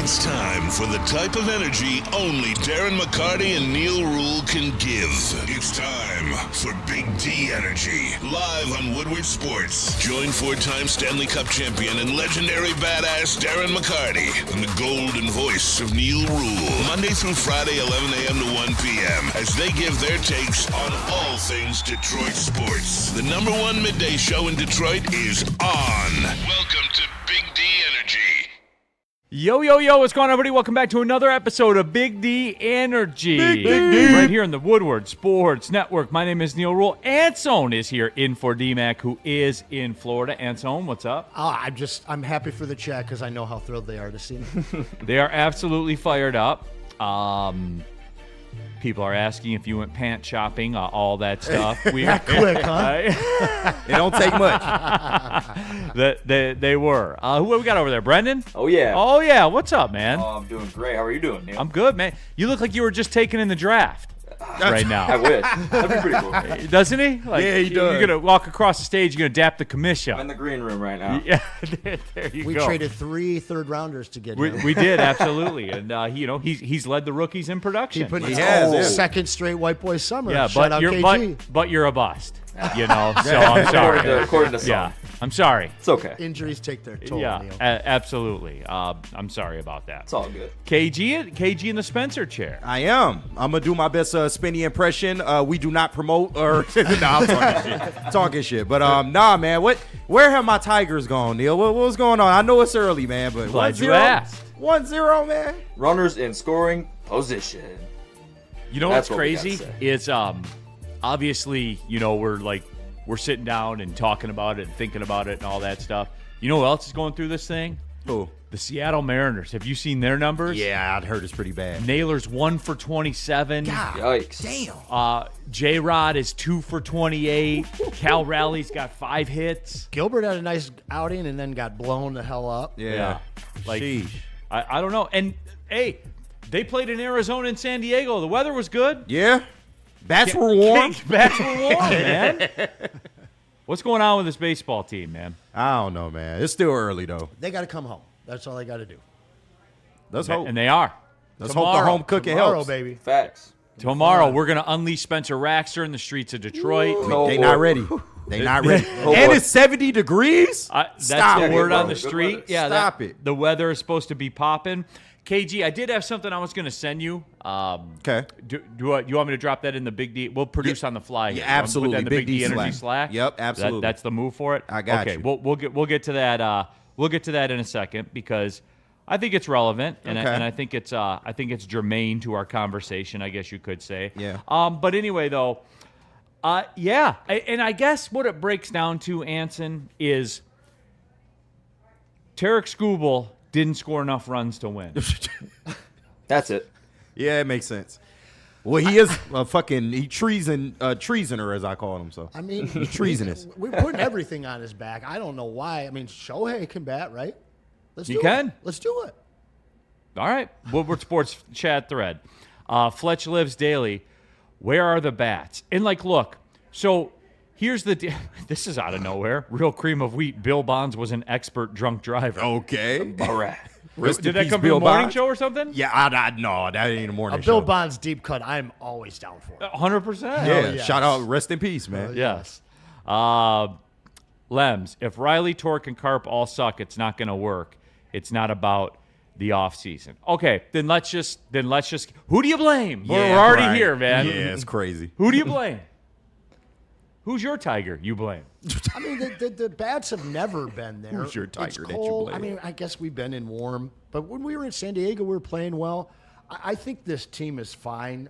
It's time for the type of energy only Darren McCarty and Neil Rule can give. It's time for Big D Energy, live on Woodward Sports. Join four-time Stanley Cup champion and legendary badass Darren McCarty and the golden voice of Neil Rule, Monday through Friday, 11 a.m. to 1 p.m., as they give their takes on all things Detroit sports. The number one midday show in Detroit is on. Welcome to Big D Energy. Yo, what's going on, everybody? Welcome back to another episode of Big D Energy. Big D. Right here in the Woodward Sports Network. My name is Neil Rule. Anson is here in for D-Mac, who is in Florida. Anson, what's up? I'm happy for the chat because I know how thrilled they are to see me. They are absolutely fired up. People are asking if you went pant shopping, all that stuff. That quick, huh? It don't take much. They were. Who we got over there? Brendan? Oh, yeah. Oh, yeah. What's up, man? Oh, I'm doing great. How are you doing, Neil? I'm good, man. You look like you were just taken in the draft right now. I wish. That'd be pretty cool. Doesn't he? Like, Yeah, he does. You're going to walk across the stage, you're going to dap the commission. I'm in the green room right now. Yeah, there you We go. traded 3 third-rounders to get him. We did, absolutely. And, he's led the rookies in production. He has, yeah. second straight white boy summer. Yeah, Shout out but KG. but you're a bust, so I'm sorry. According to some. Yeah, I'm sorry. It's okay. Injuries take their toll, Yeah, Neil. absolutely. I'm sorry about that. It's all good. KG in the Spencer chair. I am. I'm going to do my best Spenny impression. We do not promote or – I'm talking shit. But, nah, man. Where have my Tigers gone, Neil? What's going on? I know it's early, man, but Glad 1-0. you asked. 1-0, man. Runners in scoring position. You know That's what's what we gotta crazy? say. It's obviously, we're sitting down and talking about it and thinking about it and all that stuff. You know who else is going through this thing? Who? The Seattle Mariners. Have you seen their numbers? Yeah, I'd heard it's pretty bad. Naylor's 1 for 27. Yikes. Damn. J-Rod is 2 for 28. Cal Raleig's got 5 hits. Gilbert had a nice outing and then got blown the hell up. Yeah. Like, Sheesh. I don't know. And, hey, they played in Arizona and San Diego. The weather was good. Yeah. Bats were warm. Bats were warm, man. What's going on with this baseball team, man? I don't know, man. It's still early, though. They got to come home. That's all they got to do. Let's hope. And they are. Let's hope the home cooking Tomorrow, helps. baby. Facts. Tomorrow, we're going to unleash Spencer Raxter in the streets of Detroit. Oh, they not ready. They not ready. And it's 70 degrees? That's Stop the it, word bro. on the Good street. weather. Yeah, Stop it. The weather is supposed to be popping. KG, I did have something I was going to send you. Okay. Do you want me to drop that in the Big D? We'll produce on the fly. Yeah, here. You want me to put that absolutely. in the Big Big D D Energy Slack. Slack. Yep, absolutely. That's the move for it. I got okay, you. We'll get to that. We'll get to that in a second because I think it's relevant and Okay. I think it's germane to our conversation. I guess you could say. Yeah. But anyway, though, yeah, and I guess what it breaks down to, Anson, is Tarek Skubal didn't score enough runs to win. That's it. Yeah, it makes sense. Well, he is a fucking treasoner, as I call him. So I mean, he's treasonous. We're putting everything on his back. I don't know why. I mean, Shohei can bat, right? Let's He do can. it. Let's do it. All right. Woodward Sports chat thread. Fletch Lives Daily. Where are the bats? And, look, so here's the this is out of nowhere. Real cream of wheat. Bill Bonds was an expert drunk driver. Okay. All right. Did that come from the morning show or something? Yeah, no, that ain't a morning show. Bill Bonds deep cut. I'm always down for it. 100%. Yeah, yes. shout out, rest in peace, man. Yes. Lems, if Riley, Torque, and Carp all suck, it's not going to work. It's not about the offseason. Okay, then let's just who do you blame? Yeah, We're already right. here, man. Yeah, it's crazy. Who do you blame? Who's your Tiger you blame? I mean, the bats have never been there. Who's your It's Tiger that you cold. blame? I mean, I guess we've been in warm, but when we were in San Diego, we were playing well. I think this team is fine.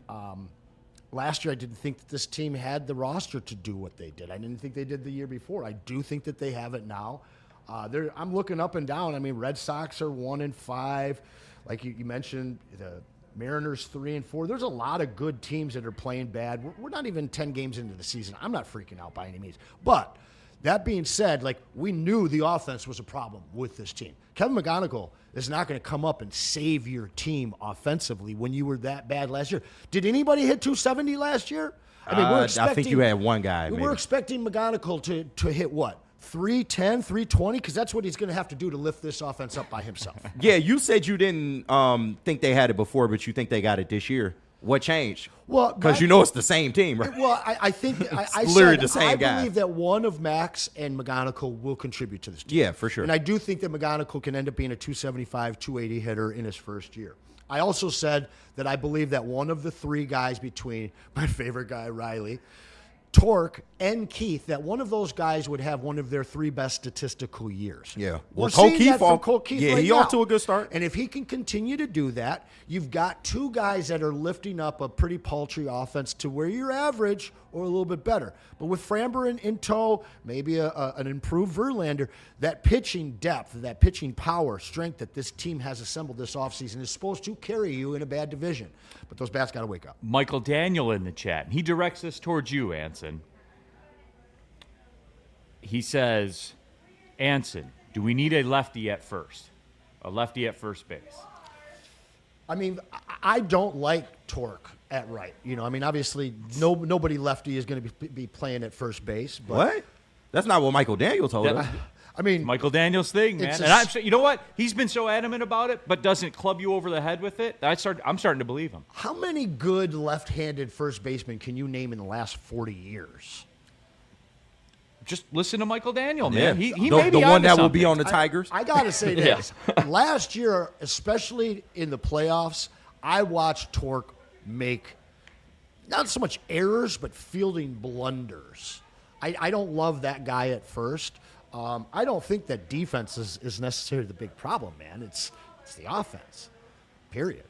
Last year, I didn't think that this team had the roster to do what they did. I didn't think they did the year before. I do think that they have it now. I'm looking up and down. I mean, Red Sox are 1-5. Like you mentioned, the Mariners 3-4. There's a lot of good teams that are playing bad. We're not even 10 games into the season. I'm not freaking out by any means. But that being said, we knew the offense was a problem with this team. Kevin McGonigal is not going to come up and save your team offensively when you were that bad last year. Did anybody hit 270 last year? I mean, I think you had one guy. We're Maybe. expecting McGonigal to hit what? 310, 320, because that's what he's going to have to do to lift this offense up by himself. Yeah, you said you didn't think they had it before, but you think they got it this year. What changed? Well, because you know it's the same team, right? Well, I think I literally said the same I guy. believe that one of Max and McGonigal will contribute to this team. Yeah, for sure. And I do think that McGonigal can end up being a 275, 280 hitter in his first year. I also said that I believe that one of the three guys between my favorite guy, Riley, Torque, and Keith, that one of those guys would have one of their three best statistical years. Yeah. We're Well, Cole seeing Keith that from Cole Keith yeah, right he now. off to a good start. And if he can continue to do that, you've got two guys that are lifting up a pretty paltry offense to where you're average or a little bit better. But with Framber in tow, maybe an improved Verlander, that pitching depth, that pitching power, strength that this team has assembled this offseason is supposed to carry you in a bad division. But those bats got to wake up. Michael Daniel in the chat. He directs this towards you, Anson. He says, Anson, do we need a lefty at first? A lefty at first base? I mean, I don't like Torque at right. You know, I mean, obviously, nobody lefty is going to be playing at first base. But What? That's not what Michael Daniel told us. I mean, Michael Daniel's thing, man. It's And you know what? He's been so adamant about it, but doesn't club you over the head with it. I'm starting to believe him. how many good left-handed first basemen can you name in the last 40 years? Just listen to Michael Daniel, man. Yeah. He the may be one onto that will be something. on the Tigers. I got to say this. Last year, especially in the playoffs, I watched Torque make not so much errors, but fielding blunders. I don't love that guy at first. I don't think that defense is necessarily the big problem, man. It's the offense, period.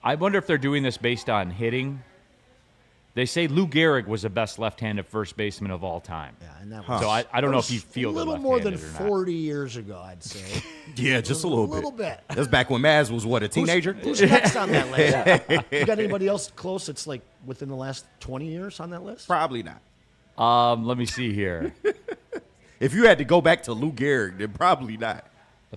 I wonder if they're doing this based on hitting. They say Lou Gehrig was the best left-handed first baseman of all time. Yeah, and that So I don't know if you was feel a the little more than left-handed or not. 40 years ago, I'd say. Yeah, just a little bit. That's back when Maz was, what, a teenager? Who's next on that list? You got anybody else close that's like within the last 20 years on that list? Probably not. Let me see here. If you had to go back to Lou Gehrig, then probably not.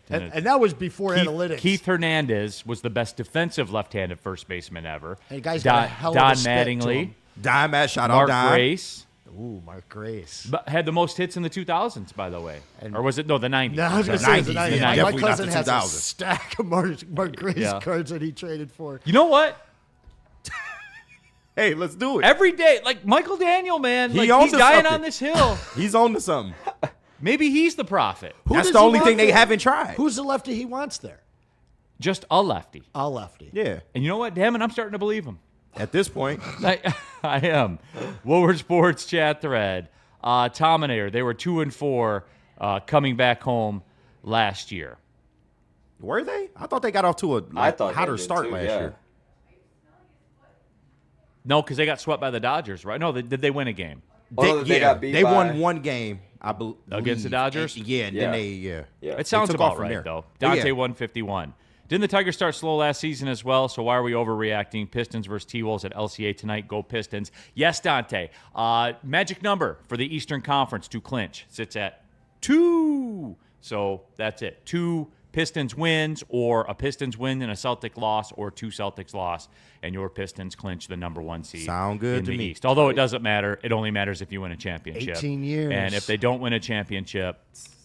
And that was before analytics. Keith Hernandez was the best defensive left-handed first baseman ever. Hey, guys got a hell of a Don spit to Mattingly, him. Dime, Matt, shout out Mark Dime. Grace. Ooh, Mark Grace. But had the most hits in the 2000s, by the way. Or was it? No, the 90s. No, I was going to The say it's the 90s, 90s. yeah, My definitely not cousin the has a 2000s. stack of Mark Grace Yeah. cards that he traded for. You know what? Hey, let's do it. Every day, like Michael Daniel, man, He like, owns he's to dying something. on this hill. He's on to something. Maybe he's the prophet. Who That's does the he only want thing they there? haven't tried. Who's the lefty he wants there? Just a lefty. A lefty. Yeah, And you know what? Damn it, I'm starting to believe him. at this point. I am. Woodward Sports chat thread. Tom and Air, they were 2-4 coming back home last year. Were they? I thought they got off to a I thought they hotter did start too, last yeah. year. No, because they got swept by the Dodgers, right? No, did they win a game? They got beat they by- won one game, I believe. Against the Dodgers? And then Yeah. they. Yeah. It sounds took off about from right, there. though. Oh, Dante yeah. 151. Didn't the Tigers start slow last season as well? So why are we overreacting? Pistons versus T-Wolves at LCA tonight. Go Pistons. Yes, Dante. Magic number for the Eastern Conference to clinch sits at 2. So that's it. 2 Pistons wins, or a Pistons win and a Celtic loss, or 2 Celtics loss, and your Pistons clinch the number 1 seed Sound good in to the me. East. Although it doesn't matter. It only matters if you win a championship. 18 years. And if they don't win a championship,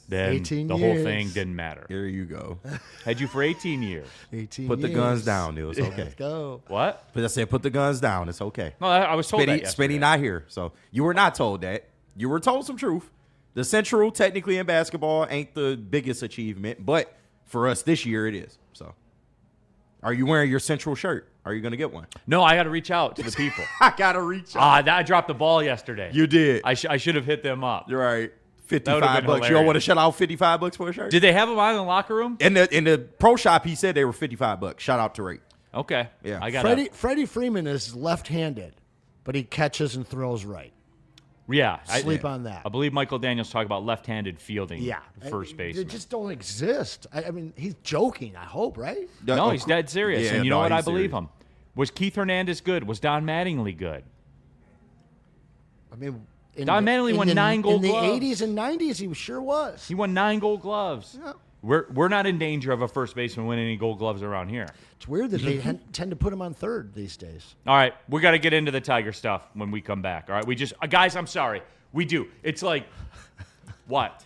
then 18 the whole years. thing didn't matter. Here you go. Had you for 18 years. 18 Put the years. guns down. It was okay. Let's go. What? But I said, put the guns down. It's okay. No, I was told that yesterday. Spenny not here. So you were not told that. You were told some truth. The Central, technically in basketball, ain't the biggest achievement, but for us this year, it is. So, are you wearing your Central shirt? Are you going to get one? No, I got to reach out to the people. I got to reach out. I dropped the ball yesterday. You did. I should have hit them up. You're right. would've 55 been bucks. You don't hilarious. want to shell out 55 bucks for a shirt? Did they have them on in the locker room? In the pro shop, he said they were 55 bucks. Shout out to Ray. Okay. Yeah. I got Freddie Freeman is left-handed, but he catches and throws right. Yeah. Sleep on that. I believe Michael Daniels talked about left-handed fielding. Yeah. First They baseman. just don't exist. I mean, he's joking, I hope, right? No, he's dead serious. Yeah, and you no, know what? he's I believe serious. him. Was Keith Hernandez good? Was Don Mattingly good? I mean, Don Mattingly won 9 Gold in the Gloves. 80s and 90s, he sure was. He won 9 Gold Gloves. Yeah. We're not in danger of a first baseman winning any Gold Gloves around here. It's weird that they tend to put him on third these days. All right, we got to get into the Tiger stuff when we come back. All right, guys, I'm sorry, we do. It's like What?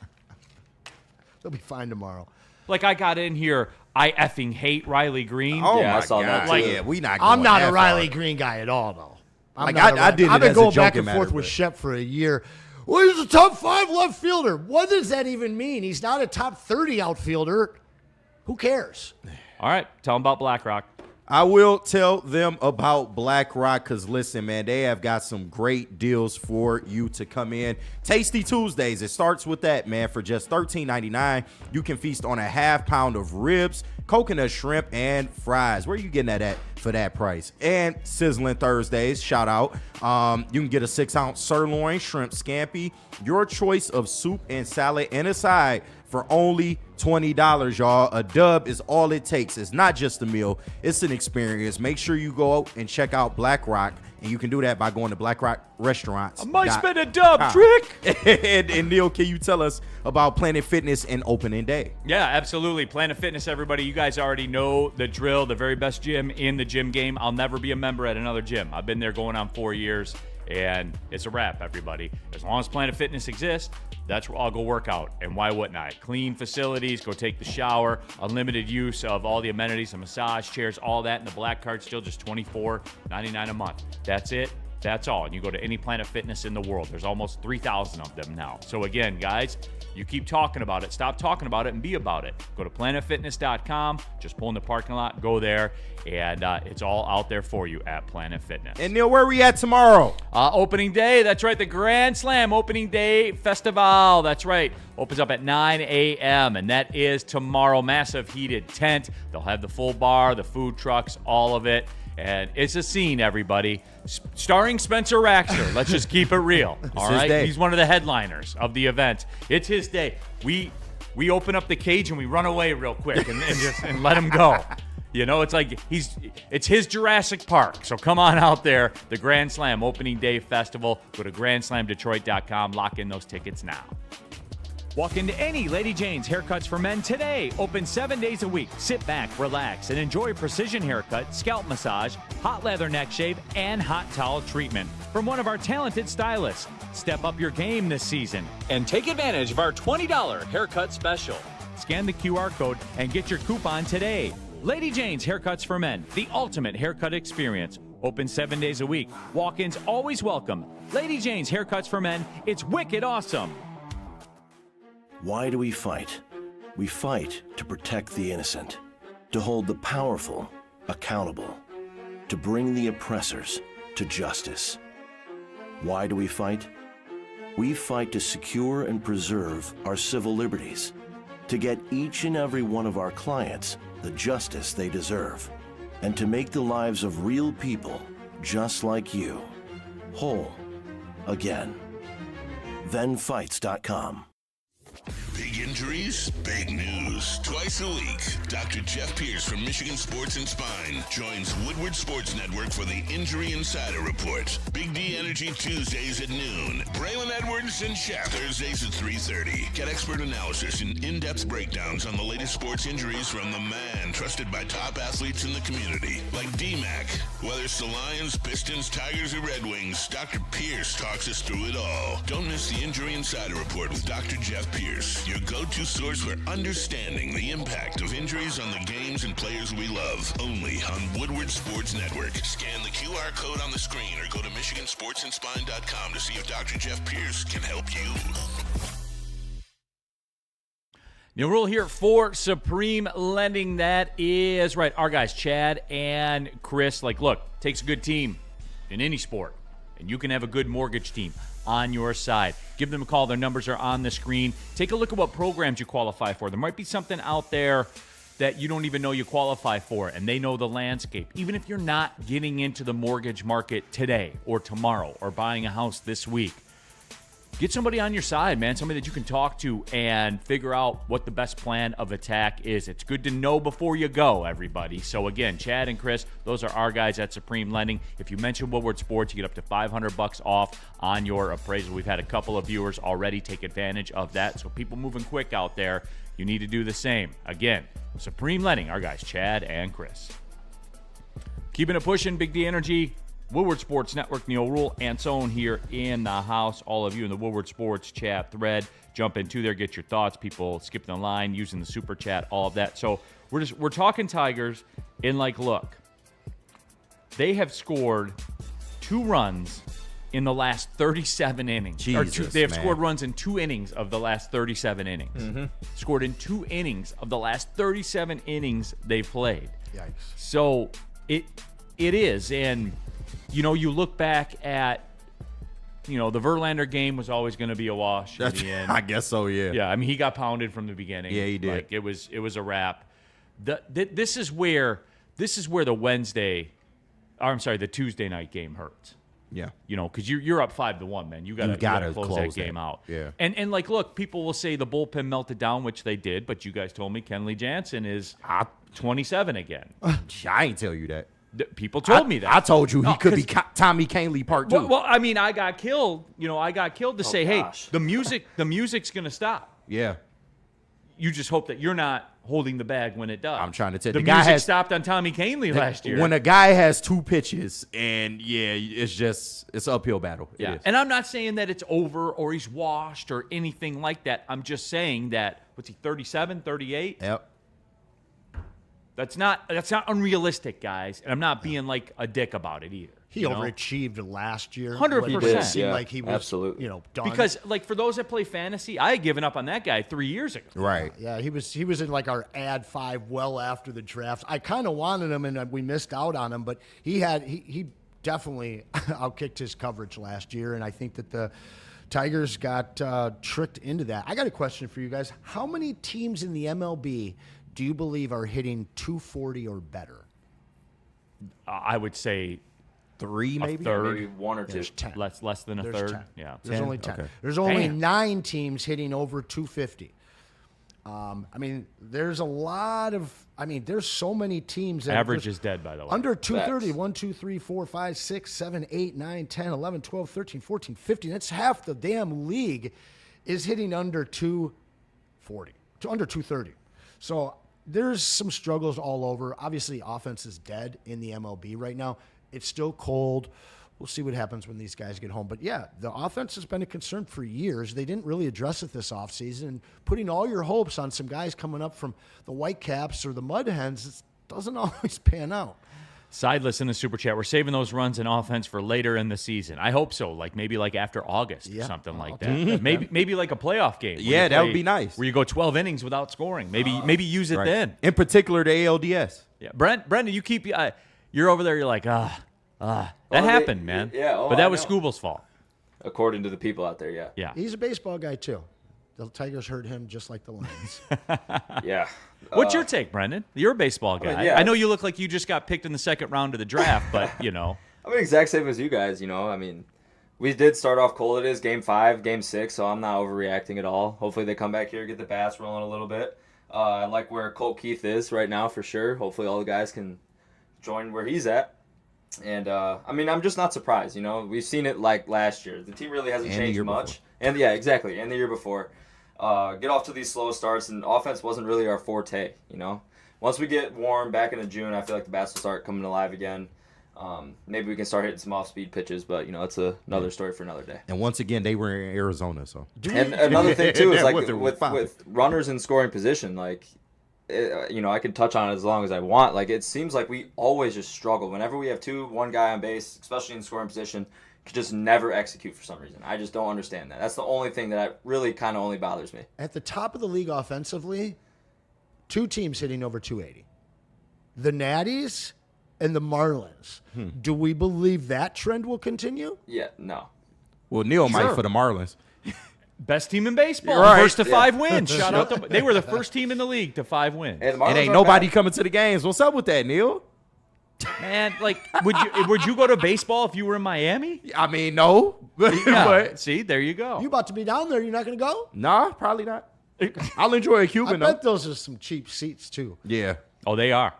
They'll be fine tomorrow. Like, I got in here, I effing hate Riley Green. Oh, Yeah, I my saw God. that, too. Like, yeah, we not going I'm not that a Riley far. Green guy at all, though. Like, I did it I've been as a going back joking and forth matter, with but- Shep for a year. Well, he's a top 5 left fielder. What does that even mean? He's not a top 30 outfielder. Who cares? All right, tell them about BlackRock. I will tell them about BlackRock because, listen, man, they have got some great deals for you to come in. Tasty Tuesdays. It starts with that, man. For just $13.99, you can feast on a half pound of ribs, coconut shrimp, and fries. Where are you getting that at for that price? And Sizzling Thursdays, shout out. You can get a 6-ounce sirloin, shrimp scampi, your choice of soup and salad, and a side for only $20, y'all. A dub is all it takes. It's not just a meal. It's an experience. Make sure you go out and check out BlackRock, and you can do that by going to BlackRock Restaurants. I might spend a dub, Trick. and Neil, can you tell us about Planet Fitness and opening day? Yeah, absolutely. Planet Fitness, everybody. You guys already know the drill, the very best gym in the gym game. I'll never be a member at another gym. I've been there going on 4 years, and it's a wrap, everybody. As long as Planet Fitness exists, that's where I'll go work out. And why wouldn't I? Clean facilities, go take the shower, unlimited use of all the amenities, the massage chairs, all that. And the black card still just $24.99 a month. That's it. That's all. And you go to any Planet Fitness in the world. There's almost 3,000 of them now. So again, guys, you keep talking about it. Stop talking about it and be about it. Go to planetfitness.com. Just pull in the parking lot. Go there. And it's all out there for you at Planet Fitness. And Neil, where are we at tomorrow? Opening day. That's right. The Grand Slam Opening Day Festival. That's right. Opens up at 9 a.m. And that is tomorrow. Massive heated tent. They'll have the full bar, the food trucks, all of it. And it's a scene, everybody. Starring Spencer Raxter. Let's just keep it real. All his right? day. He's one of the headliners of the event. It's his day. We open up the cage and we run away real quick and let him go. You know, it's like it's his Jurassic Park. So come on out there. The Grand Slam Opening Day Festival. Go to GrandSlamDetroit.com. Lock in those tickets now. Walk into any Lady Jane's Haircuts for Men today. Open 7 days a week. Sit back, relax, and enjoy precision haircut, scalp massage, hot leather neck shave, and hot towel treatment from one of our talented stylists. Step up your game this season and take advantage of our $20 haircut special. Scan the QR code and get your coupon today. Lady Jane's Haircuts for Men, the ultimate haircut experience. Open 7 days a week. Walk-ins always welcome. Lady Jane's Haircuts for Men. It's wicked awesome. Why do we fight? We fight to protect the innocent, to hold the powerful accountable, to bring the oppressors to justice. Why do we fight? We fight to secure and preserve our civil liberties, to get each and every one of our clients the justice they deserve, and to make the lives of real people just like you whole again. ThenFights.com. Big injuries, big news. Twice a week, Dr. Jeff Pierce from Michigan Sports and Spine joins Woodward Sports Network for the Injury Insider Report. Big D Energy Tuesdays at noon. Braylon Edwards and Shep Thursdays at 3:30. Get expert analysis and in-depth breakdowns on the latest sports injuries from the man trusted by top athletes in the community, like D-Mac. Whether it's the Lions, Pistons, Tigers, or Red Wings, Dr. Pierce talks us through it all. Don't miss the Injury Insider Report with Dr. Jeff Pierce, your go-to source for understanding the impact of injuries on the games and players we love. Only on Woodward Sports Network. Scan the QR code on the screen or go to MichiganSportsandSpine.com to see if Dr. Jeff Pierce can help you. New rule here for Supreme Lending. That is right. Our guys, Chad and Chris, look, takes a good team in any sport, and you can have a good mortgage team on your side. Give them a call. Their numbers are on the screen. Take a look at what programs you qualify for. There might be something out there that you don't even know you qualify for, and they know the landscape. Even if you're not getting into the mortgage market today or tomorrow or buying a house this week, get somebody on your side, man, somebody that you can talk to and figure out what the best plan of attack is. It's good to know before you go, everybody. So again, Chad and Chris, those are our guys at Supreme Lending. If you mention Woodward Sports, you get up to $500 off on your appraisal. We've had a couple of viewers already take advantage of that. So people moving quick out there, you need to do the same. Again, Supreme Lending, our guys, Chad and Chris. Keeping it pushing, Big D Energy. Woodward Sports Network, Neil Rule, Anson here in the house. All of you in the Woodward Sports chat thread, jump into there, get your thoughts. People skipping the line, using the super chat, all of that. So we're talking Tigers, and look, they have scored 2 runs in the last 37 innings. They have scored runs in 2 innings of the last 37 innings. Mm-hmm. Scored in 2 innings of the last 37 innings they've played. Yikes. So it is, and you look back at, the Verlander game was always going to be a wash in the end. I guess so, yeah. Yeah, I mean, he got pounded from the beginning. Yeah, he did. It was a wrap. This is where the Tuesday night game hurts. Yeah. Because you're up 5-1, man. You gotta close that game out. Yeah. And look, people will say the bullpen melted down, which they did, but you guys told me Kenley Jansen is 27 again. I ain't tell you that. People told me that. I told you he could be Tommy Kahnle Part 2. Well, I mean, I got killed. I got killed to say, gosh. hey, the music's gonna stop. Yeah. You just hope that you're not holding the bag when it does. I'm trying to tell the guy music has stopped on Tommy Kahnle last year. When a guy has 2 pitches, and it's an uphill battle. Yeah, It is. and I'm not saying that it's over or he's washed or anything like that. I'm just saying that, what's he, 37, 38? Yep. That's not unrealistic, guys. And I'm not being like a dick about it either. He overachieved last year. 100%. When He it did, seemed like he was, absolutely. done. Because for those that play fantasy, I had given up on that guy 3 years ago. Right. Yeah, he was in our ad 5 well after the draft. I kind of wanted him, and we missed out on him, but he definitely outkicked his coverage last year, and I think that the Tigers got tricked into that. I got a question for you guys. How many teams in the MLB do you believe are hitting 240 or better? I would say 3 maybe? third. Maybe 1 or 2. There's 10. less than a There's third. 10. Yeah. There's 10? only 10. Okay. There's only Damn. 9 teams hitting over 250. There's a lot of. There's so many teams. That Average is dead, by the way. Under 230. Facts. 1, 2, 3, 4, 5, 6, 7, 8, 9, 10, 11, 12, 13, 14, 15. That's half the damn league is hitting under 240, under 230. So there's some struggles all over. Obviously, offense is dead in the MLB right now. It's still cold. We'll see what happens when these guys get home. But, yeah, the offense has been a concern for years. They didn't really address it this offseason. And putting all your hopes on some guys coming up from the Whitecaps or the Mud Hens, it doesn't always pan out. Sideless in the super chat. We're saving those runs in offense for later in the season. I hope so. Maybe after August or something like that. Maybe like a playoff game. Yeah, that would be nice. Where you go 12 innings without scoring. Maybe use it then. In particular, the ALDS. Yeah, Brendan, you keep you're over there. You're like that happened, man. Yeah, but that I was know. Scooble's fault. According to the people out there, yeah. Yeah. He's a baseball guy, too. The Tigers hurt him just like the Lions. Yeah. What's your take, Brendan? You're a baseball guy. yeah. I know you look like you just got picked in the second round of the draft, but Exact same as you guys, we did start off cold. It is game 5, game 6, so I'm not overreacting at all. Hopefully they come back here, get the bats rolling a little bit. I like where Colt Keith is right now for sure. Hopefully all the guys can join where he's at. And, I'm just not surprised, We've seen it like last year. The team really hasn't changed much. And, yeah, exactly. And the year before. Get off to these slow starts, and offense wasn't really our forte, Once we get warm back into June, I feel like the bats will start coming alive again. Maybe we can start hitting some off-speed pitches, but, it's another story for another day. And once again, they were in Arizona, so. And another thing, too, is Yeah, with runners in scoring position, I can touch on it as long as I want. It seems like we always just struggle. Whenever we have one guy on base, especially in scoring position, could just never execute for some reason. I just don't understand that. That's the only thing that really kind of only bothers me. At the top of the league offensively, 2 teams hitting over 280. The Natties and the Marlins. Do we believe that trend will continue? Yeah, no. Well, Neil might Sure. for the Marlins. best team in baseball. Right. First to 5 wins. Shout out to they were the first team in the league to 5 wins. Hey, the It Marlins ain't are nobody bad. coming to the games. What's up with that, Neil? Man, would you go to baseball if you were in Miami? I mean, no. Yeah. But, See, there you go. You about to be down there? You're not going to go? nah, probably not. I'll enjoy a I Cuban, though. bet those are some cheap seats too. Yeah. Oh, they are.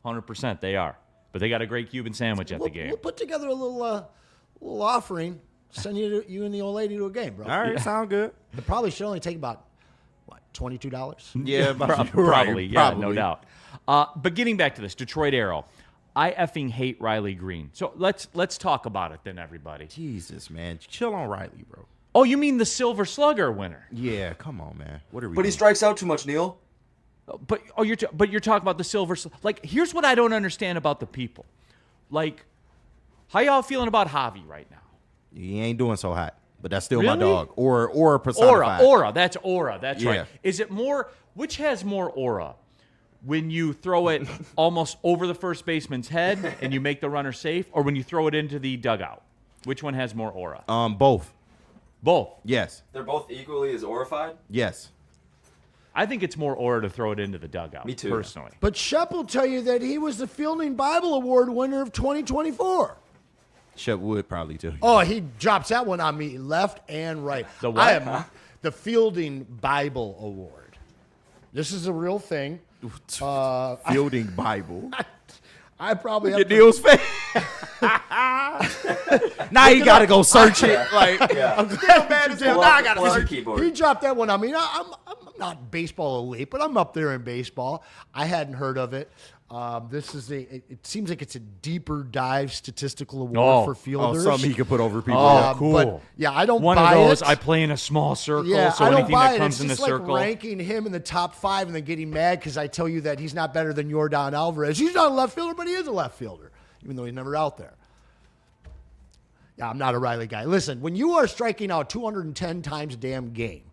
100% they are. But they got a great Cuban sandwich at the game. We'll put together a little offering. Send you and the old lady to a game, bro. All right, sound good. It probably should only take about $22. Yeah, Probably, right, yeah, no probably. doubt. But getting back to this, Detroit Arrow. I effing hate Riley Green. So let's talk about it then, everybody. Jesus, man. Chill on Riley, bro. Oh, you mean the Silver Slugger winner? Yeah, come on, man. What are we But he doing? strikes out too much, Neil. But you're talking about the Silver like. Here's what I don't understand about the people. Like, how y'all feeling about Javi right now? He ain't doing so hot, but that's still my Really? dog. Or personified. Aura. That's aura. That's Yeah. right. Is it more? Which has more aura? When you throw it almost over the first baseman's head and you make the runner safe, or when you throw it into the dugout? Which one has more aura? Both. Both. Yes. They're both equally as aurified. Yes. I think it's more aura to throw it into the dugout. Me too. Personally. But Shep will tell you that he was the Fielding Bible Award winner of 2024. Shep Wood probably too. Oh, he drops that one on me left and right. The what? I am the Fielding Bible Award. This is a real thing. Fielding Bible. I probably Your have to, Neil's face. Now you gotta go search it. Like, I'm mad as hell. Now I gotta Plus your search. keyboard. He dropped that one on me. I'm not baseball elite, but I'm up there in baseball. I hadn't heard of it. This is it seems like it's a deeper dive statistical award for Oh, fielders. something he could put over people. Oh, cool. But, yeah, I don't One buy of those, it. I play in a small circle, Yeah, so I don't anything buy that it. comes It's in the just like circle. ranking him in the top 5 and then getting mad because I tell you that he's not better than Yordan Alvarez. He's not a left fielder, but he is a left fielder, even though he's never out there. Yeah, I'm not a Riley guy. Listen, when you are striking out 210 times a damn game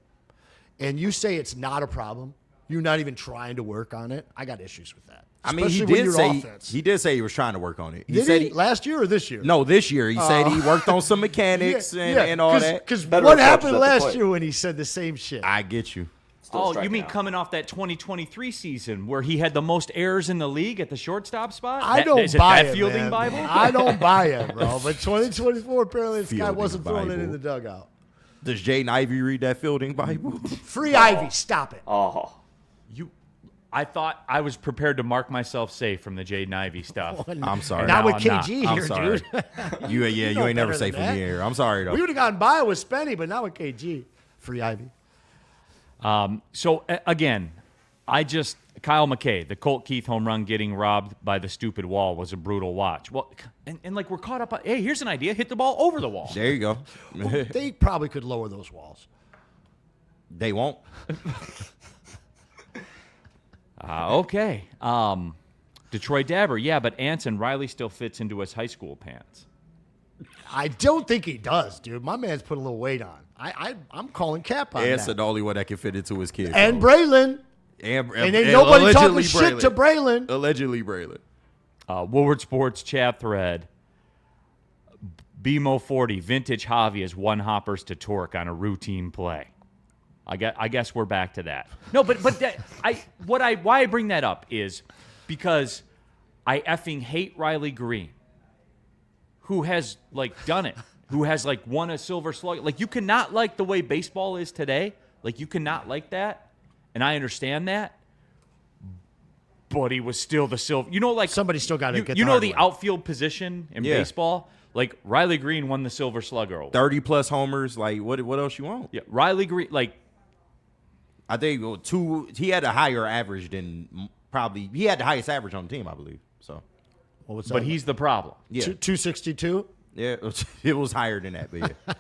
and you say it's not a problem, you're not even trying to work on it, I got issues with that. I mean, he Especially when did you're say offense. he did say he was trying to work on it. He Did said he? Last year or this year? no, this year he said he worked on some mechanics and all that. Because Better what approach happened at the last plate. year when he said the same shit? I get you. Still Oh, you striking mean out. coming off that 2023 season where he had the most errors in the league at the shortstop spot? I don't is buy it. it, That fielding man. Bible? I don't buy it, bro. But 2024, apparently this guy Fielding wasn't throwing it Bible. in the dugout. Does Jaden Ivey read that fielding Bible? Free Ivy, stop it. Oh, I thought I was prepared to mark myself safe from the Jaden Ivey stuff. I'm sorry. Not No, with I'm not. KG I'm here, sorry. dude. You know ain't never better safe than from that. the air. I'm sorry though. We would have gotten by with Spenny, but not with KG. Free Ivy. Again, Kyle McKay, the Colt Keith home run getting robbed by the stupid wall was a brutal watch. Well, and like we're caught up on, hey, here's an idea, hit the ball over the wall. There you go. They probably could lower those walls. They won't. Okay. Detroit Dabber, yeah, but Anson Riley still fits into his high school pants. I don't think he does, dude. My man's put a little weight on. I'm calling cap on It's that. the only one that can fit into his kid. And Braylon. and And ain't nobody talking allegedly shit to Braylon. Allegedly Braylon. Woodward Sports chat thread. BMO 40, vintage Javi is one hoppers to torque on a routine play. I guess we're back to that. No, but that, why I bring that up is because I effing hate Riley Green, who has like done it, who has like won a Silver Slugger. Like you cannot like the way baseball is today. Like you cannot like that, and I understand that. But he was still the silver. You know, like Somebody still got to get you the know hard the one. outfield position in Yeah. baseball. Like Riley Green won the Silver Slugger Award. 30+ homers. Like what else you want? Yeah, Riley Green. Like I think he had a higher average than probably he had the highest average on the team, I believe. So What was but that? he's the problem. yeah. 262. Yeah, it was higher than that, but yeah.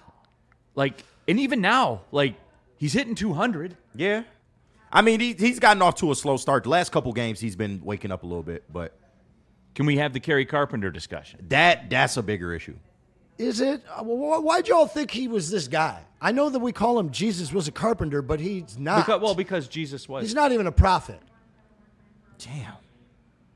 Like, and even now, like he's hitting 200. Yeah. I mean, he's gotten off to a slow start. The last couple games he's been waking up a little bit, but Can we have the Kerry Carpenter discussion? that's a bigger issue. Is it? Why'd y'all think he was this guy? I know that we call him Jesus was a carpenter, but he's not. Because Jesus was. He's not even a prophet. Damn.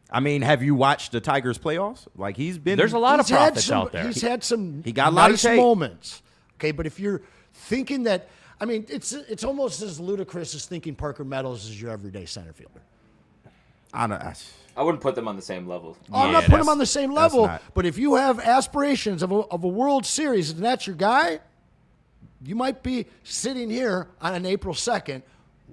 I mean, have you watched the Tigers playoffs? Like he's been There's a lot of He's had prophets some- out there. He's had some He got a lot of nice tape. moments. Okay, but if you're thinking that, I mean, it's almost as ludicrous as thinking Parker Meadows is your everyday center fielder. I wouldn't put them on the same level. I'm Yeah, not putting him that's- on the same that's level, not- but if you have aspirations of a World Series and that's your guy, you might be sitting here on an April 2nd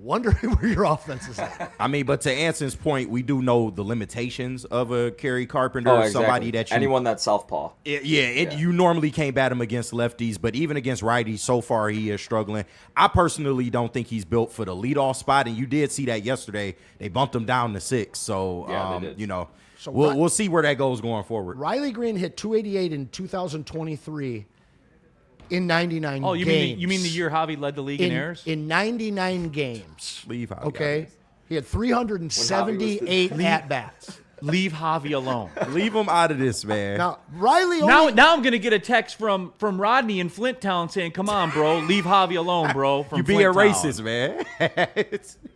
wondering where your offense is at. I mean, but to Anson's point, we do know the limitations of a Kerry Carpenter, Oh, exactly. somebody that you Anyone that's southpaw. You normally can't bat him against lefties, but even against righties, so far he is struggling. I personally don't think he's built for the leadoff spot, and you did see that yesterday. They bumped him down to 6, so Yeah, they did. you know, So we'll see where that goes going forward. Riley Green hit 288 in 2023 in 99 Oh, games. you mean the year Javi led the league in errors? In 99 games. Leave Javi Okay? out. He had 378 at-bats. Leave Javi alone. Leave him out of this, man. Now, Riley only... Now I'm gonna get a text from Rodney in Flint Town saying, "Come on, bro, leave Javi alone, bro." From You be Flint a Town. racist, man.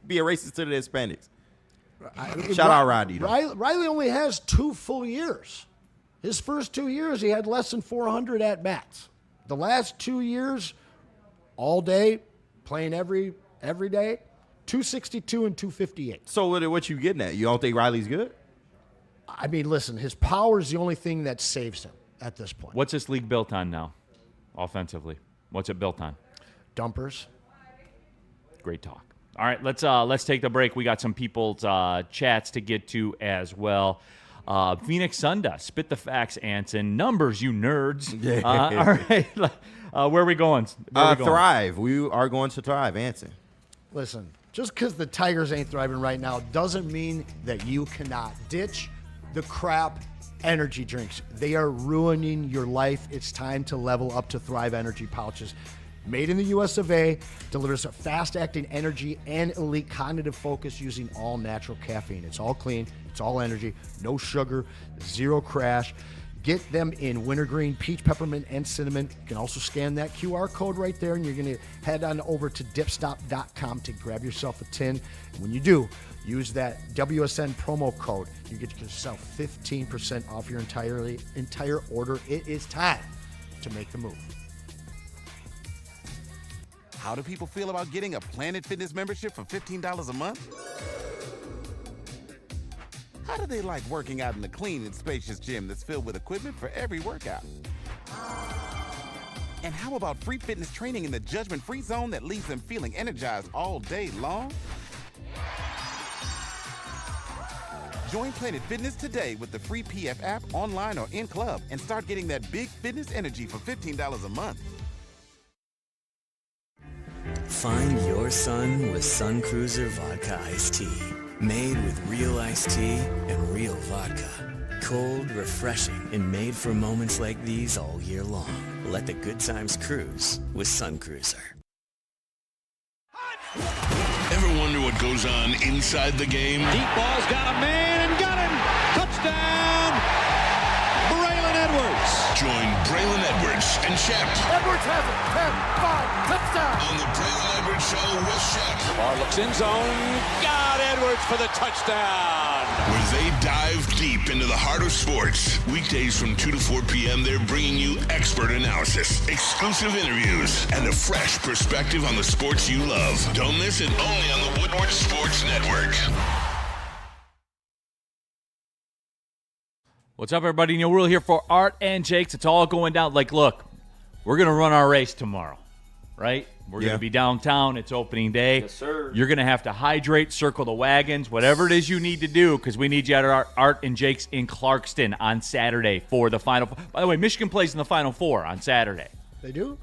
Be a racist to the Hispanics. Shout out Rodney, though. Riley only has 2 full years. His first 2 years, he had less than 400 at-bats. The last 2 years, all day, playing every day, 262 and 258. So what you getting at? You don't think Riley's good? I mean, listen, his power is the only thing that saves him at this point. What's this league built on now, offensively? What's it built on? Dumpers. Great talk. All right, let's take the break. We got some people's chats to get to as well. Phoenix Sunda, spit the facts, Anson. Numbers, you nerds. Yeah. All right, where are we going? Thrive. We are going to thrive, Anson. Listen, just because the Tigers ain't thriving right now doesn't mean that you cannot ditch the crap energy drinks. They are ruining your life. It's time to level up to Thrive Energy Pouches. Made in the US of A, delivers a fast-acting energy and elite cognitive focus using all natural caffeine. It's all clean, it's all energy, no sugar, zero crash. Get them in wintergreen, peach, peppermint, and cinnamon. You can also scan that QR code right there, and you're going to head on over to dipstop.com to grab yourself a tin. And when you do, use that WSN promo code. You get yourself 15% off your entire order. It is time to make the move. How do people feel about getting a Planet Fitness membership for $15 a month? How do they like working out in a clean and spacious gym that's filled with equipment for every workout? And how about free fitness training in the judgment-free zone that leaves them feeling energized all day long? Join Planet Fitness today with the free PF app, online or in club, and start getting that big fitness energy for $15 a month. Find your sun with Sun Cruiser Vodka Iced Tea. Made with real iced tea and real vodka. Cold, refreshing, and made for moments like these all year long. Let the good times cruise with Sun Cruiser. Ever wonder what goes on inside the game? Deep ball's got a man and got him. Touchdown, Braylon Edwards. Join Braylon Edwards and Shep Edwards has it. 10-5, touchdown. on the Braylon Edwards Show with Shep, Ball looks in zone. Got Edwards for the touchdown. where they dive deep into the heart of sports. Weekdays from 2 to 4 p.m., they're bringing you expert analysis, exclusive interviews, and a fresh perspective on the sports you love. Don't miss it, only on the Woodward Sports Network. What's up, everybody? Neil Rule here for Art and Jakes. It's all going down. Like, look, we're going to run our race tomorrow, right? We're going to be downtown. It's opening day. Yes, sir. You're going to have to hydrate, circle the wagons, whatever it is you need to do, because we need you at our Art and Jakes in Clarkston on Saturday for the Final Four. By the way, Michigan plays in the Final Four on Saturday. They do?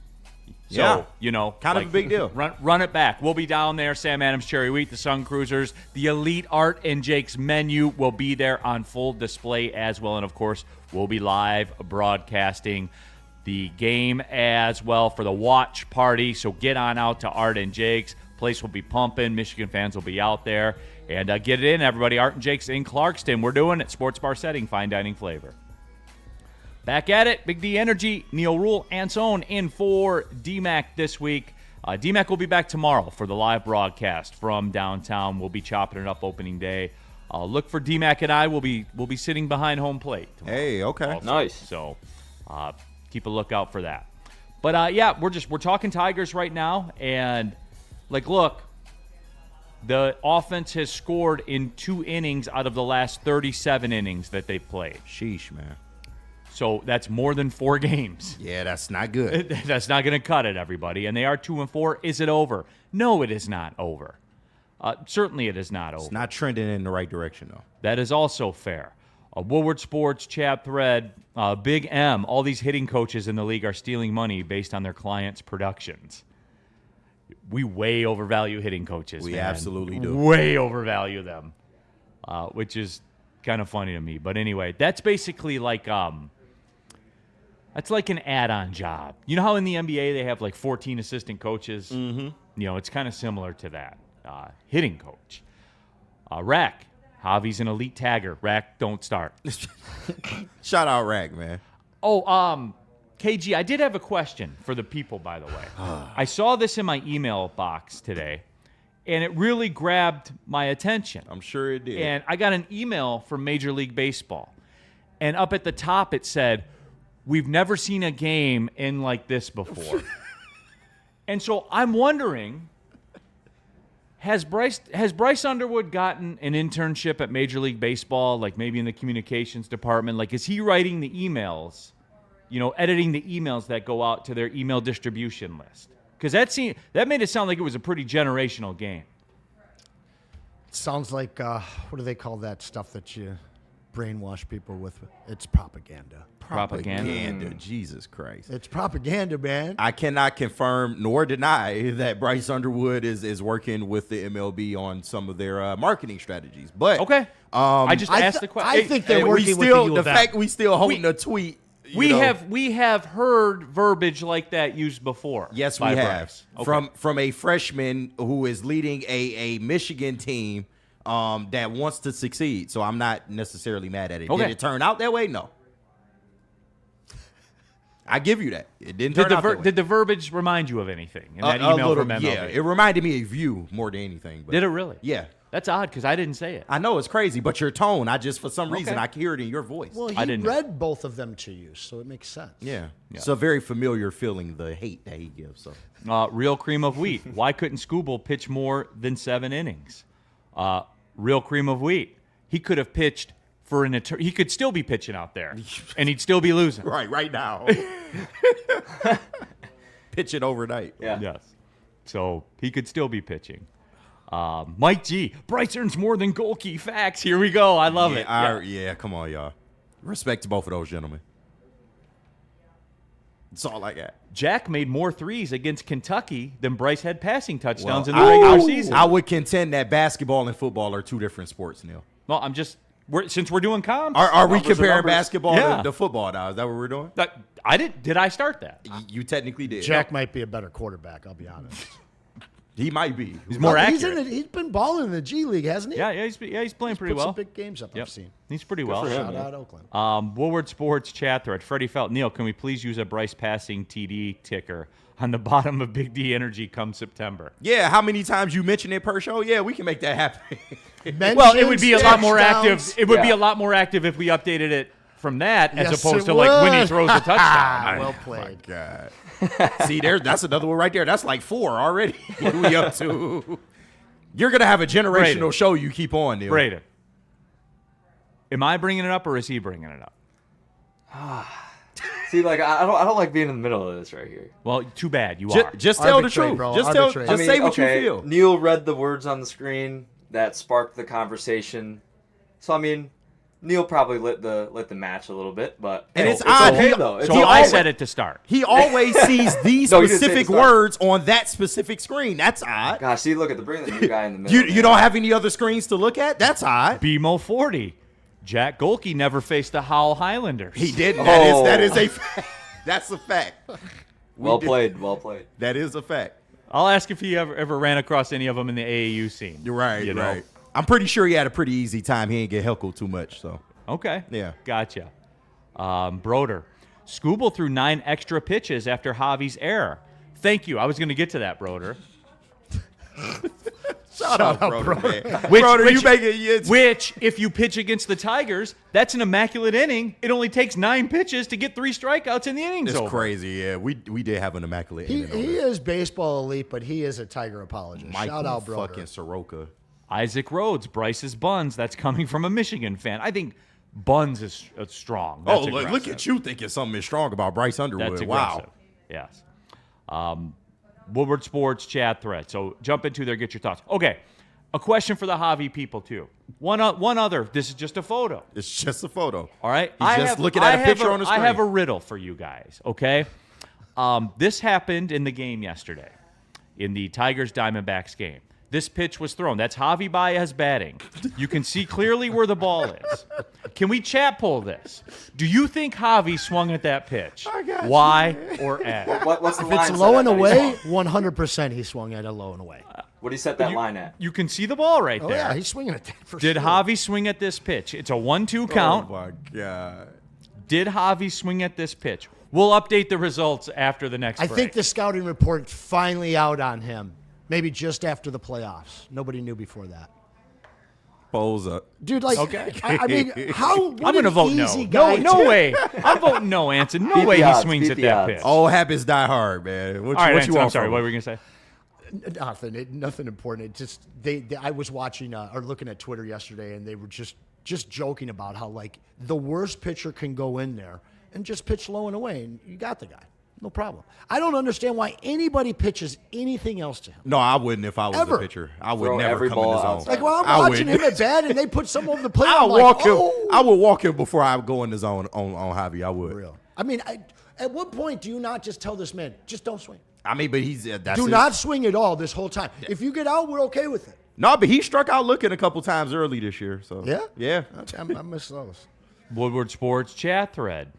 So, Yeah. you know. Kind of a big deal. Run it back. We'll be down there. Sam Adams, Cherry Wheat, the Sun Cruisers. The Elite Art and Jake's menu will be there on full display as well. And, of course, we'll be live broadcasting the game as well for the watch party. So get on out to Art and Jake's. Place will be pumping. Michigan fans will be out there. And get it in, everybody. Art and Jake's in Clarkston. We're doing it. Sports bar setting, fine dining flavor. Back at it, Big D Energy, Neil Rule, Anson in for DMAC this week. DMAC will be back tomorrow for the live broadcast from downtown. We'll be chopping it up opening day. Look for DMAC and I. We'll be sitting behind home plate tomorrow. Hey, okay. Also. Nice. So keep a lookout for that. But yeah, we're talking Tigers right now, and like, look, the offense has scored in 2 innings out of the last 37 innings that they've played. Sheesh, man. So that's more than 4 games. Yeah, that's not good. That's not going to cut it, everybody. And they are 2-4. Is it over? No, it is not over. Certainly it is not over. It's not trending in the right direction, though. That is also fair. Woodward Sports chat thread, Big M, all these hitting coaches in the league are stealing money based on their clients' productions. We way overvalue hitting coaches, We man. absolutely do. Way overvalue them, which is kind of funny to me. But anyway, that's basically like that's like an add-on job. You know how in the NBA they have like 14 assistant coaches? Mm-hmm. You know, it's kind of similar to that. Hitting coach. Rack. Javi's an elite tagger. Rack, don't start. Shout out Rack, man. Oh, KG, I did have a question for the people, by the way. I saw this in my email box today, and it really grabbed my attention. I'm sure it did. And I got an email from Major League Baseball, and up at the top it said, "We've never seen a game end like this before." And so I'm wondering, has Bryce Underwood gotten an internship at Major League Baseball, like maybe in the communications department? Like, is he writing the emails, editing the emails that go out to their email distribution list? Because that made it sound like it was a pretty generational game. Sounds like, what do they call that stuff that you brainwash people with? It's propaganda. Propaganda. Jesus Christ. It's propaganda, man. I cannot confirm nor deny that Bryce Underwood is working with the MLB on some of their marketing strategies. But Okay. I just asked the question. I think they're we working with still the U the of M. fact we still holding a tweet. We you know, have heard verbiage like that used before. Yes, we by have. Bryce. Okay. From a freshman who is leading a Michigan team that wants to succeed. So I'm not necessarily mad at it. Okay. Did it turn out that way? No. I give you that. It didn't turn out that way. Did the verbiage remind you of anything in that A email little, from MLB? yeah, it reminded me of you more than anything. But Did it really? Yeah. That's odd because I didn't say it. I know it's crazy, but your tone, for some reason, Okay. I can hear it in your voice. Well, I he didn't- read both of them to you, so it makes sense. Yeah. It's a very familiar feeling, the hate that he gives. So Real cream of wheat. Why couldn't Scooble pitch more than 7 innings? Real cream of wheat. He could have pitched for an eternity. He could still be pitching out there, and he'd still be losing. right now. Pitch it overnight. Yeah. Yes. So he could still be pitching. Mike G. Bryce earns more than Golke. Facts. Here we go. I love it. Yeah, come on, y'all. Respect to both of those gentlemen. That's all I got. Jack made more threes against Kentucky than Bryce had passing touchdowns in the I- regular season. I would contend that basketball and football are two different sports, Neil. Well, since we're doing comps. Are we Numbers are comparing numbers. basketball Yeah. to football now? Is that what we're doing? Did I start that? You technically did. Jack might be a better quarterback, I'll be honest. He might be. He's more He's accurate. he's been balling in the G League, hasn't he? Yeah, he's playing pretty Put well. some big games up, Yep. I've seen. He's pretty well. Shout out Oakland. Woodward Sports chat thread. Freddie Felt. Neil, can we please use a Bryce passing TD ticker on the bottom of Big D Energy come September? Yeah, how many times you mention it per show? Yeah, we can make that happen. Well, it would be a lot more touchdowns. active. It would be Yeah. a lot more active if we updated it from that as Yes, opposed it to like when he would. throws a touchdown. Well played. God. See, that's another one right there. That's like 4 already. We up to. You're going to have a generational Braden. show you keep on, Neil. Braden, am I bringing it up or is he bringing it up? See, like I don't like being in the middle of this right here. Well, too bad. You are. Just tell the Arbitrate, truth. bro, Just arbitrate. say what okay, you feel. Neil read the words on the screen that sparked the conversation. So I mean, Neil probably lit the match a little bit, but And hey, it's odd. okay He- though. It's So He I always- said it to start. He always sees these No, you didn't say specific the start. words on that specific screen. That's odd. Gosh, see, look at bring the new guy in the middle. You don't have any other screens to look at? That's odd. BMO 40. Jack Golke never faced the Howell Highlanders. He didn't. Oh. That is a fact. That's a fact. Well played. That is a fact. I'll ask if he ever ran across any of them in the AAU scene. You're right. You know? Right. I'm pretty sure he had a pretty easy time. He didn't get heckled too much. So Okay. Yeah. Gotcha. Broder. Scooble threw 9 extra pitches after Javi's error. Thank you. I was going to get to that, Broder. shout out, brother. Man. Which- Brother, which- you make it. Which, if you pitch against the Tigers, that's an immaculate inning. It only takes 9 pitches to get 3 strikeouts in the inning's It's over. crazy. Yeah, we did have an immaculate. He inning on he that. is baseball elite, but he is a Tiger apologist. Michael Shout out, brother. fucking Soroka. Isaac Rhodes, Bryce's buns. That's coming from a Michigan fan. I think buns is strong. Oh, That's look aggressive. at you thinking something is strong about Bryce Underwood. That's Wow. aggressive. Yes. Woodward Sports chat thread. So jump into there, get your thoughts. Okay. A question for the Javi people, too. One other. This is just a photo. It's just a photo. All right? He's just looking at a picture on the screen. I have a riddle for you guys, okay? This happened in the game yesterday, in the Tigers-Diamondbacks game. This pitch was thrown. That's Javi Baez batting. You can see clearly where the ball is. Can we chat poll this? Do you think Javi swung at that pitch? Y or X? What's the If line it's set low at and that he away, swung? 100% he swung at a low and away. What do you set that line at? You can see the ball right Oh, there. yeah, he's swinging at that for Did sure. Javi swing at this pitch? It's a 1-2 count. Oh, my God. Did Javi swing at this pitch? We'll update the results after the next I break. think the scouting report's finally out on him. Maybe just after the playoffs. Nobody knew before that. Polls up. Dude, like, Okay. I mean, how? I'm going to vote no. Guy No way. I'm voting no, Anson. No Beat way the he odds, swings beat at the that odds. pitch. All habits die hard, man. What, All right, what Anson, you want I'm sorry. from What him? were you going to say? Nothing important. It just I was watching or looking at Twitter yesterday, and they were just joking about how like the worst pitcher can go in there and just pitch low and away, and you got the guy, no problem. I don't understand why anybody pitches anything else to him. No, I wouldn't if I was Ever. the pitcher. I would Throw never every come in ball the zone. outside. Like when I'm I watching would. him at bat, and they put some over the plate, I'll I'm like, walk him. oh. I would walk him before I go in the zone on Javi. I would. Real. I mean, at what point do you not just tell this man, just don't swing? I mean, but he's that's Do his- not swing at all this whole time. If you get out, we're okay with it. No, but he struck out looking a couple times early this year. So Yeah? yeah. I miss those. Woodward Sports chat thread.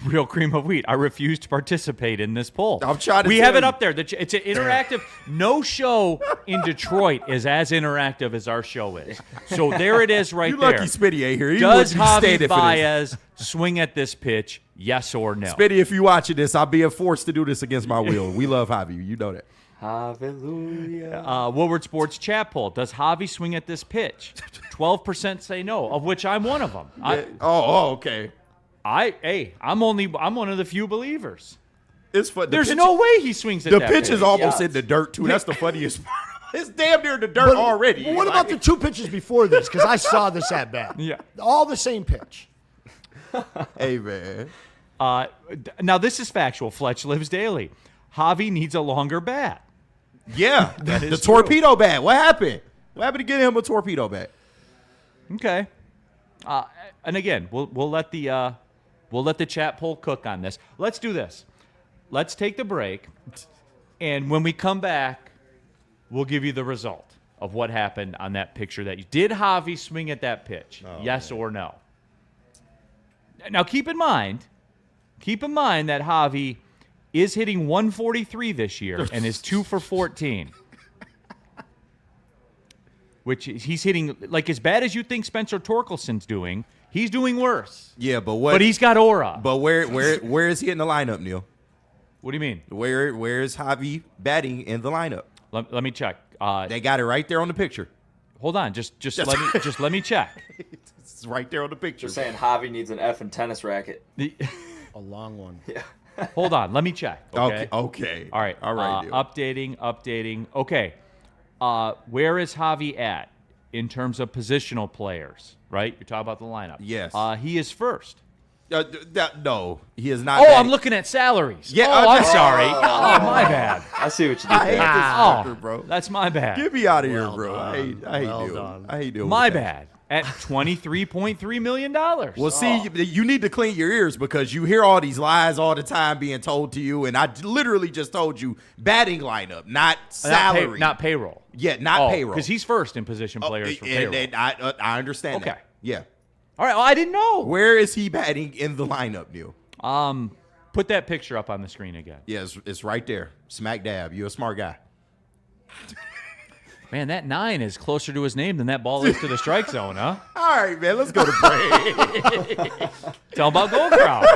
Real cream of wheat. I refuse to participate in this poll. I'm trying to We tell have it you. up there. It's an interactive. No show in Detroit is as interactive as our show is. So there it is right You there. lucky Spitty ain't here. He Does wouldn't be standing Javi for this. Baez swing at this pitch? Yes or no? Spitty, if you watching this, I'm being forced to do this against my will. We love Javi. You know that. Hallelujah. Woodward Sports chat poll. Does Javi swing at this pitch? 12% say no, of which I'm one of them. Okay. I'm one of the few believers. It's fun. There's no way he swings at The that pitch is almost Yeah. in the dirt too. That's the funniest part. It's damn near in the dirt already. Well, what about the two pitches before this? Because I saw this at bat. Yeah. All the same pitch. Hey man. Now this is factual. Fletch lives daily. Javi needs a longer bat. Yeah. That The is torpedo bat. What happened? What happened to get him a torpedo bat? Okay. And again, we'll let the chat poll cook on this. Let's do this. Let's take the break, and when we come back, we'll give you the result of what happened on that picture. Did Javi swing at that pitch? Yes or no? Now keep in mind that Javi is hitting 143 this year and is 2 for 14. Which he's hitting like as bad as you think Spencer Torkelson's doing. He's doing worse. Yeah, but But he's got aura. But where is he in the lineup, Neil? What do you mean? Where is Javi batting in the lineup? Let me check. They got it right there on the picture. Hold on. Just let me check. It's right there on the picture. You're saying Javi needs an effing tennis racket. A long one. Hold on. Let me check. Okay. Okay. All right. All right. Neil. Updating. Okay. Where is Javi at in terms of positional players? Right. You're talking about the lineup. Yes. He is first. No, he is not. Oh, batting. I'm looking at salaries. Yeah, Oh, I'm sorry. Oh, my bad. I see what you did I hate there. this Oh, sucker, bro. that's my bad. Get me out of here, Well bro. done. I hate Well doing. done. I hate doing. My with that. bad. At $23.3 million. Well, see, you need to clean your ears because you hear all these lies all the time being told to you, and I literally just told you batting lineup, not salary, Not payroll. Yeah, not payroll. Because he's first in position players for payroll. And I understand Okay. that. Yeah. All right. Well, I didn't know. Where is he batting in the lineup, Neil? Put that picture up on the screen again. Yeah, it's right there. Smack dab. You're a smart guy. Man, that 9 is closer to his name than that ball is to the strike zone, huh? All right, man. Let's go to break. Tell about Gold Crowd.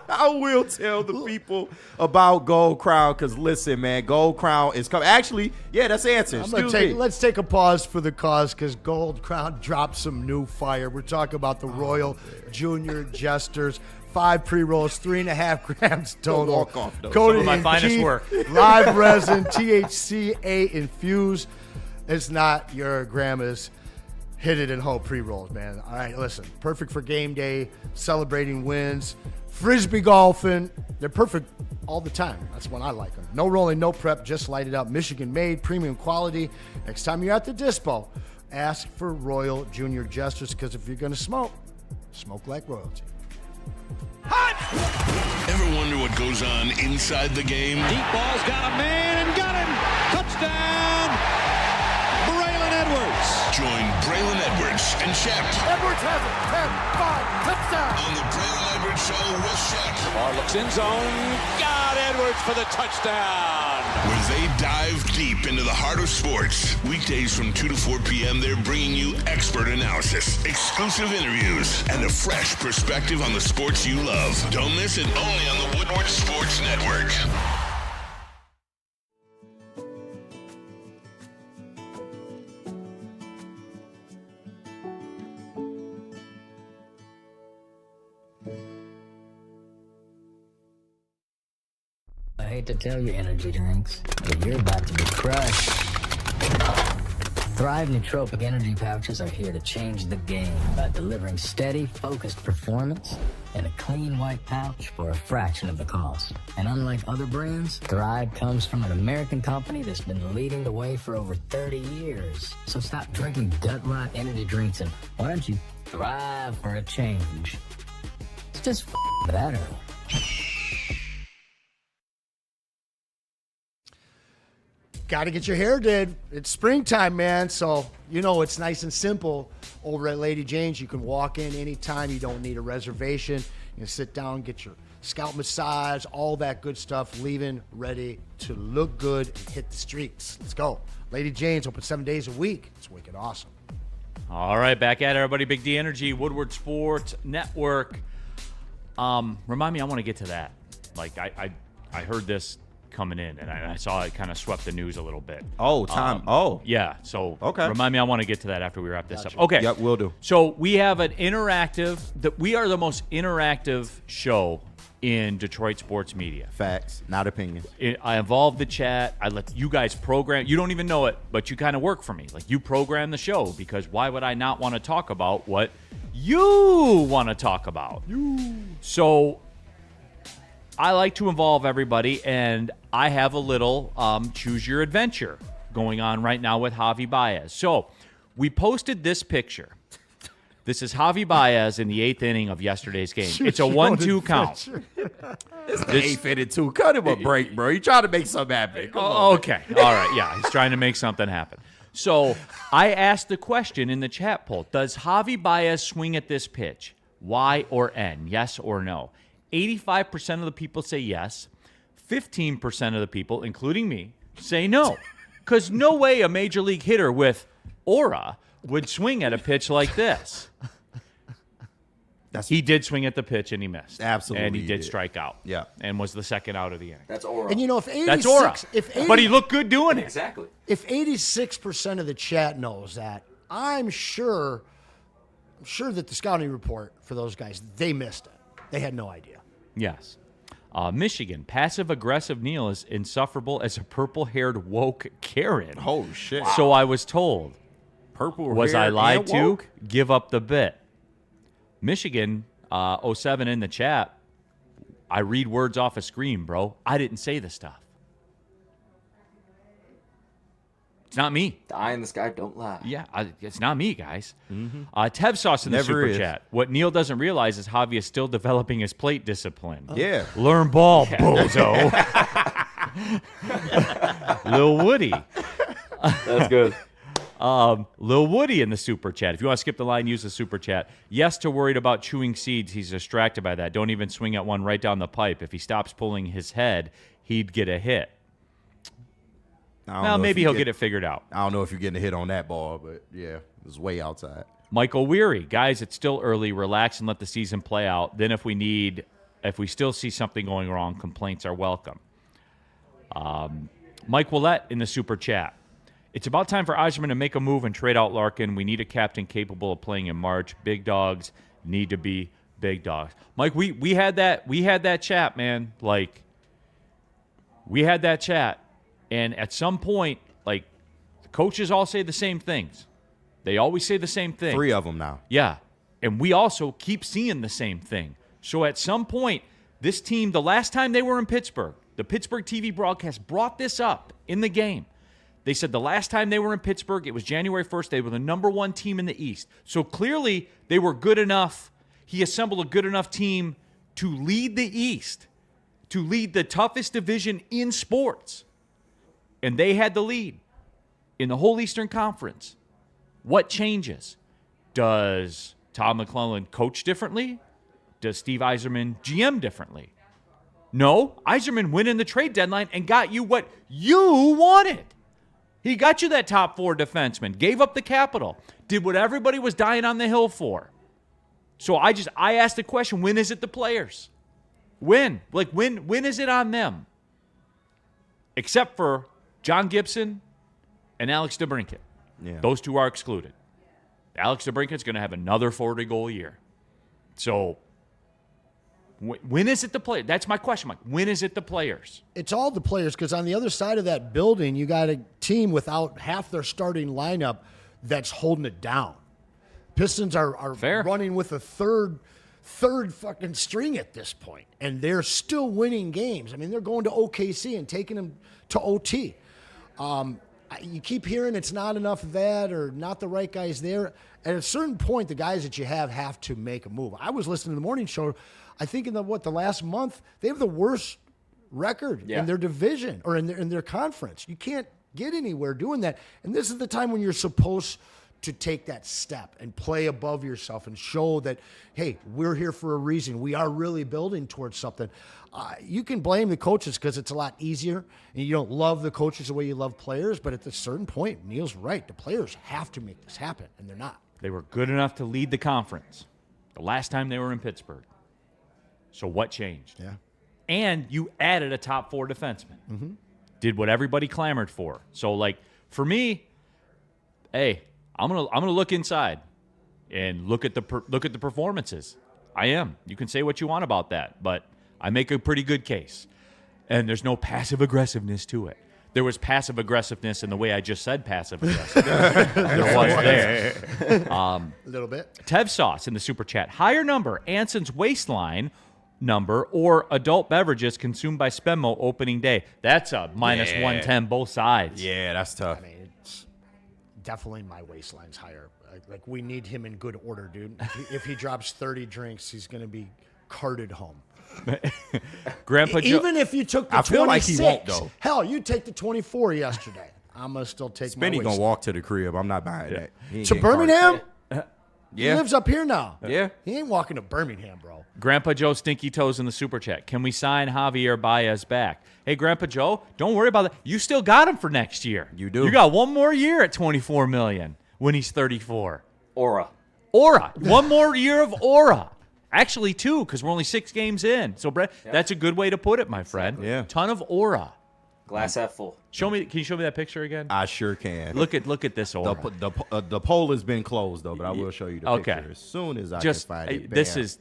I will tell the people about Gold Crown because listen, man, Gold Crown is coming. Actually, yeah, that's the answer. Let's take a pause for the cause because Gold Crown dropped some new fire. We're talking about the Royal Junior Jesters. 5 pre-rolls, 3.5 grams total. walk off, though. Coated Some of my in finest Keith work. Live resin, THCA infused. It's not your grandma's hit it and hope pre-rolls, man. All right, listen. Perfect for game day, celebrating wins, frisbee golfing. They're perfect all the time. That's when I like them. No rolling, no prep, just light it up. Michigan made, premium quality. Next time you're at the dispo, ask for Royal Junior Jesters, because if you're going to smoke like royalty. Ever wonder what goes on inside the game? Deep ball's got a man and got him. Touchdown, Braylon Edwards. Join Braylon Edwards and Shep Edwards has it. 10-5, touchdown. on the Braylon Edwards Show with Shep, Ball looks in zone. Got Edwards for the touchdown. where they dive deep into the heart of sports. Weekdays from 2 to 4 p.m., they're bringing you expert analysis, exclusive interviews, and a fresh perspective on the sports you love. Don't miss it, only on the Woodward Sports Network. I hate to tell you, energy drinks, but you're about to be crushed. Thrive nootropic energy pouches are here to change the game by delivering steady, focused performance in a clean white pouch for a fraction of the cost. And unlike other brands, Thrive comes from an American company that's been leading the way for over 30 years. So stop drinking gut-rot energy drinks and why don't you thrive for a change? It's just better. Got to get your hair did. It's springtime, man. So, it's nice and simple. Over at Lady Jane's, you can walk in anytime. You don't need a reservation. You can sit down, get your scalp massage, all that good stuff, leaving ready to look good and hit the streets. Let's go. Lady Jane's open 7 days a week. It's wicked awesome. All right, back at it, everybody. Big D Energy, Woodward Sports Network. Remind me, I want to get to that. Like, I heard this coming in, and I saw it kind of swept the news a little bit. Oh, Tom. Yeah, so Okay. Remind me, I want to get to that after we wrap this up. Okay. Yep, will do. So we have an we are the most interactive show in Detroit sports media. Facts, not opinions. I involve the chat. I let you guys program. You don't even know it, but you kind of work for me. Like, you program the show, because why would I not want to talk about what you want to talk about? So I like to involve everybody, and I have a little choose your adventure going on right now with Javi Baez. So we posted this picture. This is Javi Baez in the 8th inning of yesterday's game. It's a 1-2 count. It's the 8th inning, too. Cut him a break, bro. You trying to make something happen. Come on. Okay. All right. Yeah, he's trying to make something happen. So I asked the question in the chat poll, does Javi Baez swing at this pitch? Y or N? Yes or no? 85% of the people say yes. 15% of the people, including me, say no. Because no way a major league hitter with aura would swing at a pitch like this. He did swing at the pitch, and he missed. Absolutely. And he did strike out. Yeah. And was the second out of the inning. That's aura. And if 86, That's aura. if 80, But he looked good doing it. Exactly. if 86% of the chat knows that, I'm sure that the scouting report for those guys, they missed it. They had no idea. Yes. Michigan, passive-aggressive Neil is insufferable as a purple-haired woke Karen. Oh, shit. So I was told. Purple Was hair I lied and to? woke? Give up the bit. Michigan, 07 in the chat. I read words off a screen, bro. I didn't say the stuff. It's not me. The eye in the sky don't lie. Yeah, it's not me, guys. Tev Sauce in the Never super is. chat. What Neil doesn't realize is Javi is still developing his plate discipline. Yeah. Learn ball, bozo. Lil Woody. That's good. Lil Woody in the super chat. If you want to skip the line, use the super chat. Yes to worried about chewing seeds. He's distracted by that. Don't even swing at one right down the pipe. If he stops pulling his head, he'd get a hit. Well, maybe he'll get it figured out. I don't know if you're getting a hit on that ball, but yeah, it's way outside. Michael Weary. Guys, it's still early. Relax and let the season play out. Then if we still see something going wrong, complaints are welcome. Mike Willett in the super chat. It's about time for Eisman to make a move and trade out Larkin. We need a captain capable of playing in March. Big dogs need to be big dogs. Mike, we had that chat, man. Like, we had that chat. And at some point, like, the coaches all say the same things. They always say the same thing. 3 of them now. Yeah. And we also keep seeing the same thing. So at some point, This team, the last time they were in Pittsburgh, the Pittsburgh TV broadcast brought this up in the game. They said the last time they were in Pittsburgh, it was January 1st. They were the number 1 team in the East. So clearly they were good enough. He assembled a good enough team to lead the East, to lead the toughest division in sports. And they had the lead in the whole Eastern Conference. What changes? Does Tom McClellan coach differently? Does Steve Yzerman GM differently? No, Yzerman went in the trade deadline and got you what you wanted. He got you that top 4 defenseman, gave up the capital, did what everybody was dying on the hill for. So I asked the question, when is it the players? When? Like, when is it on them? Except for John Gibson and Alex DeBrincat. Yeah. Those 2 are excluded. Alex DeBrincat's going to have another 40-goal year. So when is it the players? That's my question, Mike. When is it the players? It's all the players, because on the other side of that building, you got a team without half their starting lineup that's holding it down. Pistons are Fair. running with a third fucking string at this point, and they're still winning games. I mean, they're going to OKC and taking them to OT. You keep hearing it's not enough of that or not the right guys there. At a certain point, the guys that you have to make a move. I was listening to the morning show. I think in the last month, they have the worst record in their division or in their conference. You can't get anywhere doing that. And this is the time when you're supposed to take that step and play above yourself and show that, hey, we're here for a reason. We are really building towards something. You can blame the coaches because it's a lot easier, and you don't love the coaches the way you love players. But at a certain point, Neil's right. The players have to make this happen, and they're not. They were good enough to lead the conference the last time they were in Pittsburgh. So what changed? Yeah. And you added a top 4 defenseman. Mm-hmm. Did what everybody clamored for. So, like, for me, hey, I'm gonna look inside and look at the performances. I am. You can say what you want about that, but I make a pretty good case. And there's no passive aggressiveness to it. There was passive aggressiveness in the way I just said passive aggressiveness. There was there. A little bit. Tev Sauce in the super chat. Higher number, Anson's waistline number, or adult beverages consumed by Spenmo opening day. That's a minus 110 both sides. Yeah, that's tough. I mean, it's definitely my waistline's higher. Like, we need him in good order, dude. If he drops 30 drinks, he's going to be carted home. Grandpa Joe. Even if you took the 26. I feel like he won't, though. Hell, you take the 24 yesterday. I'm going to still take my Spenny waist. gonna walk to the crib. I'm not buying that. He ain't To getting Birmingham? Yeah. He lives up here now. Yeah. He ain't walking to Birmingham, bro. Grandpa Joe Stinky Toes in the super chat. Can we sign Javier Baez back? Hey, Grandpa Joe, don't worry about that. You still got him for next year. You do. You got one more year at $24 million when he's 34. Aura. One more year of aura. Actually, 2, because we're only 6 games in. So, Brett, that's a good way to put it, my friend. Yeah. Ton of aura. Glass half full. Can you show me that picture again? I sure can. Look at this aura. The poll has been closed though, but I will show you the Okay. picture as soon as I Just can find it.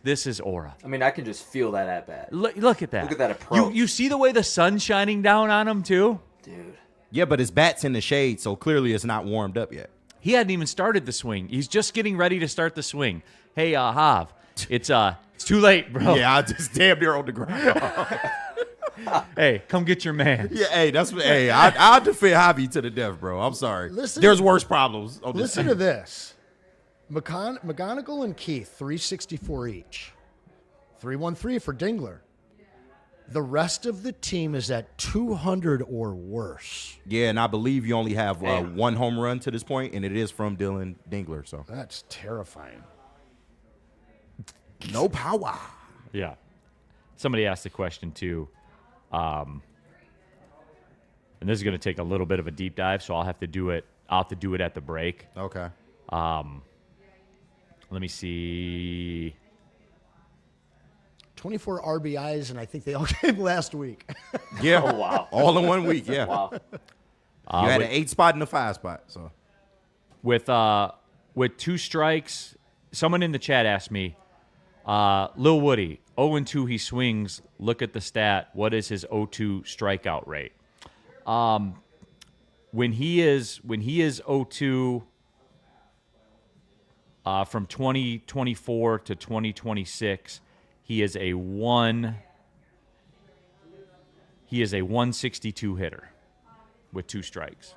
this is aura. I mean, I can just feel that at bat. Look at that. Look at that approach. You see the way the sun's shining down on him too? Dude. Yeah, but his bat's in the shade, so clearly it's not warmed up yet. He hadn't even started the swing. He's just getting ready to start the swing. Hey, Hav, it's too late, bro. Yeah, I just damn near on the ground. Hey, come get your man. Yeah, hey, I'll defend Javi to the death, bro. I'm sorry. There's worse problems on this Listen team. to this. McGonigal and Keith, 364 each. 313 for Dingler. The rest of the team is at 200 or worse. Yeah, and I believe you only have one home run to this point, and it is from Dylan Dingler. So That's terrifying. no power. Yeah. Somebody asked the question too. And this is going to take a little bit of a deep dive, so I'll have to do it at the break. Okay. Let me see. 24 RBIs, and I think they all came last week. Yeah. Oh, wow. All in 1 week. Yeah. Wow. You had an 8 spot and a 5 spot. So With 2 strikes, someone in the chat asked me, Lil Woody, 0-2 he swings. Look at the stat. What is his 0-2 strikeout rate? When he is 0-2 from 2024 to 2026, he is a 1 he is a 162 hitter with 2 strikes.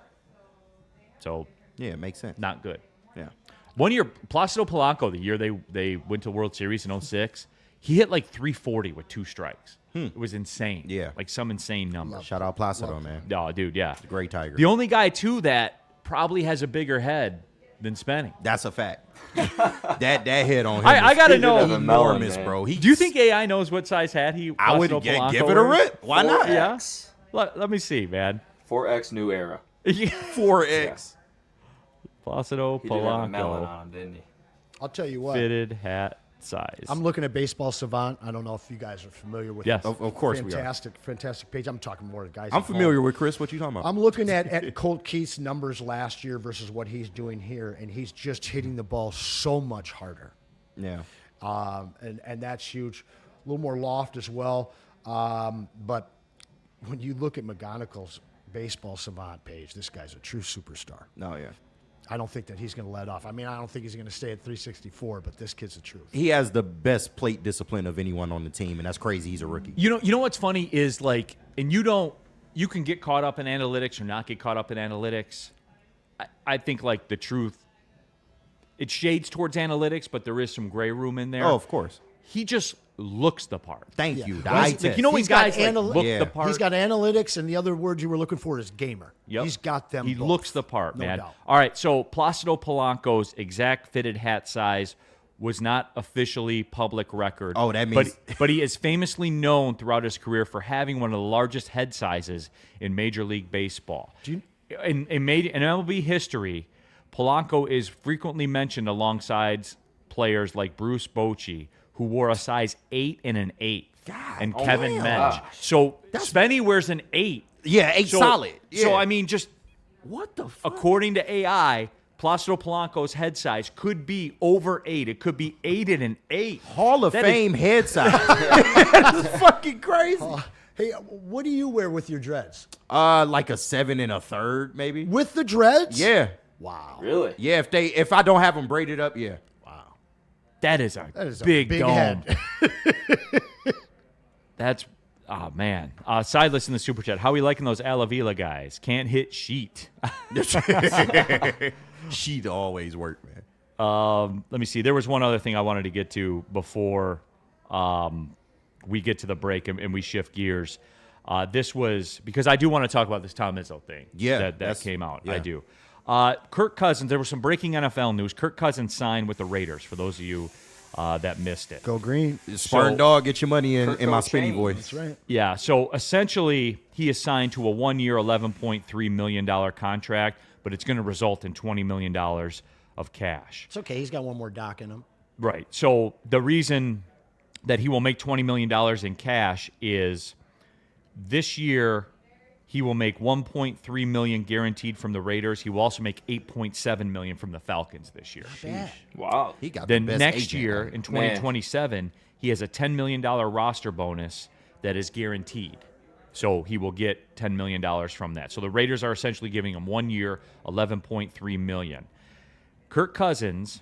So Yeah, it makes sense. not good. Yeah. One year, Placido Polanco, the year they went to World Series in 06, he hit like 340 with 2 strikes. It was insane. Yeah. Like some insane number. Shout out Placido, man. Oh, dude, yeah. Great Tiger. The only guy, too, that probably has a bigger head than Spenny. That's a fact. that hit on him. I got to Speaking of know. a melon, Enormous, man. bro. Do you think AI knows what size hat he I would Placido Polanco give it a wears? rip. Why not? 4X. Yeah. Let me see, man. 4X new era. 4X. Placido He did have a melon Polanco on him, didn't he? I'll tell you what. fitted hat size. I'm looking at Baseball Savant. I don't know if you guys are familiar with Yes. it. Of course we are. Fantastic page. I'm talking more to guys. I'm at home. familiar with Chris. What you talking about? I'm looking at Colt Keith's numbers last year versus what he's doing here, and he's just hitting the ball so much harder. Yeah. And that's huge. A little more loft as well. But when you look at McGonagall's Baseball Savant page, this guy's a true superstar. No, yeah. I don't think that he's going to let off. I mean, I don't think he's going to stay at 364, but this kid's the truth. He has the best plate discipline of anyone on the team, and that's crazy. He's a rookie. You know what's funny is like, and you can get caught up in analytics or not get caught up in analytics. I think like the truth, it shades towards analytics, but there is some gray room in there. Oh, of course. He just looks the part. Thank you. The Well, eye he's- test. You know when He's got guys like, look Yeah. the part. He's got analytics, and the other word you were looking for is gamer. Yep. He's got them He both. looks the part, No man. doubt. All right, so Placido Polanco's exact fitted hat size was not officially public record. Oh, that means- But he is famously known throughout his career for having one of the largest head sizes in Major League Baseball. In MLB history, Polanco is frequently mentioned alongside players like Bruce Bochy, who wore a size 8 and an 8, and Kevin Medge. So Spenny wears an 8. Yeah, 8 solid. So, Yeah. I mean, just What the fuck? according to AI, Placido Polanco's head size could be over 8. It could be 8 and an 8. Hall of That is- Fame head size. That's fucking crazy. Hey, what do you wear with your dreads? Like a 7 1/3, maybe. With the dreads? Yeah. Wow. Really? Yeah, if I don't have them braided up, yeah. That is a is a big big dome. head. That's, oh, man. Sideless in the Super Chat. How we liking those Alavila guys? Can't hit sheet. She'd always work, man. Let me see. There was one other thing I wanted to get to before we get to the break and we shift gears. This was because I do want to talk about this Tom Izzo thing. Yeah, that came out. yeah. I do. Kirk Cousins. There was some breaking NFL news. Kirk Cousins signed with the Raiders. For those of you that missed it. Go green. Spartan Dog, get your money in my Kirk spinny Chain. voice. That's right. Yeah. So essentially, he is signed to a 1-year, $11.3 million contract, but it's going to result in $20 million of cash. It's okay. He's got one more dock in him. Right. So the reason that he will make $20 million in cash is this year he will make $1.3 million guaranteed from the Raiders. He will also make $8.7 million from the Falcons this year. Wow. He got Then the best next agent. year, in 2027, he has a $10 million roster bonus that is guaranteed. So he will get $10 million from that. So the Raiders are essentially giving him 1 year, $11.3 million. Kirk Cousins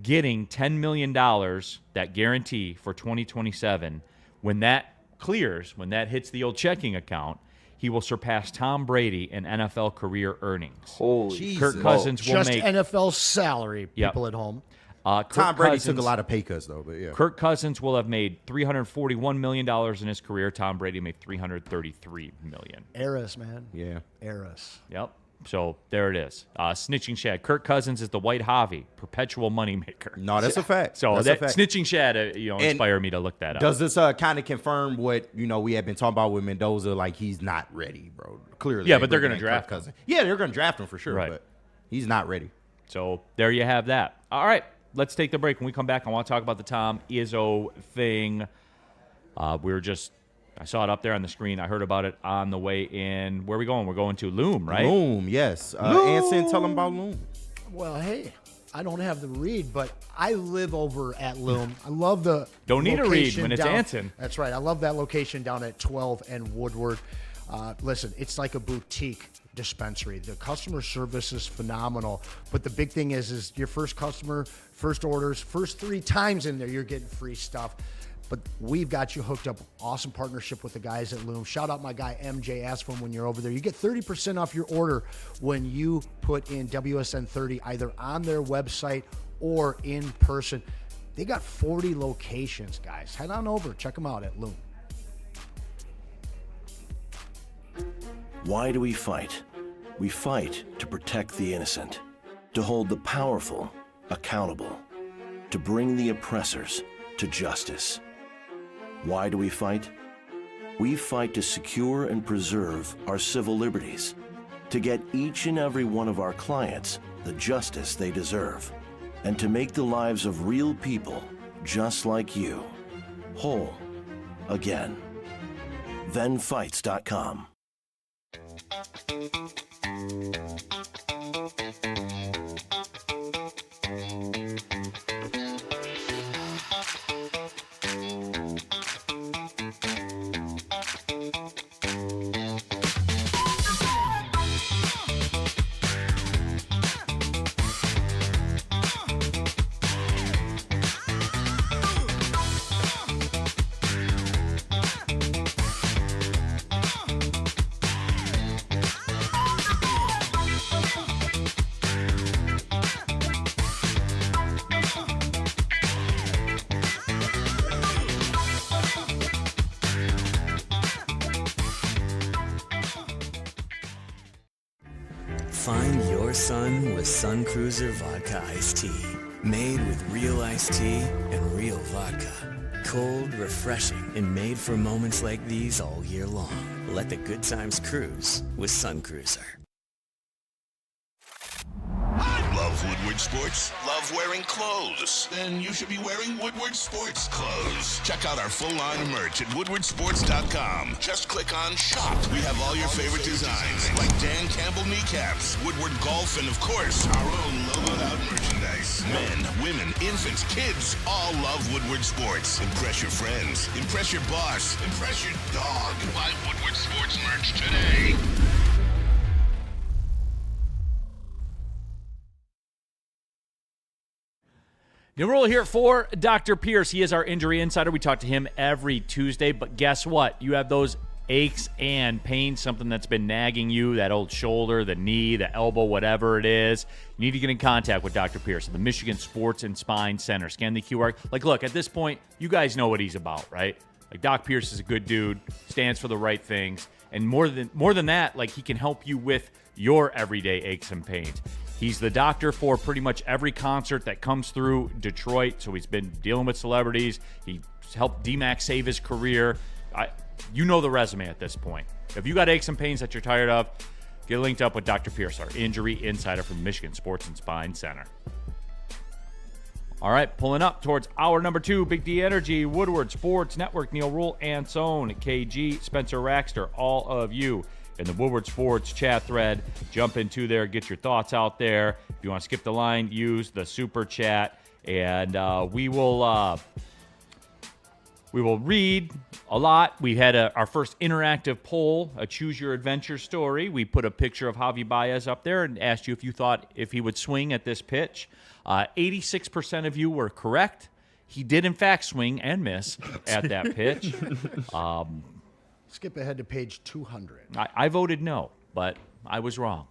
getting $10 million, that guarantee for 2027, when that clears, when that hits the old checking account, he will surpass Tom Brady in NFL career earnings. Holy Jesus. Kirk Cousins will Just make NFL salary, Yep. people at home. Kirk Tom Brady Cousins, took a lot of pay cuts, though, but yeah. Kirk Cousins will have made $341 million in his career. Tom Brady made $333 million. Eras, man. Yeah. Eras. Yep. So there it is. Snitching Shad. Kirk Cousins is the white Javi, perpetual moneymaker. No, that's a fact. So that's that a fact. Snitching Shad, inspired me to look that up. Does this kind of confirm what we have been talking about with Mendoza? Like he's not ready, bro. Clearly, Yeah, but they're bringing gonna in Kirk draft him. Cousins. Yeah, they're going to draft him for sure, Right. but he's not ready. So there you have that. All right, let's take the break. When we come back, I want to talk about the Tom Izzo thing. I saw it up there on the screen. I heard about it on the way in. Where are we going? We're going to Loom, right? Loom, yes. Anson, tell him about Loom. Well, hey, I don't have the read, but I live over at Loom. I love the Don't need a read location when it's down- Anson. That's right. I love that location down at 12 and Woodward. Listen, it's like a boutique dispensary. The customer service is phenomenal, but the big thing is your first customer, first orders, first 3 times in there, you're getting free stuff. But we've got you hooked up. Awesome partnership with the guys at Loom. Shout out my guy MJ. Ask for him when you're over there. You get 30% off your order when you put in WSN30 either on their website or in person. They got 40 locations, guys. Head on over. Check them out at Loom. Why do we fight? We fight to protect the innocent, to hold the powerful accountable, to bring the oppressors to justice. Why do we fight? We fight to secure and preserve our civil liberties, to get each and every one of our clients the justice they deserve, and to make the lives of real people just like you whole again. ThenFights.com. Find your sun with Sun Cruiser Vodka Iced Tea. Made with real iced tea and real vodka. Cold, refreshing, and made for moments like these all year long. Let the good times cruise with Sun Cruiser. Love Woodward Sports? Love wearing clothes? Then you should be wearing Woodward Sports clothes. Check out our full line of merch at woodwardsports.com. Just click on Shop. We have all your favorite designs, like Dan Campbell kneecaps, Woodward Golf, and of course, our own logoed out merchandise. Men, women, infants, kids, all love Woodward Sports. Impress your friends. Impress your boss. Impress your dog. Buy Woodward Sports merch today. New rule here for Dr. Pierce. He is our injury insider. We talk to him every Tuesday, but guess what? You have those aches and pains, something that's been nagging you, that old shoulder, the knee, the elbow, whatever it is. You need to get in contact with Dr. Pierce at the Michigan Sports and Spine Center. Scan the QR. Like, look, at this point, you guys know what he's about, right? Like, Doc Pierce is a good dude, stands for the right things, and more than that, like, he can help you with your everyday aches and pains. He's the doctor for pretty much every concert that comes through Detroit, so he's been dealing with celebrities. He helped D-Mac save his career. You know the resume at this point. If you got aches and pains that you're tired of, get linked up with Dr. Pierce, our injury insider from Michigan Sports and Spine Center. All right, pulling up towards hour number 2, Big D Energy, Woodward Sports Network, Neil Rule, Ansone, KG, Spencer Raxter, all of you in the Woodward Sports chat thread. Jump into there, get your thoughts out there. If you want to skip the line, use the super chat, and we will read a lot. We had our first interactive poll, a Choose Your Adventure story. We put a picture of Javi Baez up there and asked you if you thought if he would swing at this pitch. 86% of you were correct. He did, in fact, swing and miss at that pitch. Skip ahead to page 200. I voted no, but I was wrong.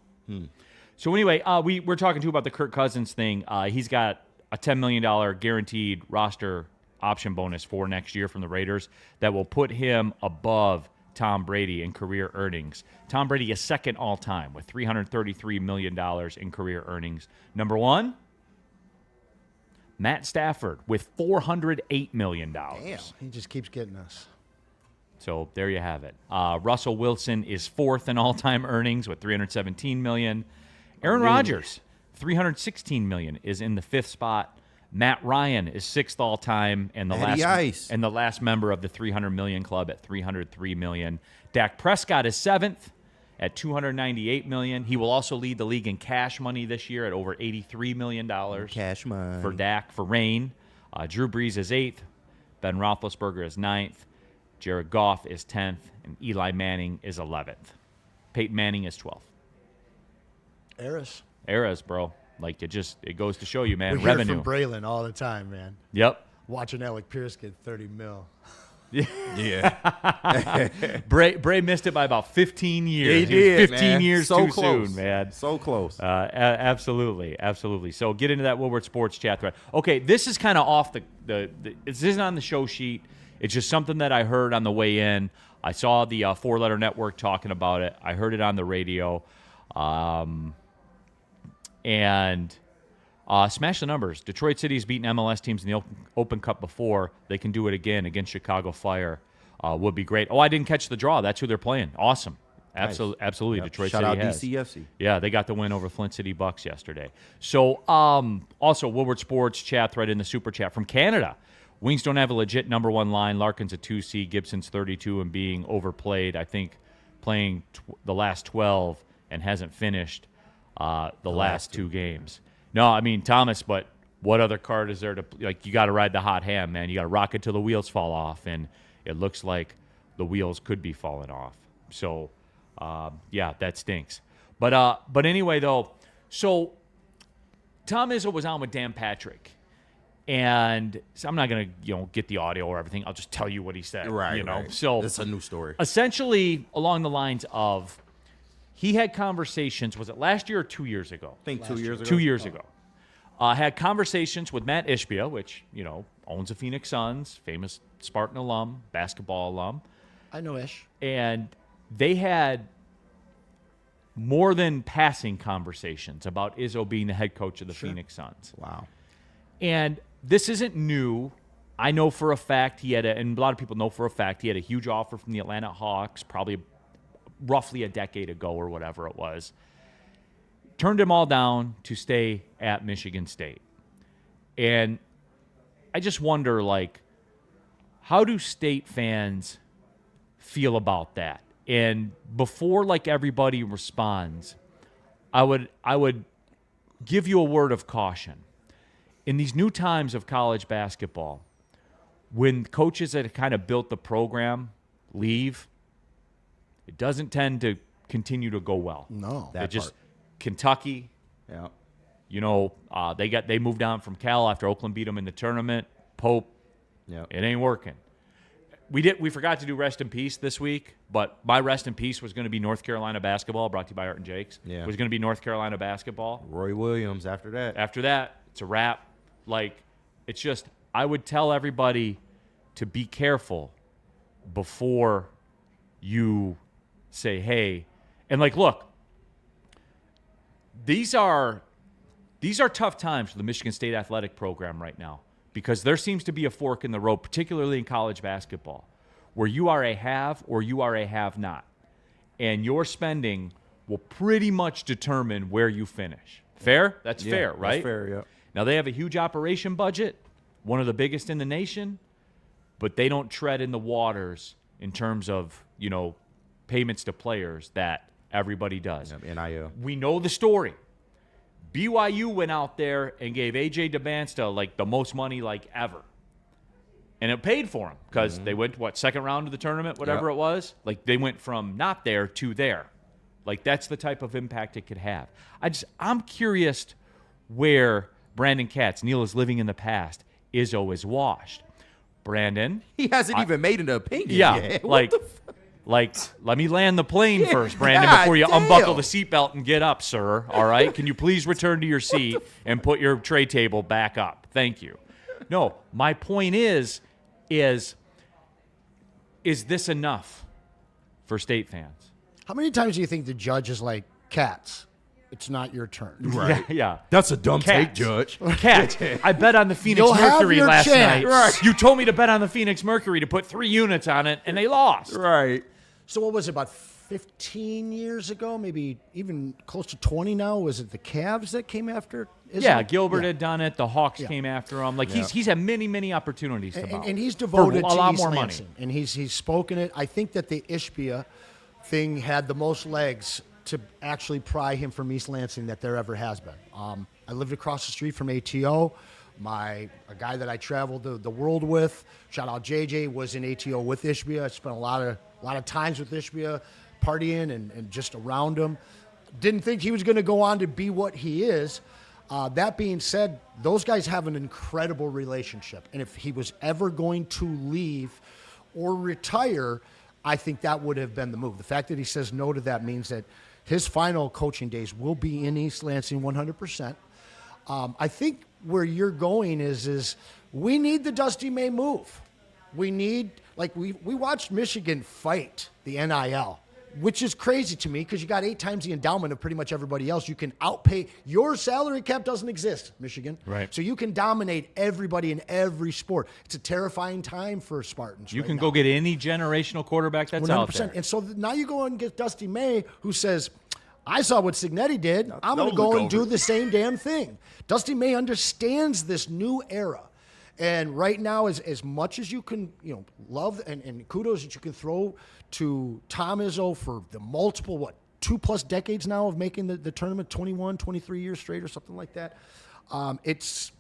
So anyway, we're talking to you about the Kirk Cousins thing. He's got a $10 million guaranteed roster option bonus for next year from the Raiders that will put him above Tom Brady in career earnings. Tom Brady is second all-time with $333 million in career earnings. Number 1, Matt Stafford with $408 million. Damn, he just keeps getting us. So there you have it. Russell Wilson is 4th in all-time earnings with $317 million. Aaron Rodgers, $316 million, is in the 5th spot. Matt Ryan is 6th all-time and the last member of the $300 million club at $303 million. Dak Prescott is 7th at $298 million. He will also lead the league in cash money this year at over $83 million. Cash money. For Dak, for Rain. Drew Brees is 8th. Ben Roethlisberger is 9th. Jared Goff is 10th, and Eli Manning is 11th. Peyton Manning is 12th. Eras, bro. Like, it goes to show you, man. We Revenue. hear from Braylon all the time, man. Yep. Watching Alec Pierce get $30 million. Yeah. Bray missed it by about 15 years. He did, 15 man. years So too close. soon, man. So close. Absolutely. So get into that Woodward Sports chat thread. Okay, this is kind of off the this isn't on the show sheet. It's just something that I heard on the way in. I saw the 4-Letter Network talking about it. I heard it on the radio. And smash the numbers. Detroit City has beaten MLS teams in the Open Cup before. They can do it again against Chicago Fire. Would be great. Oh, I didn't catch the draw. That's who they're playing. Awesome. Absolutely. Yep. Detroit Shout City out has. DCFC. Yeah, they got the win over Flint City Bucks yesterday. So, also, Woodward Sports chat thread in the Super Chat from Canada. Wings don't have a legit number one line. Larkin's a 2C. Gibson's 32 and being overplayed. I think playing the last 12 and hasn't finished the last two games. No, I mean, Thomas, but what other card is there to – like, you got to ride the hot hand, man. You got to rock it till the wheels fall off, and it looks like the wheels could be falling off. So, yeah, that stinks. But anyway, though, so Tom Izzo was on with Dan Patrick, and so I'm not going to, get the audio or everything. I'll just tell you what he said. Right. So it's a new story. Essentially, along the lines of he had conversations, was it last year or 2 years ago? I think 2 years ago. 2 years ago. Had conversations with Matt Ishbia, which, owns the Phoenix Suns, famous Spartan alum, basketball alum. I know Ish. And they had more than passing conversations about Izzo being the head coach of the Phoenix Suns. Wow. And this isn't new. I know for a fact and a lot of people know for a fact he had a huge offer from the Atlanta Hawks, probably roughly a decade ago or whatever it was. Turned him all down to stay at Michigan State. And I just wonder, how do State fans feel about that? And before, everybody responds, I would give you a word of caution. In these new times of college basketball, when coaches that have kind of built the program leave, it doesn't tend to continue to go well. No. Kentucky. Yeah. They moved on from Cal after Oakland beat them in the tournament. Pope. Yeah. It ain't working. We forgot to do rest in peace this week, but my rest in peace was going to be North Carolina basketball, brought to you by Art and Jakes. Yeah. It was going to be North Carolina basketball. Roy Williams after that. After that, it's a wrap. It's just, I would tell everybody to be careful before you say, hey, and look, these are tough times for the Michigan State athletic program right now because there seems to be a fork in the road, particularly in college basketball, where you are a have or you are a have-not. And your spending will pretty much determine where you finish. Fair? That's fair, right? That's fair, yeah. Now, they have a huge operation budget, one of the biggest in the nation, but they don't tread in the waters in terms of, payments to players that everybody does. NIL. We know the story. BYU went out there and gave A.J. DeBansta, the most money, ever. And it paid for him because they went, second round of the tournament, whatever it was? They went from not there to there. That's the type of impact it could have. I'm curious where Brandon Katz, Neil is living in the past, Izzo is washed. Brandon. He hasn't even made an opinion yet. Let me land the plane first, Brandon, before you unbuckle the seatbelt and get up, sir. All right? Can you please return to your seat and put your tray table back up? Thank you. No, my point is this enough for State fans? How many times do you think the judge is like, Cats, it's not your turn? Right. Yeah. That's a dumb take, Cats. Judge. Cat, I bet on the Phoenix You'll have Mercury your last chance. night. Right. You told me to bet on the Phoenix Mercury to put 3 units on it, and they lost. Right. So what was it, about 15 years ago, maybe even close to 20 now? Was it the Cavs that came after Izzo? Yeah, Gilbert had done it. The Hawks came after him. He's had many opportunities to bounce. And he's devoted for a to lot East more Lansing. money. And he's spoken it. I think that the Ishbia thing had the most legs to actually pry him from East Lansing that there ever has been. I lived across the street from ATO. A guy that I traveled the world with, shout out JJ, was in ATO with Ishbia. I spent a lot of times with Ishbia, partying and just around him. Didn't think he was going to go on to be what he is. That being said, those guys have an incredible relationship. And if he was ever going to leave or retire, I think that would have been the move. The fact that he says no to that means that his final coaching days will be in East Lansing 100%. I think where you're going is we need the Dusty May move. We need, like we watched Michigan fight the NIL, which is crazy to me because you got 8 times the endowment of pretty much everybody else. You can outpay. Your salary cap doesn't exist, Michigan. Right. So you can dominate everybody in every sport. It's a terrifying time for Spartans. You right can now. go get any generational quarterback that's 100%. out there. And so now you go and get Dusty May, who says, I saw what Signetti did. I'm going to don't go look and do over. the same damn thing. Dusty May understands this new era. And right now, as much as you can, love and kudos that you can throw to Tom Izzo for the multiple, 2+ decades now of making the tournament, 21, 23 years straight or something like that, it's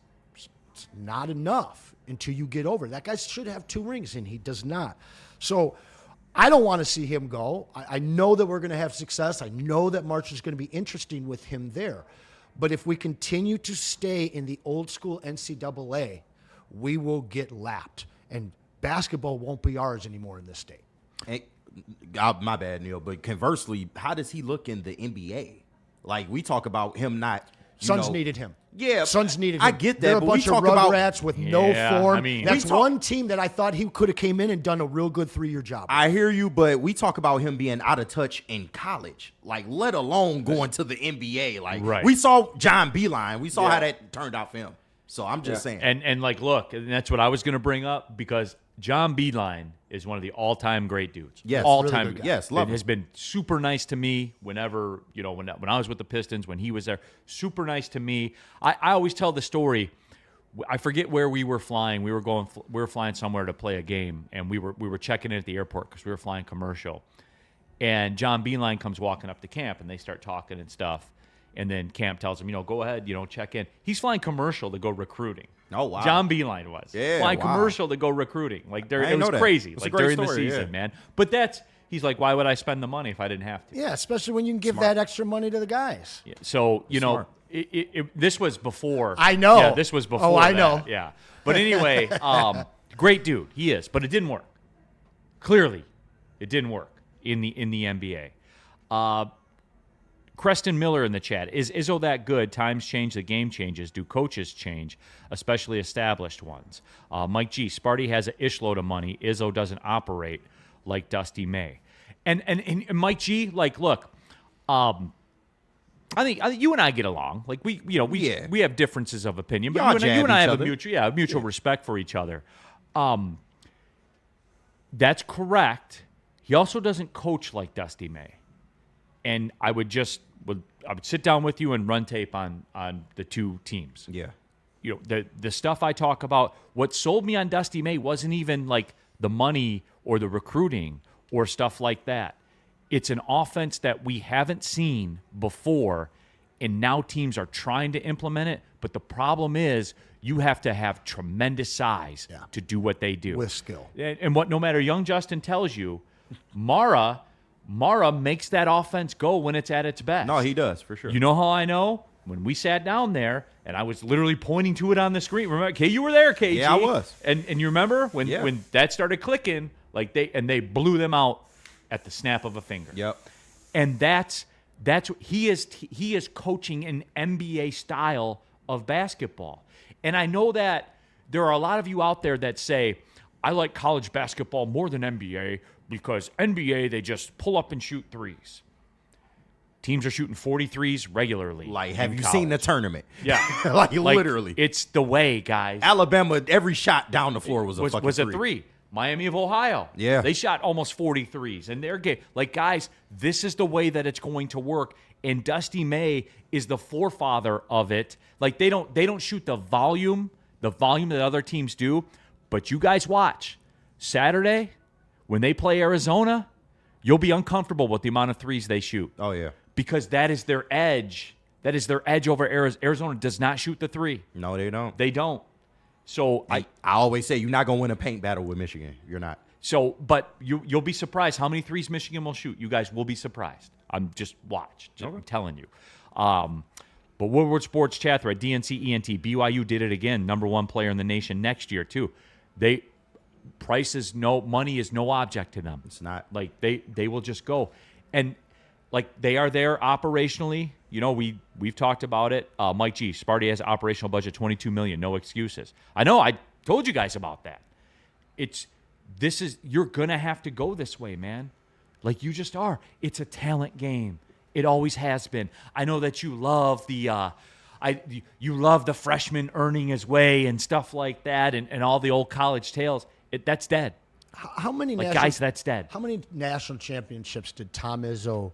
not enough until you get over. That guy should have 2 rings, and he does not. So I don't want to see him go. I know that we're going to have success. I know that March is going to be interesting with him there. But if we continue to stay in the old school NCAA, we will get lapped, and basketball won't be ours anymore in this state. And, my bad, Neil, but conversely, how does he look in the NBA? Like, we talk about him not. Suns needed him. Yeah, Suns needed him. I get that, They're a but we bunch of talk about rugrats with no Yeah, form. I mean- That's We talk- one team that I thought he could have came in and done a real good 3-year job. I hear you, but we talk about him being out of touch in college, like let alone going to the NBA. Like Right. we saw John Beeline, we saw how that turned out for him. So I'm just saying. And like, look, and that's what I was going to bring up because John Beeline is one of the all-time great dudes. Yes, all-time. really good guy. Yes, love and him. has been super nice to me whenever, when I was with the Pistons, when he was there, super nice to me. I always tell the story. I forget where we were flying. We were flying somewhere to play a game, and we were checking in at the airport because we were flying commercial. And John Beeline comes walking up to camp, and they start talking and stuff. And then Camp tells him, go ahead, check in. He's flying commercial to go recruiting. Oh, wow. John Beeline was. Yeah, flying wow. commercial to go recruiting. Like I it didn't was know that. crazy. It's a Like great during the story, season, yeah. man. But he's like, why would I spend the money if I didn't have to? yeah, especially when you can give that extra money to the guys. Yeah. So, Smart. this was before. I know. Yeah, this was before. Oh, I that. know. Yeah. But anyway, great dude. He is. But it didn't work. Clearly, it didn't work in the NBA. Creston Miller in the chat. Is Izzo that good? Times change, the game changes. Do coaches change, especially established ones? Mike G. Sparty has an ish load of money. Izzo doesn't operate like Dusty May. And Mike G. Like, look, I think you and I get along. Like we have differences of opinion, but Y'all you jab and I each have other. a mutual respect for each other. That's correct. He also doesn't coach like Dusty May. And I would sit down with you and run tape on the 2 teams. Yeah. The stuff I talk about, what sold me on Dusty May wasn't even like the money or the recruiting or stuff like that. It's an offense that we haven't seen before, and now teams are trying to implement it. But the problem is you have to have tremendous size to do what they do. With skill. And what no matter young Justin tells you, Mara makes that offense go when it's at its best. No, he does, for sure. You know how I know? When we sat down there, and I was literally pointing to it on the screen. Remember, Kay, you were there, KG. Yeah, I was. And you remember when that started clicking, like they blew them out at the snap of a finger. Yep. And that's what he is coaching an NBA style of basketball. And I know that there are a lot of you out there that say, I like college basketball more than NBA because NBA, they just pull up and shoot threes. Teams are shooting 43s regularly. Like, have in you college. seen the tournament? Yeah. like literally. It's the way, guys. Alabama, every shot down the floor was a fucking was a three. three. Miami of Ohio. Yeah. They shot almost 43s. And they're gay. Like, guys, this is the way that it's going to work. And Dusty May is the forefather of it. Like, they don't shoot the volume that other teams do. But you guys watch. Saturday, when they play Arizona, you'll be uncomfortable with the amount of threes they shoot. Oh, yeah. Because that is their edge. That is their edge over Arizona. Arizona does not shoot the three. No, they don't. They don't. So I always say you're not going to win a paint battle with Michigan. You're not. So, but you'll be surprised how many threes Michigan will shoot. You guys will be surprised. I'm just watch. I'm telling you. But Woodward Sports Chat Thread, DNC ENT, BYU did it again. Number 1 player in the nation next year too. Money is no object to them. It's not. Like they will just go, and like they are there operationally. You know, we've talked about it. Mike G. Sparty has operational budget $22 million. No excuses. I know. I told you guys about that. You're gonna have to go this way, man. Like you just are. It's a talent game. It always has been. I know that you love the freshman earning his way and stuff like that, and all the old college tales. That's dead. How many that's dead. How many national championships did Tom Izzo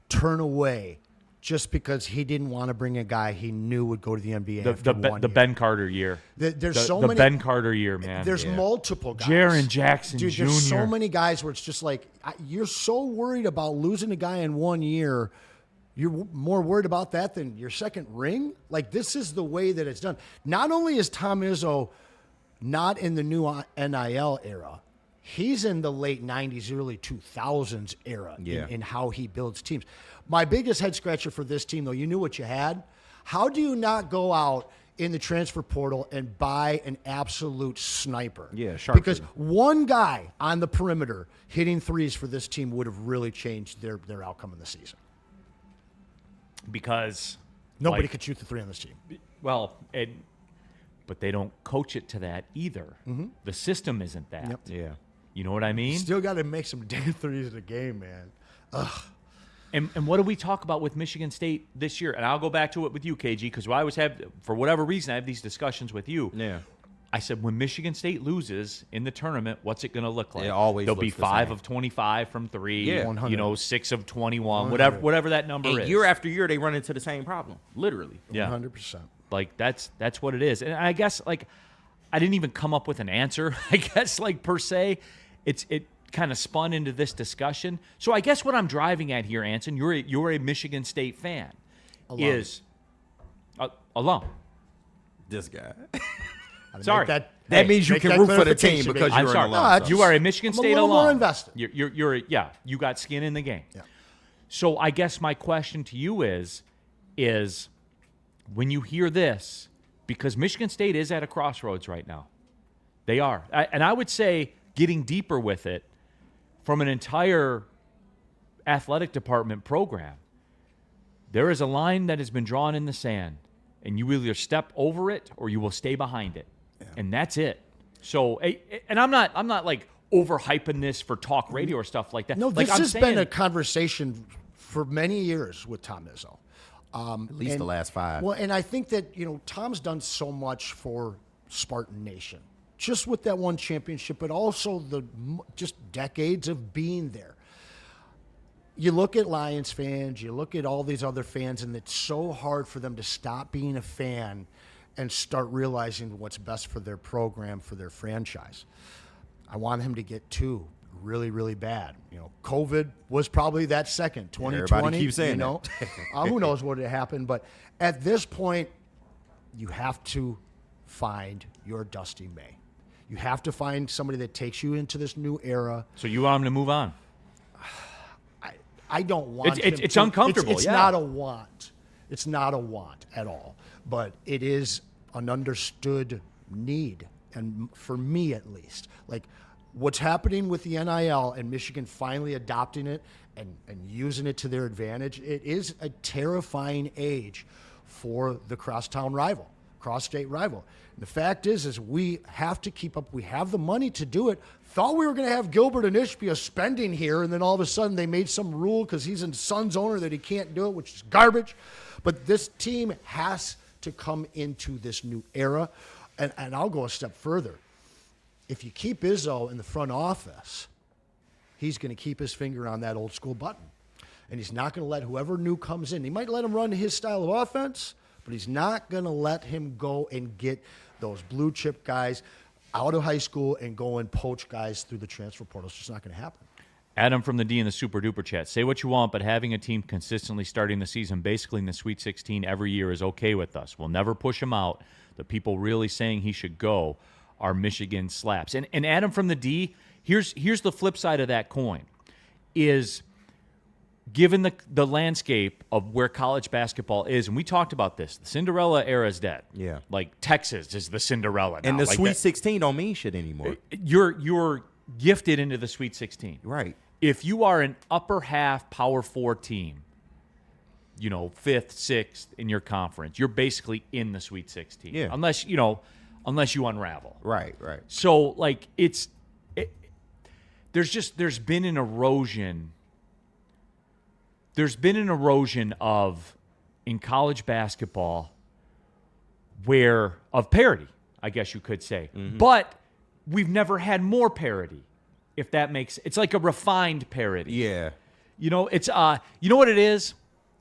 turn away just because he didn't want to bring a guy he knew would go to the NBA after 1 year? The Ben Carter year. There's so many. The Ben Carter year, man. There's multiple guys. Jaren Jackson Dude, Jr. There's so many guys where it's just like, you're so worried about losing a guy in 1 year. You're more worried about that than your second ring? Like, this is the way that it's done. Not only is Tom Izzo not in the new NIL era, he's in the late 90s, early 2000s era in how he builds teams. My biggest head scratcher for this team, though, you knew what you had. How do you not go out in the transfer portal and buy an absolute sniper? Yeah, sharp. Because one guy on the perimeter hitting threes for this team would have really changed their outcome in the season. Because nobody could shoot the three on this team. Well, but they don't coach it to that either. Mm-hmm. The system isn't that. Yep. Yeah. You know what I mean? Still got to make some damn threes in the game, man. Ugh. And what do we talk about with Michigan State this year? And I'll go back to it with you, KG, because I always have, for whatever reason, I have these discussions with you. Yeah. I said, when Michigan State loses in the tournament, what's it going to look like? It always They'll be looks the 5 same. of 25 from 3, Yeah. 100. 6 of 21, 100. whatever that number And is. year after year, they run into the same problem. Literally. Yeah. 100%. Like, that's what it is. And I guess, like, I didn't even come up with an answer, I guess, like, per se. It kind of spun into this discussion. So I guess what I'm driving at here, Anson, you're a Michigan State fan. Alone. This guy. Sorry. That means you can root for the team because I'm you're sorry. an alum. You are a Michigan I'm a State little alum. more invested. You got skin in the game. Yeah. So I guess my question to you is when you hear this, because Michigan State is at a crossroads right now. They are. And I would say getting deeper with it from an entire athletic department program, there is a line that has been drawn in the sand, and you will either step over it or you will stay behind it. Yeah. And that's it. So, and I'm not like overhyping this for talk radio or stuff like that. No, like, this has been a conversation for many years with Tom Izzo. At least the last 5. Well, and I think that, Tom's done so much for Spartan Nation, just with that one championship, but also the just decades of being there. You look at Lions fans, you look at all these other fans, and it's so hard for them to stop being a fan and start realizing what's best for their program, for their franchise. I want him to get 2 really, really bad. COVID was probably that second. 2020, everybody keeps saying that. Who knows what had happened, but at this point, you have to find your Dusty May. You have to find somebody that takes you into this new era. So you want him to move on? I don't want him it's to. uncomfortable. It's not a want. It's not a want at all. But it is an understood need, and for me at least, like what's happening with the NIL and Michigan finally adopting it and using it to their advantage. It is a terrifying age for the cross-state rival. And the fact is we have to keep up. We have the money to do it. Thought we were going to have Gilbert and Ishbia spending here, and then all of a sudden they made some rule because he's a Suns owner that he can't do it, which is garbage. But this team has to come into this new era. And I'll go a step further. If you keep Izzo in the front office, he's going to keep his finger on that old school button. And he's not going to let whoever new comes in. He might let him run his style of offense, but he's not going to let him go and get those blue chip guys out of high school and go and poach guys through the transfer portal. It's just not going to happen. Adam from the D in the Super Duper Chat. Say what you want, but having a team consistently starting the season basically in the Sweet 16 every year is okay with us. We'll never push him out. The people really saying he should go are Michigan slaps. And Adam from the D, here's the flip side of that coin, is given the landscape of where college basketball is, and we talked about this, the Cinderella era is dead. Yeah. Like Texas is the Cinderella now. And the Like Sweet that- 16 don't mean shit anymore. You're gifted into the Sweet 16. Right. If you are an upper half Power 4 team, 5th, 6th in your conference, you're basically in the Sweet 16. Yeah. Unless you unravel. Right. So like there's been an erosion. There's been an erosion in college basketball of parity, I guess you could say. Mm-hmm. But we've never had more parity, if that makes it's like a refined parity. Yeah. It's you know what it is?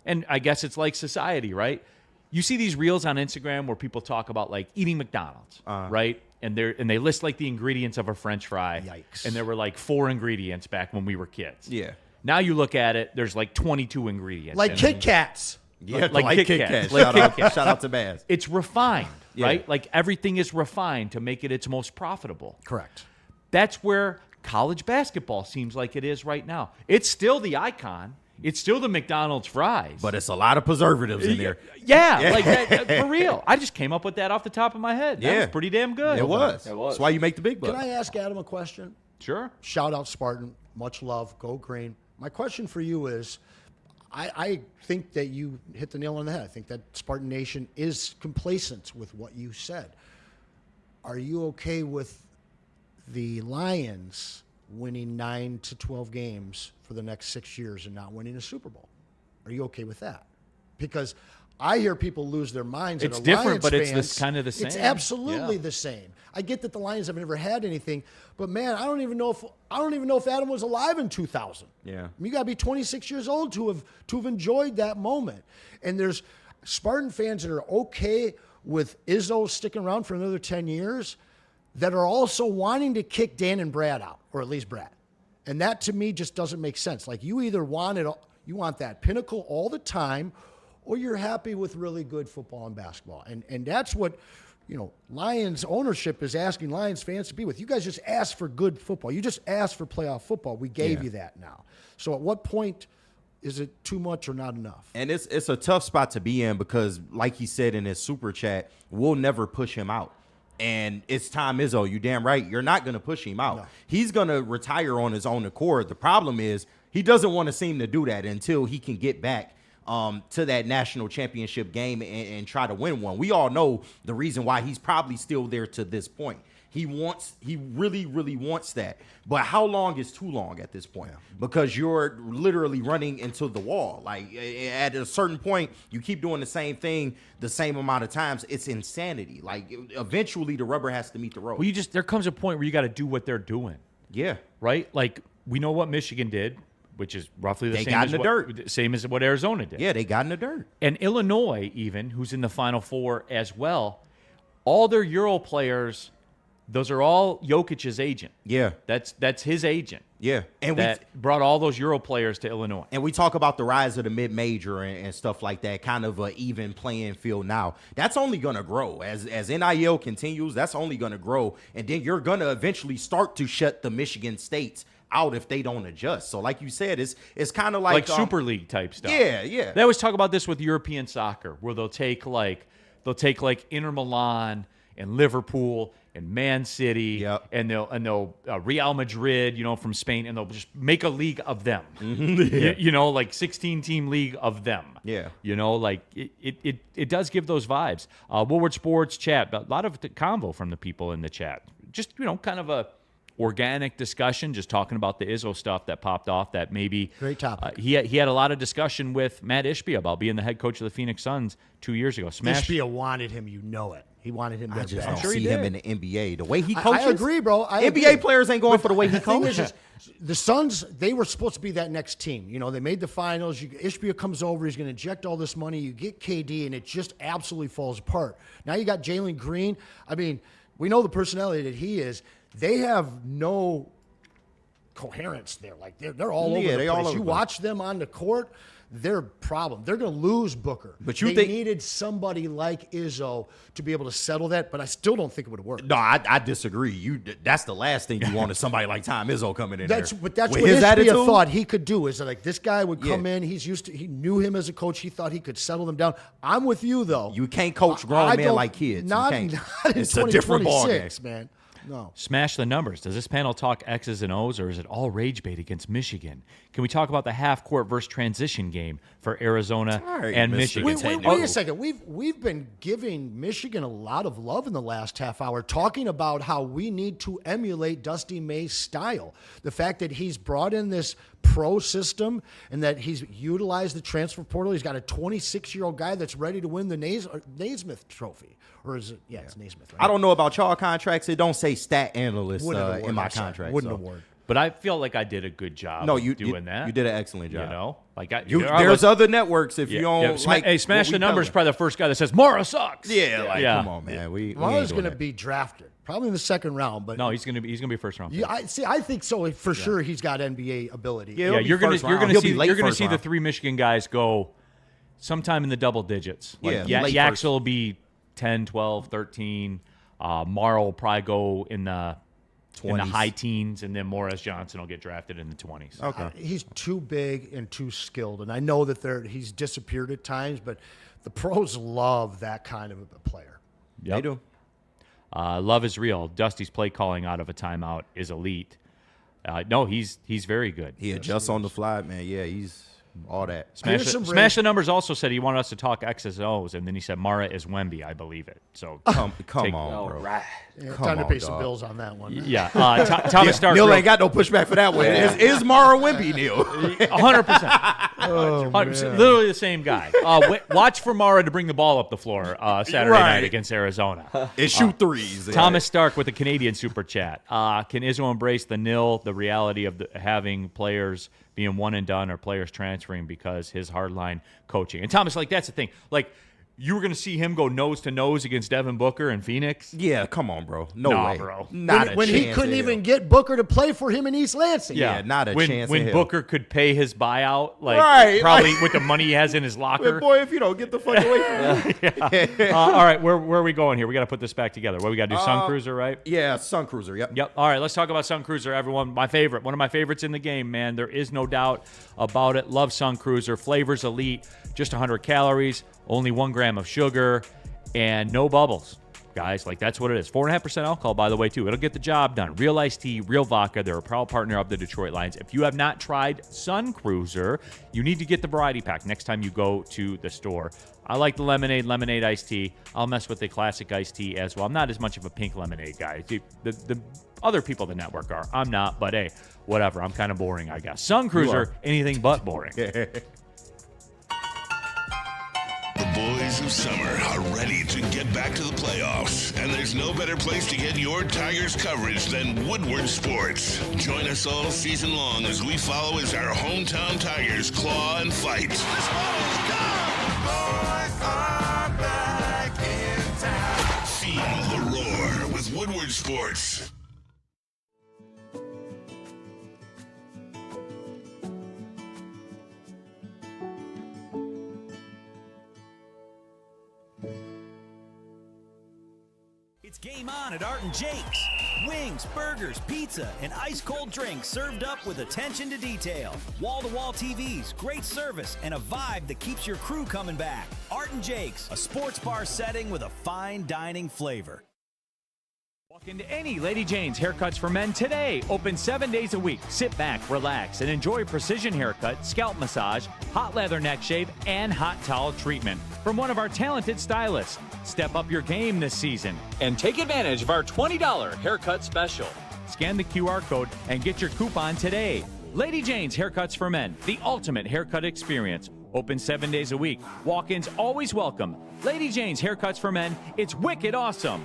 And I guess it's like society, right? You see these reels on Instagram where people talk about like eating McDonald's, right? And they list like the ingredients of a French fry. Yikes. And there were like 4 ingredients back when we were kids. Yeah. Now you look at it, there's like 22 ingredients. Like And Kit Kats. Yeah, like Kit Kit Kats. Kats. Like Shout out to Baz. It's refined, Yeah. right? Like everything is refined to make it its most profitable. Correct. That's where college basketball seems like it is right now. It's still the icon. It's still the McDonald's fries. But it's a lot of preservatives in there. Yeah, like that, for real. I just came up with that off the top of my head. That Yeah. was pretty damn good. It was. That's why you make the big Can bucks. I ask Adam a question? Sure. Shout out Spartan. Much love. Go Green. My question for you is, I think that you hit the nail on the head. I think that Spartan Nation is complacent with what you said. Are you okay with the Lions winning 9 to 12 games for the next 6 years and not winning a Super Bowl? Are you okay with that? Because I hear people lose their minds. It's and different, Lions but it's fans, kind of the It's same. absolutely Yeah. the same. I get that the Lions have never had anything, but man, I don't even know if Adam was alive in 2000. Yeah. I mean, you got to be 26 years old to have enjoyed that moment. And there's Spartan fans that are okay with Izzo sticking around for another 10 years that are also wanting to kick Dan and Brad out, or at least Brad. And that to me just doesn't make sense. Like you either want that pinnacle all the time, or you're happy with really good football and basketball. And that's what, Lions ownership is asking Lions fans to be with. You guys just asked for good football. You just asked for playoff football. We gave you that now. So at what point is it too much or not enough? And it's a tough spot to be in because, like he said in his super chat, we'll never push him out. And it's time, Izzo. You damn right. You're not going to push him out. No. He's going to retire on his own accord. The problem is he doesn't want to seem to do that until he can get back to that national championship game and try to win one. We all know the reason why he's probably still there to this point. He really, really wants that. But how long is too long at this point? Because you're literally running into the wall. Like at a certain point, you keep doing the same thing the same amount of times. It's insanity. Like eventually the rubber has to meet the road. Well, there comes a point where you got to do what they're doing. Yeah. Right? Like we know what Michigan did, which is roughly the same as what Arizona did. Yeah, they got in the dirt. And Illinois, even, who's in the Final Four as well, all their Euro players, those are all Jokic's agent. Yeah. That's his agent. Yeah. And that brought all those Euro players to Illinois. And we talk about the rise of the mid-major and stuff like that, kind of an even playing field now. That's only going to grow. As NIL continues, that's only going to grow. And then you're going to eventually start to shut the Michigan States out if they don't adjust. So like you said, it's kind of like Super League type stuff. Yeah. They always talk about this with European soccer, where they'll take like Inter Milan and Liverpool and Man City and they'll Real Madrid, from Spain, and they'll just make a league of them. Like 16-team league of them. Yeah. Like it does give those vibes. Woodward Sports chat, a lot of convo from the people in the chat. Just kind of a organic discussion, just talking about the Izzo stuff that popped off. That maybe great topic. He had a lot of discussion with Matt Ishbia about being the head coach of the Phoenix Suns 2 years ago. Ishbia wanted him, it. He wanted him. I just don't sure see him in the NBA. The way he coaches, I agree, bro. NBA players ain't going for the way he coaches. The Suns, they were supposed to be that next team. They made the finals. Ishbia comes over. He's going to inject all this money. You get KD, and it just absolutely falls apart. Now you got Jalen Green. I mean, we know the personality that he is. They have no coherence there. Like they're all over the place. You watch them on the court, their problem. They're going to lose Booker. But you they think needed somebody like Izzo to be able to settle that, but I still don't think it would have worked. No, I disagree. That's the last thing you want is somebody like Tom Izzo coming in But that's with what his Ishbia attitude thought he could do. Is that like this guy would come in. He knew him as a coach. He thought he could settle them down. I'm with you though. You can't coach grown men like kids. Not you in can't. It's a different ballgame, man. No. Smash the numbers. Does this panel talk X's and O's, or is it all rage bait against Michigan? Can we talk about the half-court versus transition game for Arizona and Michigan? Wait a second. We've been giving Michigan a lot of love in the last half hour, talking about how we need to emulate Dusty May's style. The fact that he's brought in this pro system and that he's utilized the transfer portal. He's got a 26-year-old guy that's ready to win the Naismith Trophy. Or is it? Yeah, it's Naismith. Right? I don't know about y'all contracts. It don't say stat analyst in my contract. Wouldn't award. But I feel like I did a good job doing that. You did an excellent job. You know? Like there's other networks if you don't like. Hey, Smash the Numbers probably the first guy that says, Mara sucks. Come on, man. Mara's going to be drafted. Probably in the second round, but no, he's gonna be first round. Yeah, I think so for sure. He's got NBA ability. Yeah, you're gonna see the three Michigan guys go sometime in the double digits. Like, Yaxel will be 10, 12, 13. Mara will probably go in the 20s. In the high teens, and then Morris Johnson will get drafted in the 20s. Okay, he's too big and too skilled, and I know that he's disappeared at times, but the pros love that kind of a player. Yep. They do. Love is real. Dusty's play calling out of a timeout is elite. No, he's very good. He adjusts on the fly, man. Yeah, he's all that. Smash the Numbers also said he wanted us to talk X's and O's, and then he said Mara is Wemby, I believe it. So come on, bro. Right. Yeah, time to pay some bills on that one. Yeah. Thomas Stark. Neil ain't got no pushback for that one. Is Mara Wemby, Neil? 100%. Oh, 100%. Literally the same guy. Watch for Mara to bring the ball up the floor Saturday night against Arizona. And shoot threes. Thomas Stark with a Canadian super chat. Can Izzo embrace the reality of having players being one and done or players transferring because his hardline coaching? And Thomas, that's the thing. You were going to see him go nose to nose against Devin Booker in Phoenix? Yeah, come on, bro. No way. Bro. Not when he couldn't even get Booker to play for him in East Lansing. Yeah, not a chance. When Booker could pay his buyout, probably with the money he has in his locker. Boy, if you don't get the fuck away from him. All right, where are we going here? We got to put this back together. What we got to do? Sun Cruiser, right? Yeah, Sun Cruiser. Yep. All right, let's talk about Sun Cruiser, everyone. My favorite, one of my favorites in the game, man. There is no doubt about it. Love Sun Cruiser. Flavors elite. Just 100 calories. Only 1 gram of sugar, and no bubbles, guys. That's what it is. 4.5% alcohol, by the way, too. It'll get the job done. Real iced tea, real vodka. They're a proud partner of the Detroit Lions. If you have not tried Sun Cruiser, you need to get the variety pack next time you go to the store. I like the lemonade iced tea. I'll mess with the classic iced tea as well. I'm not as much of a pink lemonade guy. The other people at the network are. I'm not, but hey, whatever. I'm kind of boring, I guess. Sun Cruiser, anything but boring. The boys of summer are ready to get back to the playoffs, and there's no better place to get your Tigers coverage than Woodward Sports. Join us all season long as we follow as our hometown Tigers claw and fight. This ball is gone! The boys are back in town. Feel the roar with Woodward Sports. It's game on at Art and Jake's. Wings, burgers, pizza, and ice-cold drinks served up with attention to detail. Wall-to-wall TVs, great service, and a vibe that keeps your crew coming back. Art and Jake's, a sports bar setting with a fine dining flavor. Walk into any Lady Jane's Haircuts for Men today. Open 7 days a week. Sit back, relax, and enjoy precision haircut, scalp massage, hot leather neck shave, and hot towel treatment from one of our talented stylists. Step up your game this season and take advantage of our $20 haircut special. Scan the QR code and get your coupon today. Lady Jane's Haircuts for Men, the ultimate haircut experience. Open 7 days a week. Walk-ins always welcome. Lady Jane's Haircuts for Men, it's wicked awesome.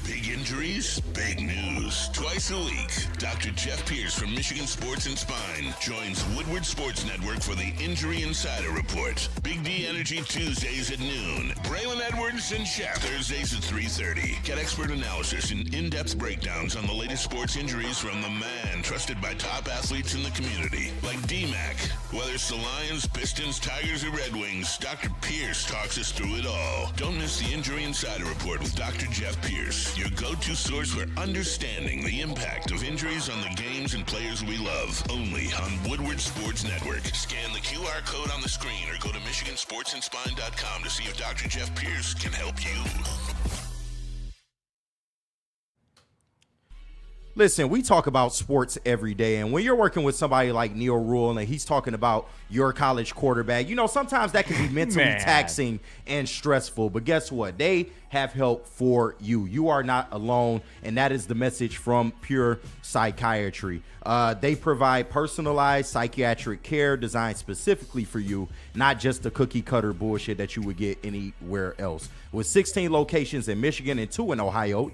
Big injuries, big news. Twice a week, Dr. Jeff Pierce from Michigan Sports and Spine joins Woodward Sports Network for the Injury Insider Report. Big D Energy Tuesdays at noon. Braylon Edwards and Shaq Thursdays at 3:30. Get expert analysis and in-depth breakdowns on the latest sports injuries from the man trusted by top athletes in the community, like D-Mac. Whether it's the Lions, Pistons, Tigers, or Red Wings, Dr. Pierce talks us through it all. Don't miss the Injury Insider Report with Dr. Jeff Pierce, your go-to source for understanding the impact of injuries on the games and players we love. Only on Woodward Sports Network. Scan the QR code on the screen or go to MichiganSportsandSpine.com to see if Dr. Jeff Pierce can help you. Listen, we talk about sports every day, and when you're working with somebody like Neil Rule and he's talking about your college quarterback, you know, sometimes that can be mentally taxing and stressful, but guess what? They have help for you. You are not alone, and that is the message from Pure Psychiatry. They provide personalized psychiatric care designed specifically for you, not just the cookie-cutter bullshit that you would get anywhere else. With 16 locations in Michigan and 2 in Ohio,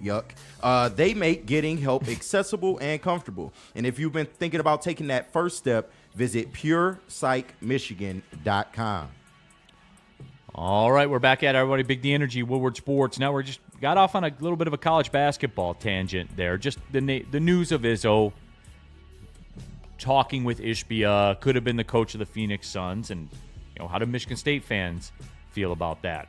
they make getting help accessible and comfortable. And if you've been thinking about taking that first step, visit PurePsychMichigan.com. All right, we're back at everybody. Big D Energy, Woodward Sports. Now we just got off on a little bit of a college basketball tangent there. Just the news of Izzo talking with Ishbia, could have been the coach of the Phoenix Suns, and you know, how do Michigan State fans feel about that?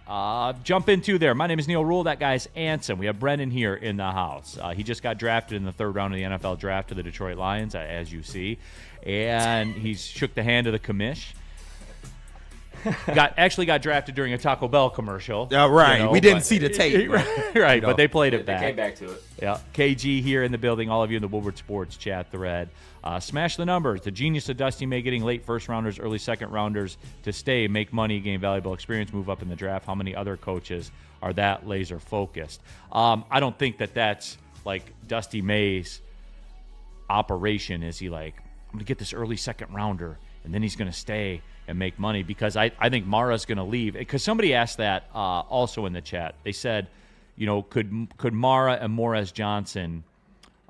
Jump into there. My name is Neil Rule. That guy's Anson. We have Brendan here in the house. He just got drafted in the 3rd round of the NFL draft to the Detroit Lions, as you see, and he's shook the hand of the commish. Actually got drafted during a Taco Bell commercial. Right. You know, we didn't see the tape. Right, You know. but they played it back. They came back to it. Yeah. KG here in the building. All of you in the Woodward Sports chat thread. Smash the numbers. The genius of Dusty May getting late first-rounders, early second-rounders to stay, make money, gain valuable experience, move up in the draft. How many other coaches are that laser-focused? I don't think that's like Dusty May's operation. Is he like, I'm going to get this early second-rounder, and then he's going to stay and make money, because I think Mara's going to leave. Because somebody asked that also in the chat. They said, you know, could Mara and Morez Johnson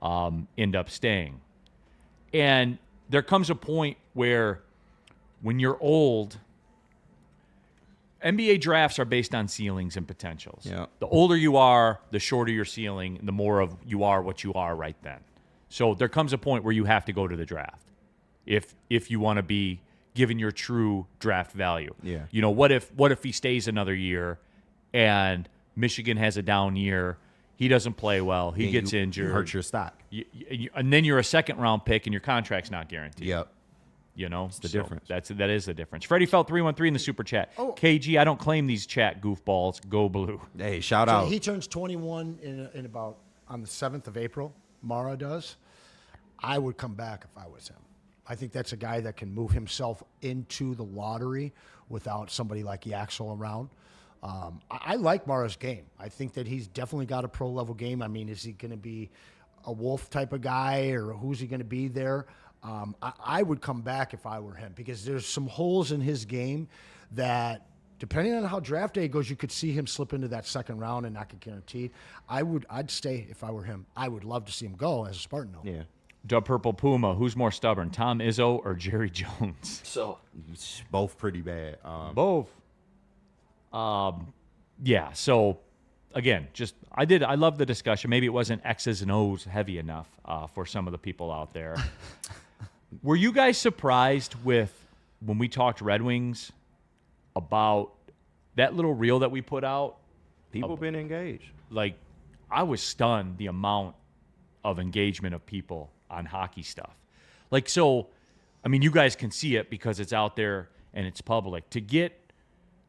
end up staying? And there comes a point where when you're old, NBA drafts are based on ceilings and potentials. Yeah. The older you are, the shorter your ceiling, and the more of you are what you are right then. So there comes a point where you have to go to the draft if you want to be given your true draft value. Yeah. You know, what if he stays another year and Michigan has a down year, he doesn't play well, he gets injured. You hurt your stock. And then you're a second-round pick and your contract's not guaranteed. Yep. You know? It's the difference. That is the difference. Freddie Felt 313 in the super chat. KG, I don't claim these chat goofballs. Go blue. Hey, shout out. He turns 21 in about on the 7th of April. Mara does. I would come back if I was him. I think that's a guy that can move himself into the lottery without somebody like Yaxel around. I like Mara's game. I think that he's definitely got a pro-level game. I mean, is he going to be a Wolf type of guy, or who's he going to be there? I would come back if I were him, because there's some holes in his game that, depending on how draft day goes, you could see him slip into that second round and not get guaranteed. I'd stay if I were him. I would love to see him go as a Spartan, though. Yeah. Dub Purple Puma, who's more stubborn, Tom Izzo or Jerry Jones? So both pretty bad. Both. Yeah. So again, I love the discussion. Maybe it wasn't X's and O's heavy enough for some of the people out there. Were you guys surprised with when we talked Red Wings about that little reel that we put out? People been engaged. Like, I was stunned the amount of engagement of people on hockey stuff. Like, so, I mean, you guys can see it because it's out there and it's public. To get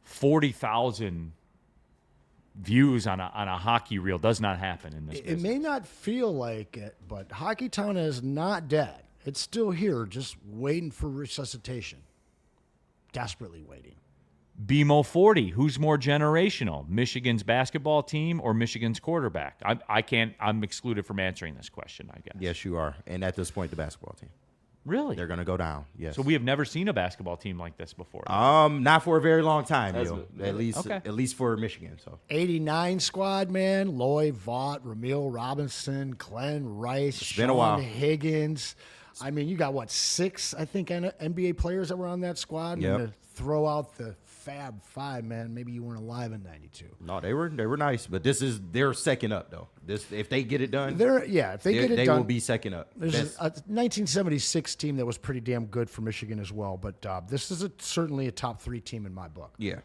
40,000 views on a hockey reel does not happen in this business. It may not feel like it, but Hockeytown is not dead. It's still here, just waiting for resuscitation. Desperately waiting. BMO 40, who's more generational, Michigan's basketball team or Michigan's quarterback? I'm excluded from answering this question, I guess. Yes, you are. And at this point, the basketball team. Really? They're going to go down. Yes. So we have never seen a basketball team like this before. Not for a very long time, That's Neil. really- At least for Michigan. So 89 squad, man. Lloyd, Vaught, Ramil Robinson, Glenn Rice, been a while. Sean Higgins. I mean, you got, 6, I think, NBA players that were on that squad? Yep. And to throw out the Fab Five, man, maybe you weren't alive in 92. no, they were nice, but they're second up though. If they get it done, If they get it they done. will be second up. There's a 1976 team that was pretty damn good for Michigan as well, but this is certainly a top 3 team in my book. Yeah.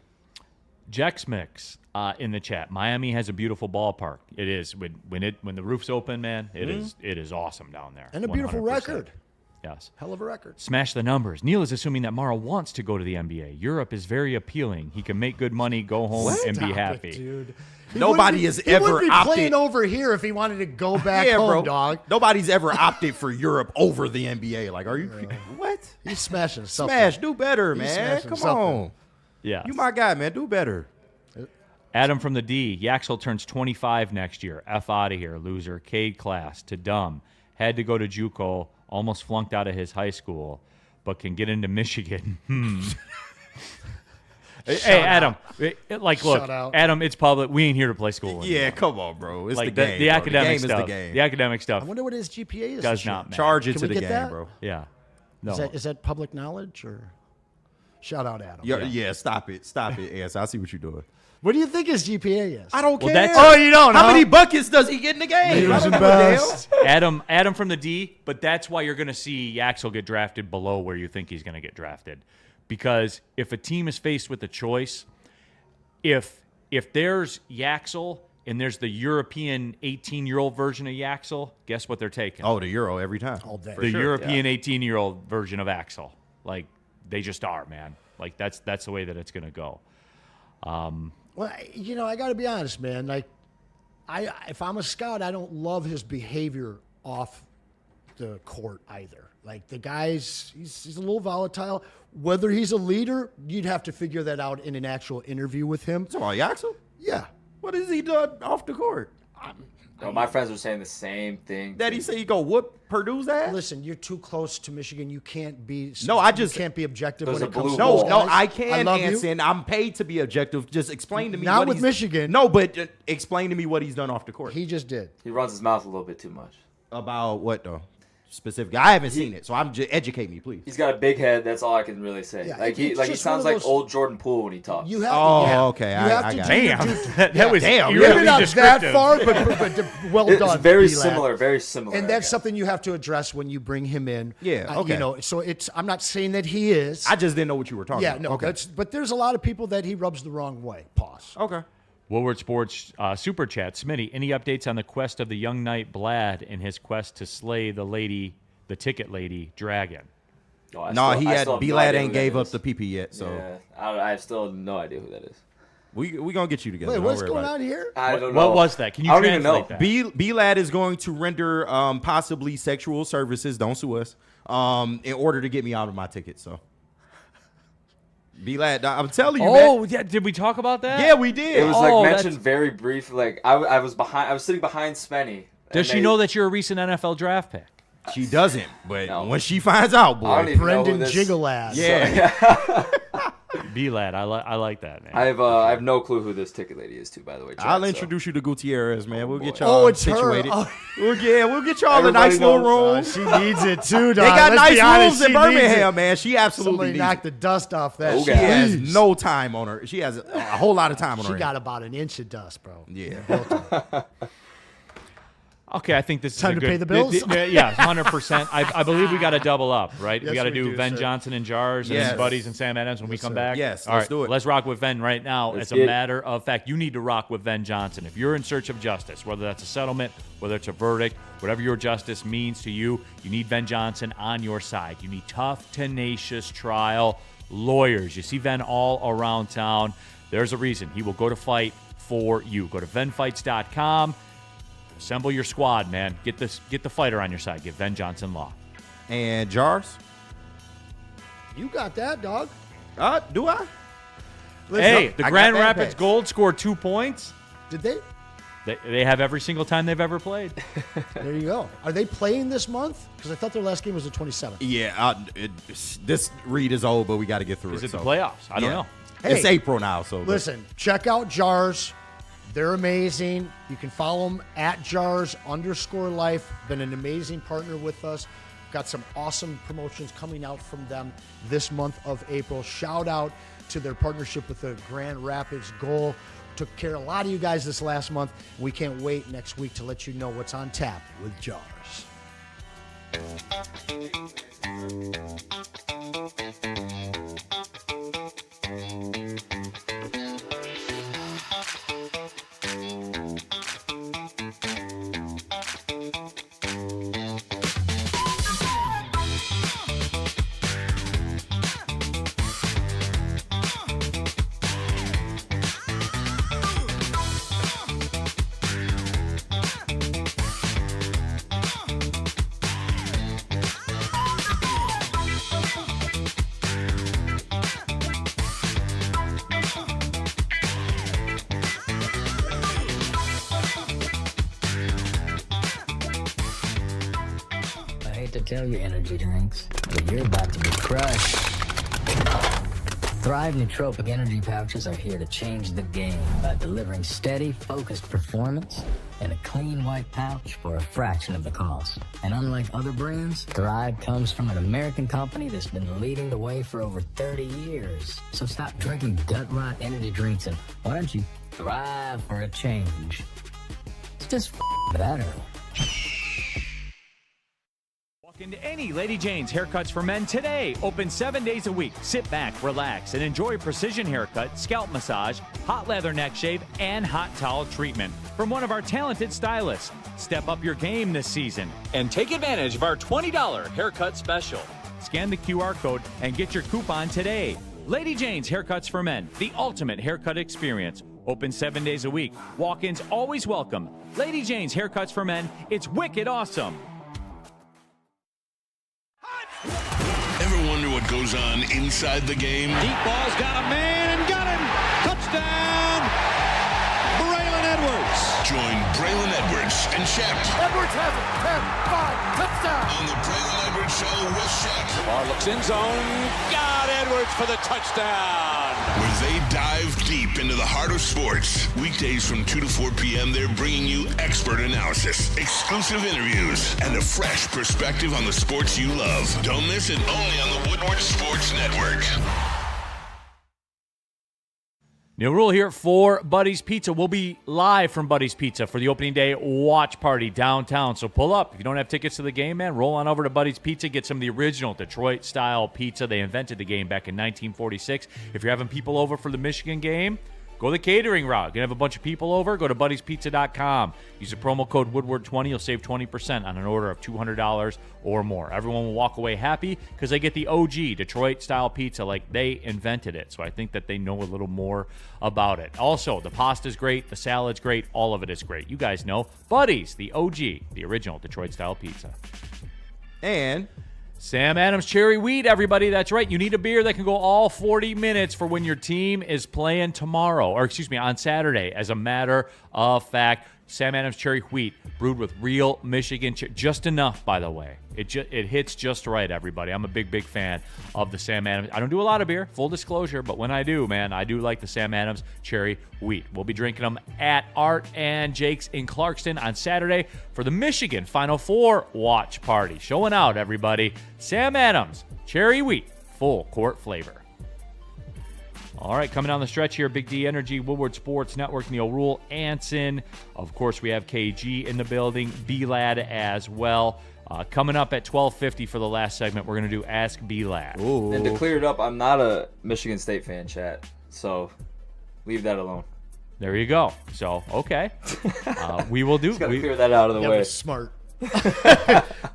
Jex Mix in the chat. Miami has a beautiful ballpark. It is when the roof's open, man. It is awesome down there. And a beautiful 100%. record. Yes. Hell of a record. Smash the numbers. Neil is assuming that Mara wants to go to the NBA. Europe is very appealing. He can make good money, go home, and be Stop happy. it, dude. Nobody has He ever wouldn't be opted. playing over here if he wanted to go back home, bro. dog. Nobody's ever opted for Europe over the NBA. Like, are you what? He's smashing something. Smash, do better, He's man. smashing Come something. on. Yeah. You my guy, man. Do better. Adam from the D. Yaxel turns 25 next year. F out of here, loser. Cade class to dumb. Had to go to JUCO. Almost flunked out of his high school, but can get into Michigan. Hey, Adam. Look, Shout out. Adam, it's public. We ain't here to play school. Yeah, anymore. come on, bro. It's Like the game. the bro. academic game stuff. is the game. The academic stuff I wonder what his GPA is. does this year. not matter. Charge it Can to we the get game, that? bro. Yeah. No. Is that public knowledge or? Shout out, Adam. Yeah, stop it. Yes, I see what you're doing. What do you think his GPA is? I don't Well, care. that's- Oh, you don't, How huh? many buckets does he get in the game? I don't give a damn. Adam from the D, but that's why you're going to see Yaxel get drafted below where you think he's going to get drafted. Because if a team is faced with a choice, if there's Yaxel and there's the European 18-year-old version of Yaxel, guess what they're taking? Oh, the Euro every time. All day. the European 18-year-old version of Axel. Like, they just are, man. Like, that's the way that it's going to go. Well, I got to be honest, man. Like, if I'm a scout, I don't love his behavior off the court either. Like, the guy's he's a little volatile. Whether he's a leader, you'd have to figure that out in an actual interview with him. So, Yaxel? Yeah. What has he done off the court? No, my friends were saying the same thing. That he say he go whoop Purdue's ass? Listen, you're too close to Michigan. You can't be. No, I you just- can't be objective There's when a it comes blue to ball. those No, guys. I can, love you. Anson. I'm paid to be objective. Just explain to me Not what with he's... Michigan. No, but explain to me what he's done off the court. He just did. He runs his mouth a little bit too much. About what, though? Specifically. I haven't seen it, so I'm just educate me, please. He's got a big head. That's all I can really say. Yeah, like he it's just one sounds of like those- old Jordan Poole when he talks. You have. Oh, yeah. okay, You I have to got do it. your Damn. due- That was Damn, eerily Maybe not that descriptive. far, but well It's done. very B-Lad. similar. Very similar. And I that's guess. something you have to address when you bring him in. Yeah, okay. So it's. I'm not saying that he is. I just didn't know what you were talking yeah, about. no. Okay. But there's a lot of people that he rubs the wrong way. Pause. Okay. Woodward Sports Super Chat. Smitty, any updates on the quest of the young knight Blad and his quest to slay the ticket lady, Dragon? No, I No, still- he I had still have no B-Lad idea ain't who that gave up is. the PP yet, so Yeah, I still have no idea who that is. we gonna get you together. Wait, Don't what's worry going about on here? I don't know. What was that? Can you I don't even translate know. that? B-Lad is going to render possibly sexual services, don't sue us, in order to get me out of my ticket. So, B-Lad, I'm telling you, Oh, man. yeah. Did we talk about that? Yeah, we did. It was Oh, like that's- mentioned very brief. Like I was sitting behind Spenny. Does she know that you're a recent NFL draft pick? She doesn't, but No. when she finds out, I boy. don't even know Brendan who this. Jiggleass. Yeah. B-Lad. I like that, man. I have no clue who this ticket lady is too. By the way, Chad, I'll so. introduce you to Gutierrez, man. We'll get boy. y'all Oh, it's her. situated. Oh. We'll get y'all a Everybody nice little knows, room. She needs it too, dog. They got Let's be nice honest, rooms in she needs Birmingham, it. man. She absolutely Somebody needs knocked it. the dust off that. Oh, She God. has Please. no time on her. She has a whole lot of time on her. She hands. got about an inch of dust, bro. Yeah. Okay, I think this Time is to a good, pay the bills? Yeah, 100%. I believe we got to double up, right? Yes, we got to we do do, Ven sir. Johnson and Jars Yes. and Buddies and Sam Adams when we come sir. back. Yes, All let's right, do it. Let's rock with Ven right now. Let's As a get it. matter of fact, you need to rock with Ven Johnson. If you're in search of justice, whether that's a settlement, whether it's a verdict, whatever your justice means to you, you need Ven Johnson on your side. You need tough, tenacious trial lawyers. You see Ven all around town. There's a reason. He will go to fight for you. Go to venfights.com. Assemble your squad, man. Get the fighter on your side. Get Ven Johnson Law. And Jars? You got that, dog. Do I? Listen, Hey, the I got Grand that Rapids patch. Gold scored 2 points. did they? They have every single time they've ever played. There you go. Are they playing this month? Because I thought their last game was the 27th. Yeah, this read is old, but we got to get through Is it. it the playoffs? I don't know. It's Hey, April now, so listen, check out Jars. They're amazing. You can follow them at Jars_Life. Been an amazing partner with us. Got some awesome promotions coming out from them this month of April. Shout out to their partnership with the Grand Rapids Goal. Took care of a lot of you guys this last month. We can't wait next week to let you know what's on tap with Jars. To tell you energy drinks, but you're about to be crushed. Thrive nootropic energy pouches are here to change the game by delivering steady, focused performance in a clean white pouch for a fraction of the cost. And unlike other brands, Thrive comes from an American company that's been leading the way for over 30 years. So stop drinking gut rot energy drinks and why don't you thrive for a change? It's just better. Into any Lady Jane's Haircuts for Men today. Open 7 days a week. Sit back, relax, and enjoy precision haircut, scalp massage, hot leather neck shave, and hot towel treatment from one of our talented stylists. Step up your game this season and take advantage of our $20 haircut special. Scan the QR code and get your coupon today. Lady Jane's Haircuts for Men, the ultimate haircut experience. Open 7 days a week. Walk-ins always welcome. Lady Jane's Haircuts for Men. It's wicked awesome. Ever wonder what goes on inside the game? Deep ball's got a man and got him. Touchdown, Braylon Edwards. Join Braylon Edwards and Shep. Edwards has it. 10, 5, touchdown. On the Braylon Edwards Show with Shep. Bar looks in zone. Got Edwards for the touchdown. Where they dive deep into the heart of sports. Weekdays from 2 to 4 p.m., they're bringing you expert analysis, exclusive interviews, and a fresh perspective on the sports you love. Don't miss it, only on the Woodward Sports Network. Neil Rule here for Buddy's Pizza. We'll be live from Buddy's Pizza for the opening day watch party downtown. So pull up. If you don't have tickets to the game, man, roll on over to Buddy's Pizza. Get some of the original Detroit-style pizza. They invented the game back in 1946. If you're having people over for the Michigan game, go the catering route. You can have a bunch of people over. Go to buddyspizza.com. Use the promo code Woodward20. You'll save 20% on an order of $200 or more. Everyone will walk away happy because they get the OG Detroit-style pizza like they invented it. So I think that they know a little more about it. Also, the pasta's great. The salad's great. All of it is great. You guys know Buddy's, the OG, the original Detroit-style pizza. And Sam Adams Cherry Wheat, everybody. That's right. You need a beer that can go all 40 minutes for when your team is playing tomorrow, or excuse me, on Saturday. As a matter of fact, Sam Adams Cherry Wheat, brewed with real Michigan just enough, by the way. It hits just right, everybody. I'm a big fan of the Sam Adams. I don't do a lot of beer, full disclosure, but when I do, man, I do like the Sam Adams Cherry Wheat. We'll be drinking them at Art and Jake's in Clarkston on Saturday for the Michigan Final Four watch party. Showing out, everybody. Sam Adams Cherry Wheat, full court flavor. All right, coming down the stretch here, Big D Energy, Woodward Sports Network, Neil Rule, Anson. Of course, we have KG in the building, B-Lad as well. Coming up at 12:50 for the last segment, we're going to do Ask B-Lad. And to clear it up, I'm not a Michigan State fan, chat. So leave that alone. There you go. So, okay. We will do. Just got to clear that out of the way. That was smart.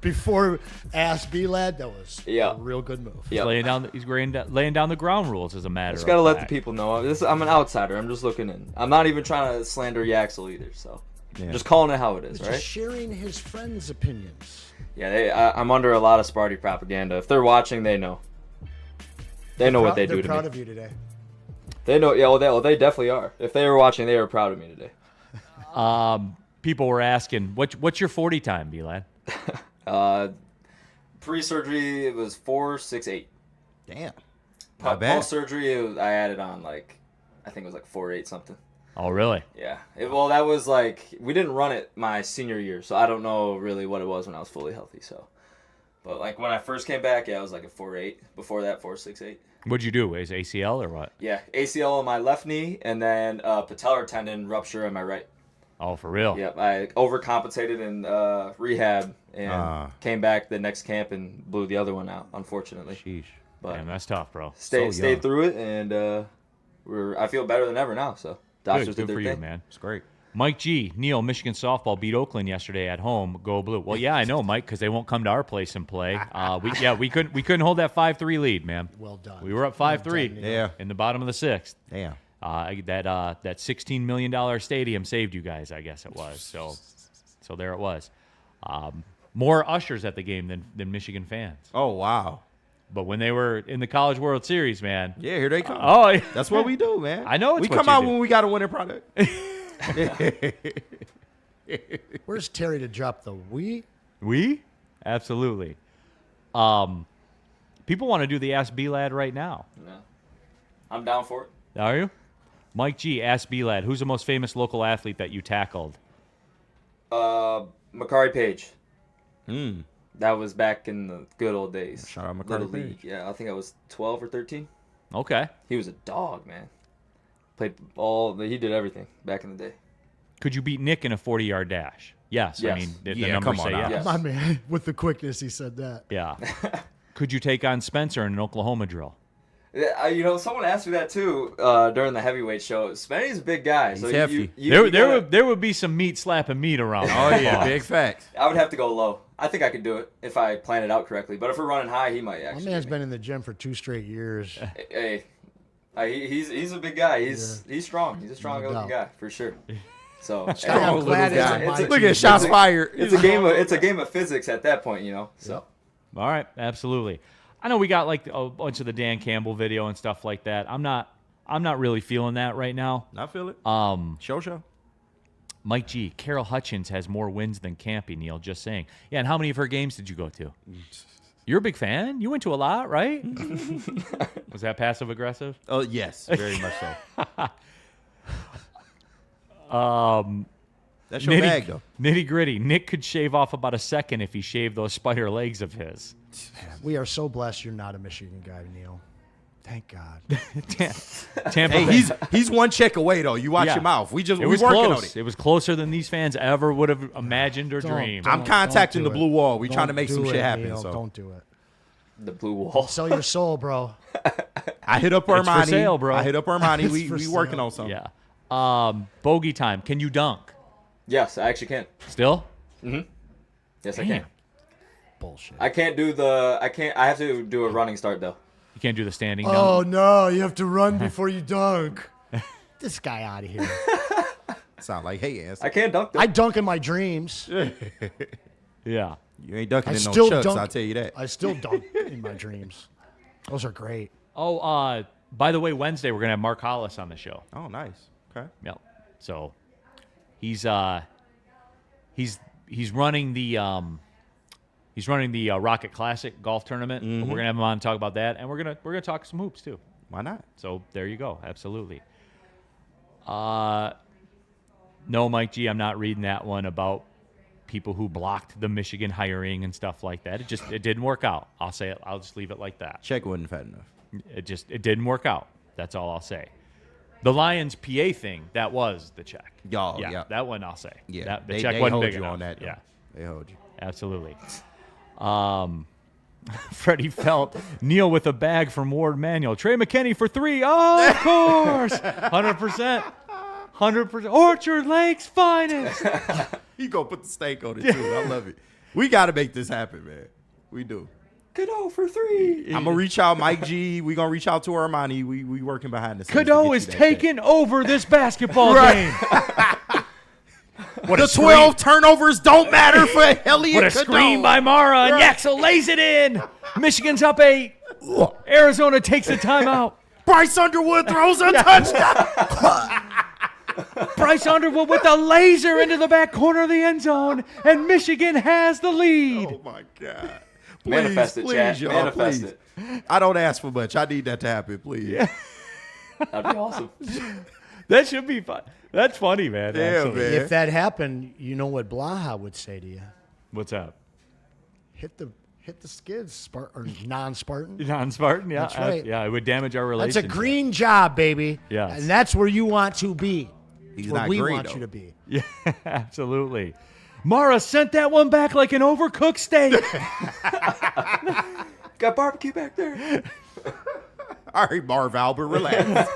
Before Ask B-Lad, that was a real good move. He's laying down the ground rules as a matter of fact. Just got to let the people know. I'm an outsider. I'm just looking in. I'm not even trying to slander Yaxel either. So just calling it how it is, right? Just sharing his friends' opinions. Yeah, I'm under a lot of Sparty propaganda. If they're watching, they know. They know what they do to me. They're proud of you today. They know. Yeah, well, they definitely are. If they were watching, they were proud of me today. People were asking, what's your 40 time, B-Lad? Pre-surgery, it was 4.68. Damn. Not bad. Post-surgery, I added on, like, I think it was like 4.8 something. Oh, really? Yeah. Well, that was like, we didn't run it my senior year, so I don't know really what it was when I was fully healthy. So, but like when I first came back, yeah, I was like a 4.8. Before that, 4.68. What'd you do? Is ACL or what? Yeah, ACL on my left knee, and then patellar tendon rupture on my right. Oh, for real? Yep, I overcompensated in rehab and came back the next camp and blew the other one out, unfortunately. Sheesh. But damn, that's tough, bro. Stayed through it, and I feel better than ever now. So doctors good did their for thing. you, man. It's great. Mike G, Neil, Michigan softball beat Oakland yesterday at home. Go blue. Well, yeah, I know, Mike, because they won't come to our place and play. We couldn't hold that 5-3 lead, man. Well done. We were up 5-3. Yeah. In the bottom of the sixth. Damn. That $16 million stadium saved you guys, I guess it was. So there it was. More ushers at the game than Michigan fans. Oh, wow. But when they were in the College World Series, man. Yeah, here they come. Oh, yeah. That's what we do, man. I know it's we what come you out do. when we got a winning product. Where's Terry to drop the we? We? Absolutely. People want to do the Ask B-Lad right now. Yeah. I'm down for it. Are you? Mike G, Ask B-Lad. Who's the most famous local athlete that you tackled? Makari Page. Mm. That was back in the good old days. Shout out Makari Little Page. League. Yeah, I think I was 12 or 13. Okay. He was a dog, man. He did everything back in the day. Could you beat Nick in a 40-yard dash? Yes. Yes. I mean, the Yeah, numbers come on say now. yes. Yes. My man, with the quickness he said that. Yeah. Could you take on Spencer in an Oklahoma drill? Yeah, someone asked me that too during the heavyweight show. Spenny's a big guy. He's so hefty. There would be some meat slapping meat around. Oh, yeah. Big facts. I would have to go low. I think I could do it if I plan it out correctly. But if we're running high, he might My actually. man's been in the gym for 2 straight years. Hey, he's a big guy. He's strong. He's a strong looking guy for sure. So I'm glad guy. it's on my Look team. at shots fired. it's a game of physics at that point, So All right, absolutely. I know we got like a bunch of the Dan Campbell video and stuff like that. I'm not really feeling that right now. I feel it. Show. Mike G, Carol Hutchins has more wins than Campy, Neil, just saying. Yeah, and how many of her games did you go to? You're a big fan? You went to a lot, right? Was that passive aggressive? Oh, yes, very much so. That's your bag, though. Nitty gritty. Nick could shave off about a second if he shaved those spider legs of his. We are so blessed you're not a Michigan guy, Neil. Thank God. Tampa Hey, Bay. he's one check away though. You watch Yeah. your mouth. We It was working close. on it. It was closer than these fans ever would have imagined or dreamed. I'm contacting don't the do blue it. wall. We trying to Don't make some do shit it, happen. Neil. So Don't do it. the blue wall. Sell your soul, bro. I hit up It's for Armani. sale, bro. I hit up Armani. It's we for working sale. on something. Yeah. Bogey time. Can you dunk? Yes, I actually can. Still? Yes, I Damn. can. Bullshit. I can't do I have to do a running start though. You can't do the standing dunk? Oh, no. You have to run before you dunk. This guy out of here. Sound like hey ass. I can't dunk though. I dunk in my dreams. Yeah. You ain't dunking I in no still chucks. dunk. I'll tell you that. I still dunk in my dreams. Those are great. Oh, by the way, Wednesday we're going to have Mark Hollis on the show. Oh, nice. Okay. Yep. So he's running the Rocket Classic golf tournament. We're gonna have him on to talk about that, and we're gonna talk some hoops too. Why not? So there you go. Absolutely. No, Mike G, I'm not reading that one about people who blocked the Michigan hiring and stuff like that. It didn't work out. I'll say it. I'll just leave it like that. Check wasn't fat enough. It didn't work out. That's all I'll say. The Lions PA thing, that was the check. Y'all, yeah. That one I'll say. Yeah. The check wasn't hold big you enough. on that. Though. Yeah. They hold you. Absolutely. Freddie Felt, Neil with a bag from Ward Manual. Trey McKinney for 3. Oh, of course. 100%. 100%. Orchard Lake's finest. You go put the steak on it, too. I love it. We got to make this happen, man. We do. Cadeau for 3. I'm going to reach out, Mike G. We're going to reach out to Armani. We working behind the scenes. Cadeau is taking over this basketball game. What the 12 turnovers don't matter for Elliott What a Cadeau. screen by Mara, and Yaxel lays it in. Michigan's up 8. Arizona takes a timeout. Bryce Underwood throws a touchdown. Bryce Underwood with a laser into the back corner of the end zone, and Michigan has the lead. Oh, my God. Manifest it, Chad. y'all, Manifest please. it. I don't ask for much. I need that to happen, please. Yeah, That'd be awesome. That should be fun. That's funny, man. Absolutely. man. If that happened, you know what Blaha would say to you? What's up? Hit the skids, or non-Spartan. Non-Spartan, yeah. That's right. Yeah, it would damage our That's relationship. a green job, baby. Yes. And that's where you want to be. He's It's where not we green, want though. you to be. Yeah, absolutely. Mara sent that one back like an overcooked steak. Got barbecue back there. All right, Marv Albert, relax.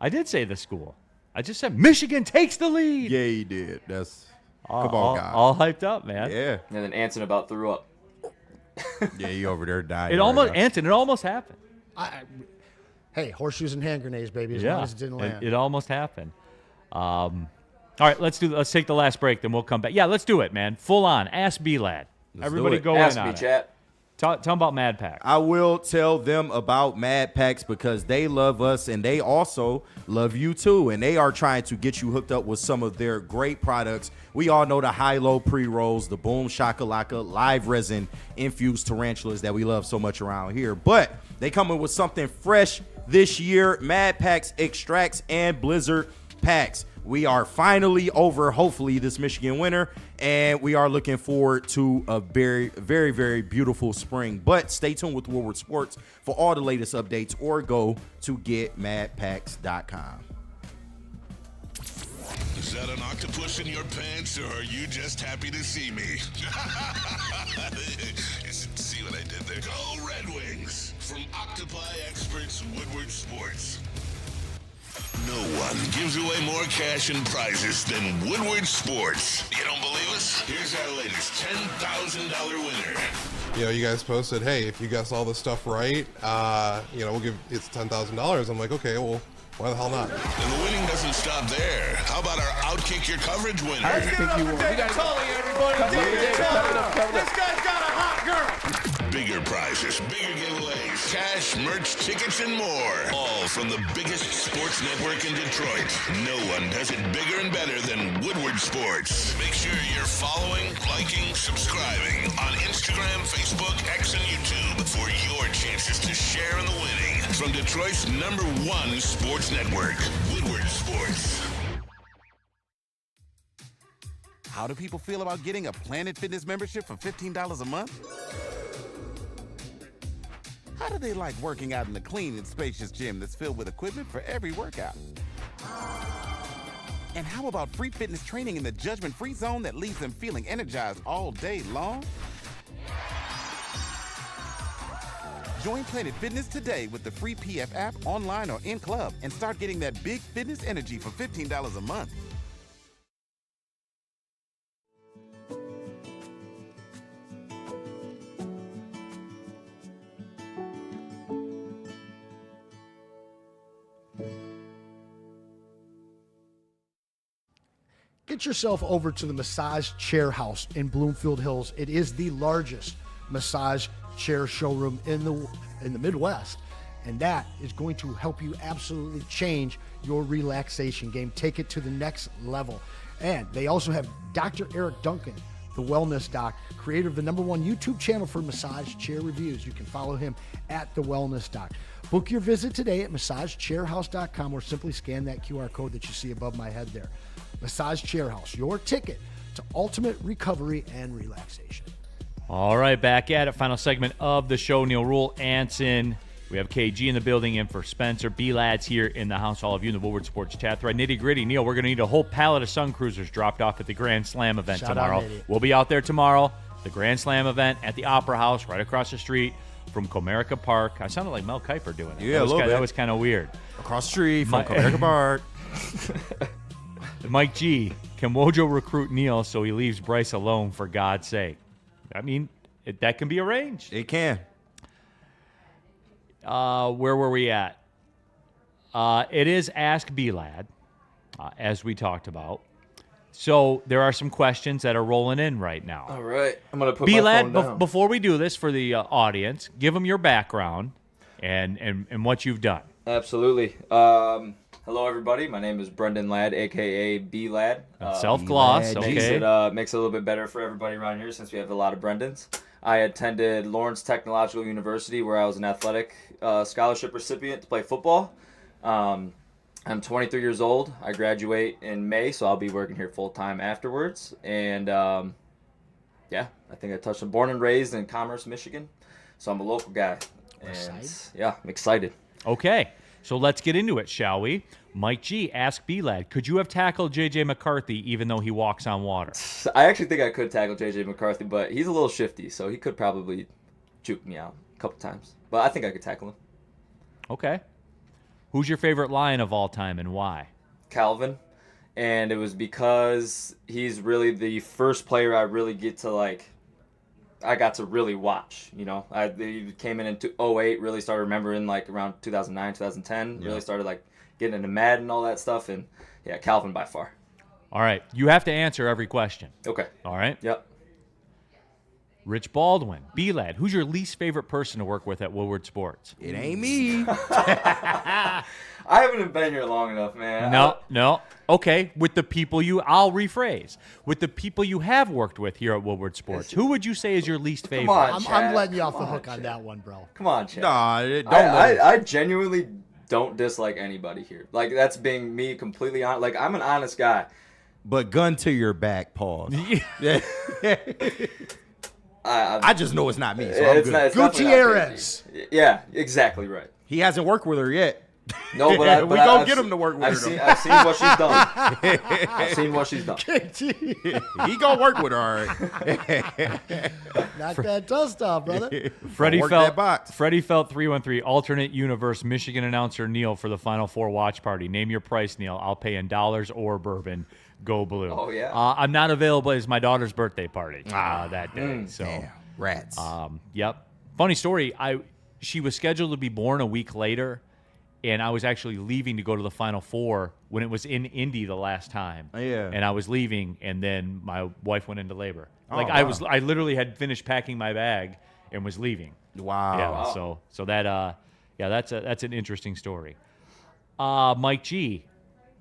I did say the school. I just said Michigan takes the lead. Yeah, he did. That's come on, all, guys. all hyped up, man. Yeah, And then Anson about threw up. yeah, he over there dying. It right almost, now. Anton, it almost happened. Hey, horseshoes and hand grenades, baby, as long as it didn't land. It almost happened. All right, let's take the last break, then we'll come back. Yeah, let's do it, man. Full on. Ask B-Lad. Everybody do it. go Ask in me, on it. chat. Tell them about Mad Pack. I will tell them about Mad Packs because they love us and they also love you too. And they are trying to get you hooked up with some of their great products. We all know the high-low pre-rolls, the Boom Shakalaka, live resin infused tarantulas that we love so much around here. But they coming with something fresh this year, Mad Packs Extracts and Blizzard Packs. We are finally over, hopefully, this Michigan winter, and we are looking forward to a very, very, very beautiful spring. But stay tuned with Woodward Sports for all the latest updates or go to getmadpacks.com. Is that an octopus in your pants, or are you just happy to see me? See what I did there? Go Red Wings! From Octopi Experts Woodward Sports. No one gives away more cash and prizes than Woodward Sports. You don't believe us? Here's our latest $10,000 winner. You know, you guys posted, hey, if you guess all this stuff right, we'll give it's $10,000. I'm like, okay, well, why the hell not? And the winning doesn't stop there. How about our Outkick Your Coverage winner? I think you will. We got Tully, everybody. This guy's got a hot girl. Bigger prizes, bigger giveaways, cash, merch, tickets, and more. All from the biggest sports network in Detroit. No one does it bigger and better than Woodward Sports. Make sure you're following, liking, subscribing on Instagram, Facebook, X, and YouTube for your chances to share in the winning. From Detroit's #1 sports network, Woodward Sports. How do people feel about getting a Planet Fitness membership for $15 a month? How do they like working out in a clean and spacious gym that's filled with equipment for every workout? And how about free fitness training in the judgment-free zone that leaves them feeling energized all day long? Join Planet Fitness today with the free PF app, online or in club, and start getting that big fitness energy for $15 a month. Get yourself over to the Massage Chair House in Bloomfield Hills. It is the largest massage chair showroom in the Midwest, and that is going to help you absolutely change your relaxation game. Take it to the next level. And they also have Dr. Eric Duncan, the Wellness Doc, creator of the #1 YouTube channel for massage chair reviews. You can follow him at the Wellness Doc. Book your visit today at massagechairhouse.com or simply scan that QR code that you see above my head there. Massage Chair House, your ticket to ultimate recovery and relaxation. All right, back at it. Final segment of the show. Neil Rule, Anson. We have KG in the building and for Spencer. B-Lads here in the house. All of you in the Woodward Sports chat thread. Nitty gritty. Neil, we're going to need a whole pallet of Sun Cruisers dropped off at the Grand Slam event Shout out, tomorrow. Nitty. We'll be out there tomorrow. The Grand Slam event at the Opera House right across the street from Comerica Park. I sounded like Mel Kiper doing it. Yeah, a little bit. That was kind of weird. Across the street from Comerica Park. Mike G, can Wojo recruit Neil so he leaves Bryce alone, for God's sake? I mean, that can be arranged. It can. Where were we at? It is Ask B-Lad, as we talked about. So there are some questions that are rolling in right now. All right. I'm going to put my B-Lad, phone down. before we do this for the audience, give them your background and what you've done. Absolutely. Hello, everybody. My name is Brendan Ladd, a.k.a. B-Lad. Self-gloss, okay. Makes it a little bit better for everybody around here since we have a lot of Brendans. I attended Lawrence Technological University where I was an athletic scholarship recipient to play football. I'm 23 years old. I graduate in May, so I'll be working here full-time afterwards. And, yeah, I think I touched on born and raised in Commerce, Michigan. So I'm a local guy. And, yeah, I'm excited. Okay. So let's get into it, shall we? Mike G, ask B-Lad, could you have tackled J.J. McCarthy even though he walks on water? I actually think I could tackle J.J. McCarthy, but he's a little shifty, so he could probably juke me out a couple times. But I think I could tackle him. Okay. Who's your favorite Lion of all time and why? Calvin. And it was because he's really the first player I really get to, I got to really watch, you know. He came in 2008, really started remembering, around 2009, 2010. Really started, getting into Madden and all that stuff. And, yeah, Calvin by far. All right. You have to answer every question. Okay. All right? Yep. Rich Baldwin, B-Lad, who's your least favorite person to work with at Woodward Sports? It ain't me. I haven't been here long enough, man. No. Okay, I'll rephrase. With the people you have worked with here at Woodward Sports, who would you say is your least favorite? Come on, I'm letting you off the hook on that one, bro. Come on, Chad. Nah, don't I genuinely don't dislike anybody here. That's being me completely honest. I'm an honest guy. But gun to your back, pause. I just know it's not me, so I'm good. Gutierrez. Yeah, exactly right. He hasn't worked with her yet. No, but we gonna get him to work with her. I've seen what she's done. I've seen what she's done. He gonna work with her, all right. Not that tough stuff, brother. Freddie Work Felt, that box. Freddie Felt 313, alternate universe Michigan announcer Neil for the Final Four watch party. Name your price, Neil. I'll pay in dollars or bourbon. Go blue. Oh, yeah. I'm not available. It's my daughter's birthday party that day. So, Damn, rats. Yep. Funny story. She was scheduled to be born a week later, and I was actually leaving to go to the Final Four when it was in Indy the last time. Yeah. And I was leaving, and then my wife went into labor. Oh, I literally had finished packing my bag and was leaving. Wow. Yeah. Wow. So that that's an interesting story. Mike G,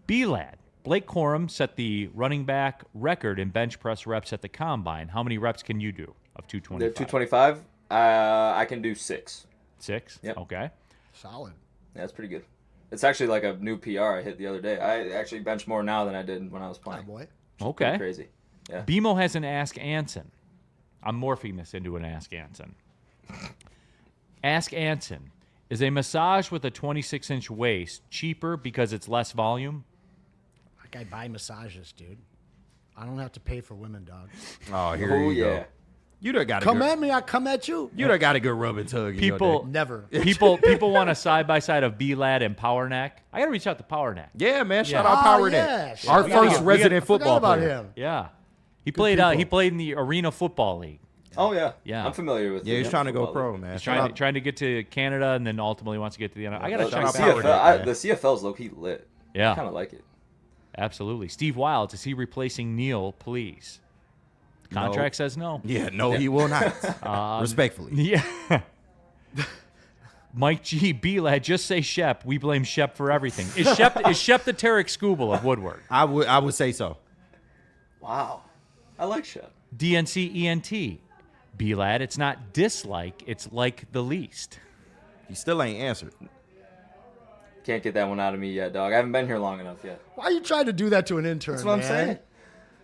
B-Lad. Blake Corum set the running back record in bench press reps at the combine. How many reps can you do of 225? 225. I can do 6. 6? Yep. Okay. Solid. Yeah, that's pretty good. It's actually a new PR I hit the other day. I actually bench more now than I did when I was playing. Boy. Okay. Pretty crazy. Yeah. BMO has an Ask Anson. I'm morphing this into an Ask Anson. Ask Anson. Is a massage with a 26-inch waist cheaper because it's less volume? I buy massages, dude. I don't have to pay for women, dog. Oh, here you go. You done got Come at me, I come at you. You done got a good rub and tug. People Never. People want a side-by-side of B-Lad and Power Neck. I got to reach out to Power Neck. Yeah, man. Shout Yeah. out Power yeah. Neck. Shit, Our we gotta first get- resident I forgot football about player. him. Yeah. He played in the Arena Football League. Oh, yeah. Yeah. I'm familiar with Yeah, he's the trying to go football pro, league. man. He's Shout trying to get to Canada and then ultimately wants to get to the NFL. I got to The check out that out. Power Neck, the CFL's low-key lit. Yeah. I kind of like it. Absolutely. Steve Wilds, is he replacing Neil, please? Contract says no. Yeah, no, he will not. Respectfully. Yeah. Mike G, B-Lad, just say Shep. We blame Shep for everything. Is Shep the Tarek Skubal of Woodward? I would say so. Wow. I like Shep. DNC ENT. B-Lad, it's not dislike, it's like the least. He still ain't answered. Can't get that one out of me yet, dog. I haven't been here long enough yet. Why are you trying to do that to an intern, That's what I'm man? saying.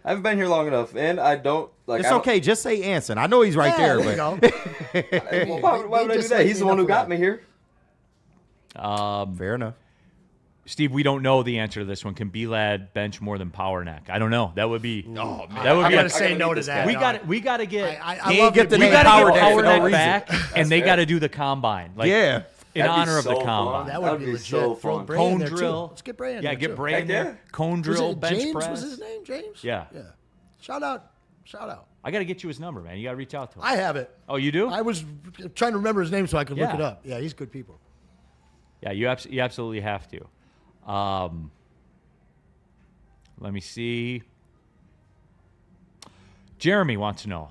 I haven't been here long enough, and I don't like. It's okay. Just say Anson. I know he's right there, You but go. Why would I do that? He's the one who got me here. fair enough. Steve, we don't know the answer to this one. Can B-Lad bench more than Power Neck? I don't know. That would be. Oh man, That would I be. gotta say no to that. We dog. got to get. I He love ain't get the the We name got to Power get Neck Power for no Neck reason. back, and they got to do the combine. Like, Yeah. in That'd be honor of the so combine. fun. That would That'd be be legit. so Throw fun. Bray in Cone there, too. drill. Let's get Bray in Yeah, there, get too. Bray Heck in there. yeah. Cone Was drill, it bench James press. was his name, James? Yeah. Yeah. Shout out. I got to get you his number, man. You got to reach out to him. I have it. Oh, you do? I was trying to remember his name so I could look Yeah. it up. Yeah, he's good people. Yeah, you absolutely have to. Let me see. Jeremy wants to know,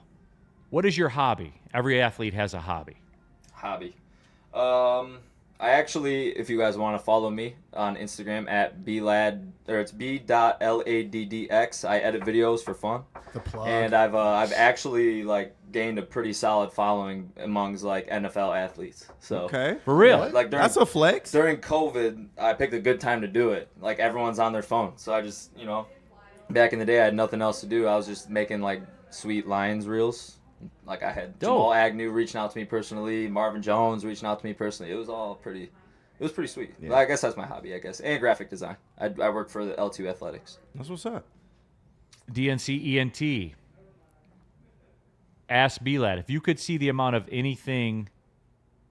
what is your hobby? Every athlete has a hobby. Hobby. I actually, if you guys want to follow me on Instagram at blad, or it's b.laddx. I edit videos for fun. The plug. And I've actually like gained a pretty solid following amongst like NFL athletes. So Okay. For real? like during, That's a flex. during COVID, I picked a good time to do it. Like everyone's on their phone, so I just back in the day I had nothing else to do. I was just making like sweet Lions reels. Like I had Jamal Agnew reaching out to me personally, Marvin Jones reaching out to me personally. It was pretty sweet. Yeah. But I guess that's my hobby, I guess. And graphic design. I work for the L2 Athletics. That's what's up. DNC ENT. Ask B-Lad, if you could see the amount of anything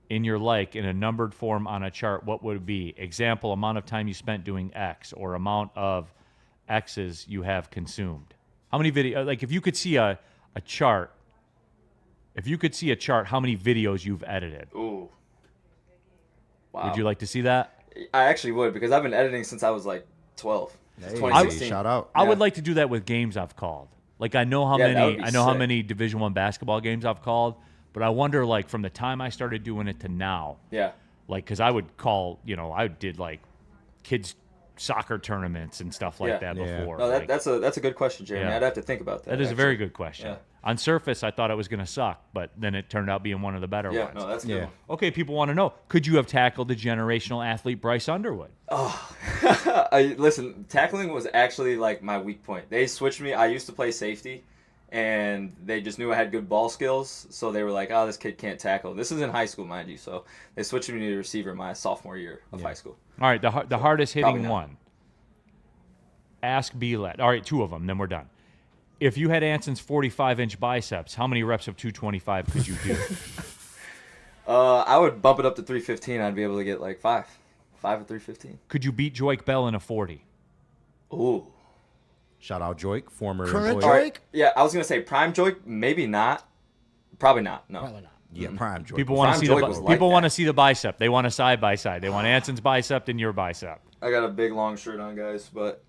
in your life in a numbered form on a chart, what would it be? Example, amount of time you spent doing X, or amount of X's you have consumed. How many video? Like if you could see a chart. If you could see a chart, how many videos you've edited? Ooh. Wow. Would you like to see that? I actually would, because I've been editing since I was like 12. Since 2016. Shout out. I would like to do that with games I've called. Like I know how Yeah, that would many be how sick. many Division I basketball games I've called, but I wonder like from the time I started doing it to now. Yeah. Like cuz I would call, I did like kids soccer tournaments and stuff like that before. No, like, that's a good question, Jeremy. Yeah. I'd have to think about that. that is a actually. very good question. Yeah. On surface, I thought it was going to suck, but then it turned out being one of the better Yeah, ones. no, that's a good. Yeah. One. Okay, people want to know, could you have tackled the generational athlete Bryce Underwood? Listen, tackling was actually like my weak point. They switched me. I used to play safety, and they just knew I had good ball skills, so they were like, "Oh, this kid can't tackle." This is in high school, mind you. So they switched me to receiver my sophomore year of high school. All right, the hardest Probably hitting not. one. Ask B-Lad. All right, 2 of them, then we're done. If you had Anson's 45-inch biceps, how many reps of 225 could you do? I would bump it up to 315. I'd be able to get like 5 at 315. Could you beat Joik Bell in a 40? Ooh. Shout out Joik, former Current employee. Joik? Yeah, I was gonna say prime Joik, maybe not. Probably not. No. Probably not. Yeah, prime Joik. People want to Prime see Joik was like people want to that. see the bicep. They want a side by side. They want Anson's bicep and your bicep. I got a big long shirt on, guys, but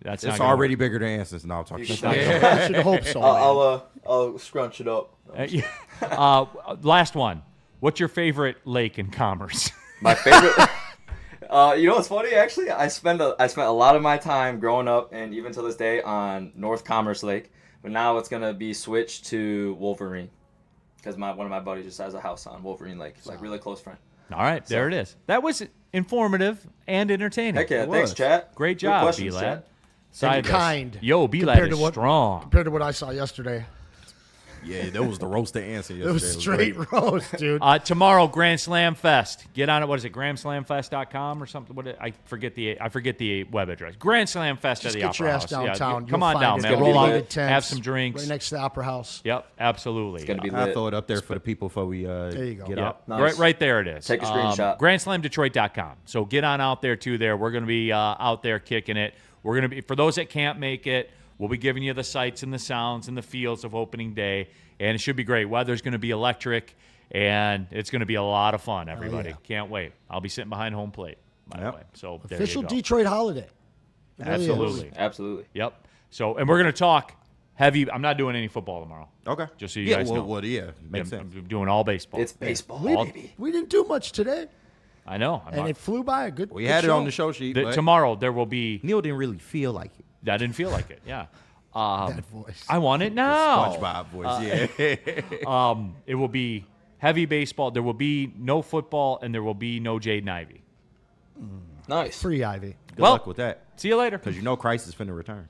That's It's not gonna already work. bigger than Anson's. No, I'm talking You shit. can- I should hope so. man. I'll scrunch it up. Yeah. Last one. What's your favorite lake in Commerce? My favorite. You know what's funny? Actually, I spent a lot of my time growing up and even to this day on North Commerce Lake, but now it's gonna be switched to Wolverine because one of my buddies just has a house on Wolverine Lake, like really close friend. All right, there it is. That was informative and entertaining. Heck yeah, It thanks, was. chat. Great Good job, questions, B-Lad. chat. And kind. Yo, B-Lad Compared is to what- strong. Compared to what I saw yesterday. Yeah, that was the roasted answer yesterday. It was straight roast, dude. Tomorrow, Grand Slam Fest. Get on it. What is it? GrandSlamFest.com or something? I forget the web address. Grand Slam Fest Just at the get your Opera ass House. downtown. Yeah, come You'll on find down, it. man. gonna We'll be Roll lit. out the tents. have some drinks. Right next to the Opera House. Yep, absolutely. It's gonna be I'll lit. throw it up there for the people before we you go. get Yeah, up. Nice. right there it is. Take a screenshot. GrandSlamDetroit.com. So get on out there too. We're going to be out there kicking it. We're going to be, for those that can't make it, we'll be giving you the sights and the sounds and the feels of opening day, and it should be great. Weather's going to be electric, and it's going to be a lot of fun. Everybody, yeah. Can't wait. I'll be sitting behind home plate. By the Yep. way, so there Official you go. Detroit holiday. It really is. Absolutely. Absolutely. Yep. So, and we're going to talk heavy. I'm not doing any football tomorrow. Okay. Just so you yeah, guys know. makes Yeah, sense. I'm doing all baseball. It's baseball, baby. We didn't do much today, I know. I'm and not- it flew by. A good. We good had it show. on the show sheet. but tomorrow there will be. Neil didn't really feel like it. I didn't feel like it. Yeah. That voice. I want it now. SpongeBob voice. Yeah. It will be heavy baseball. There will be no football, and there will be no Jaden Ivey. Nice. Free Ivy. Good Well- luck with that. See you later. Because you know Christ is finna return.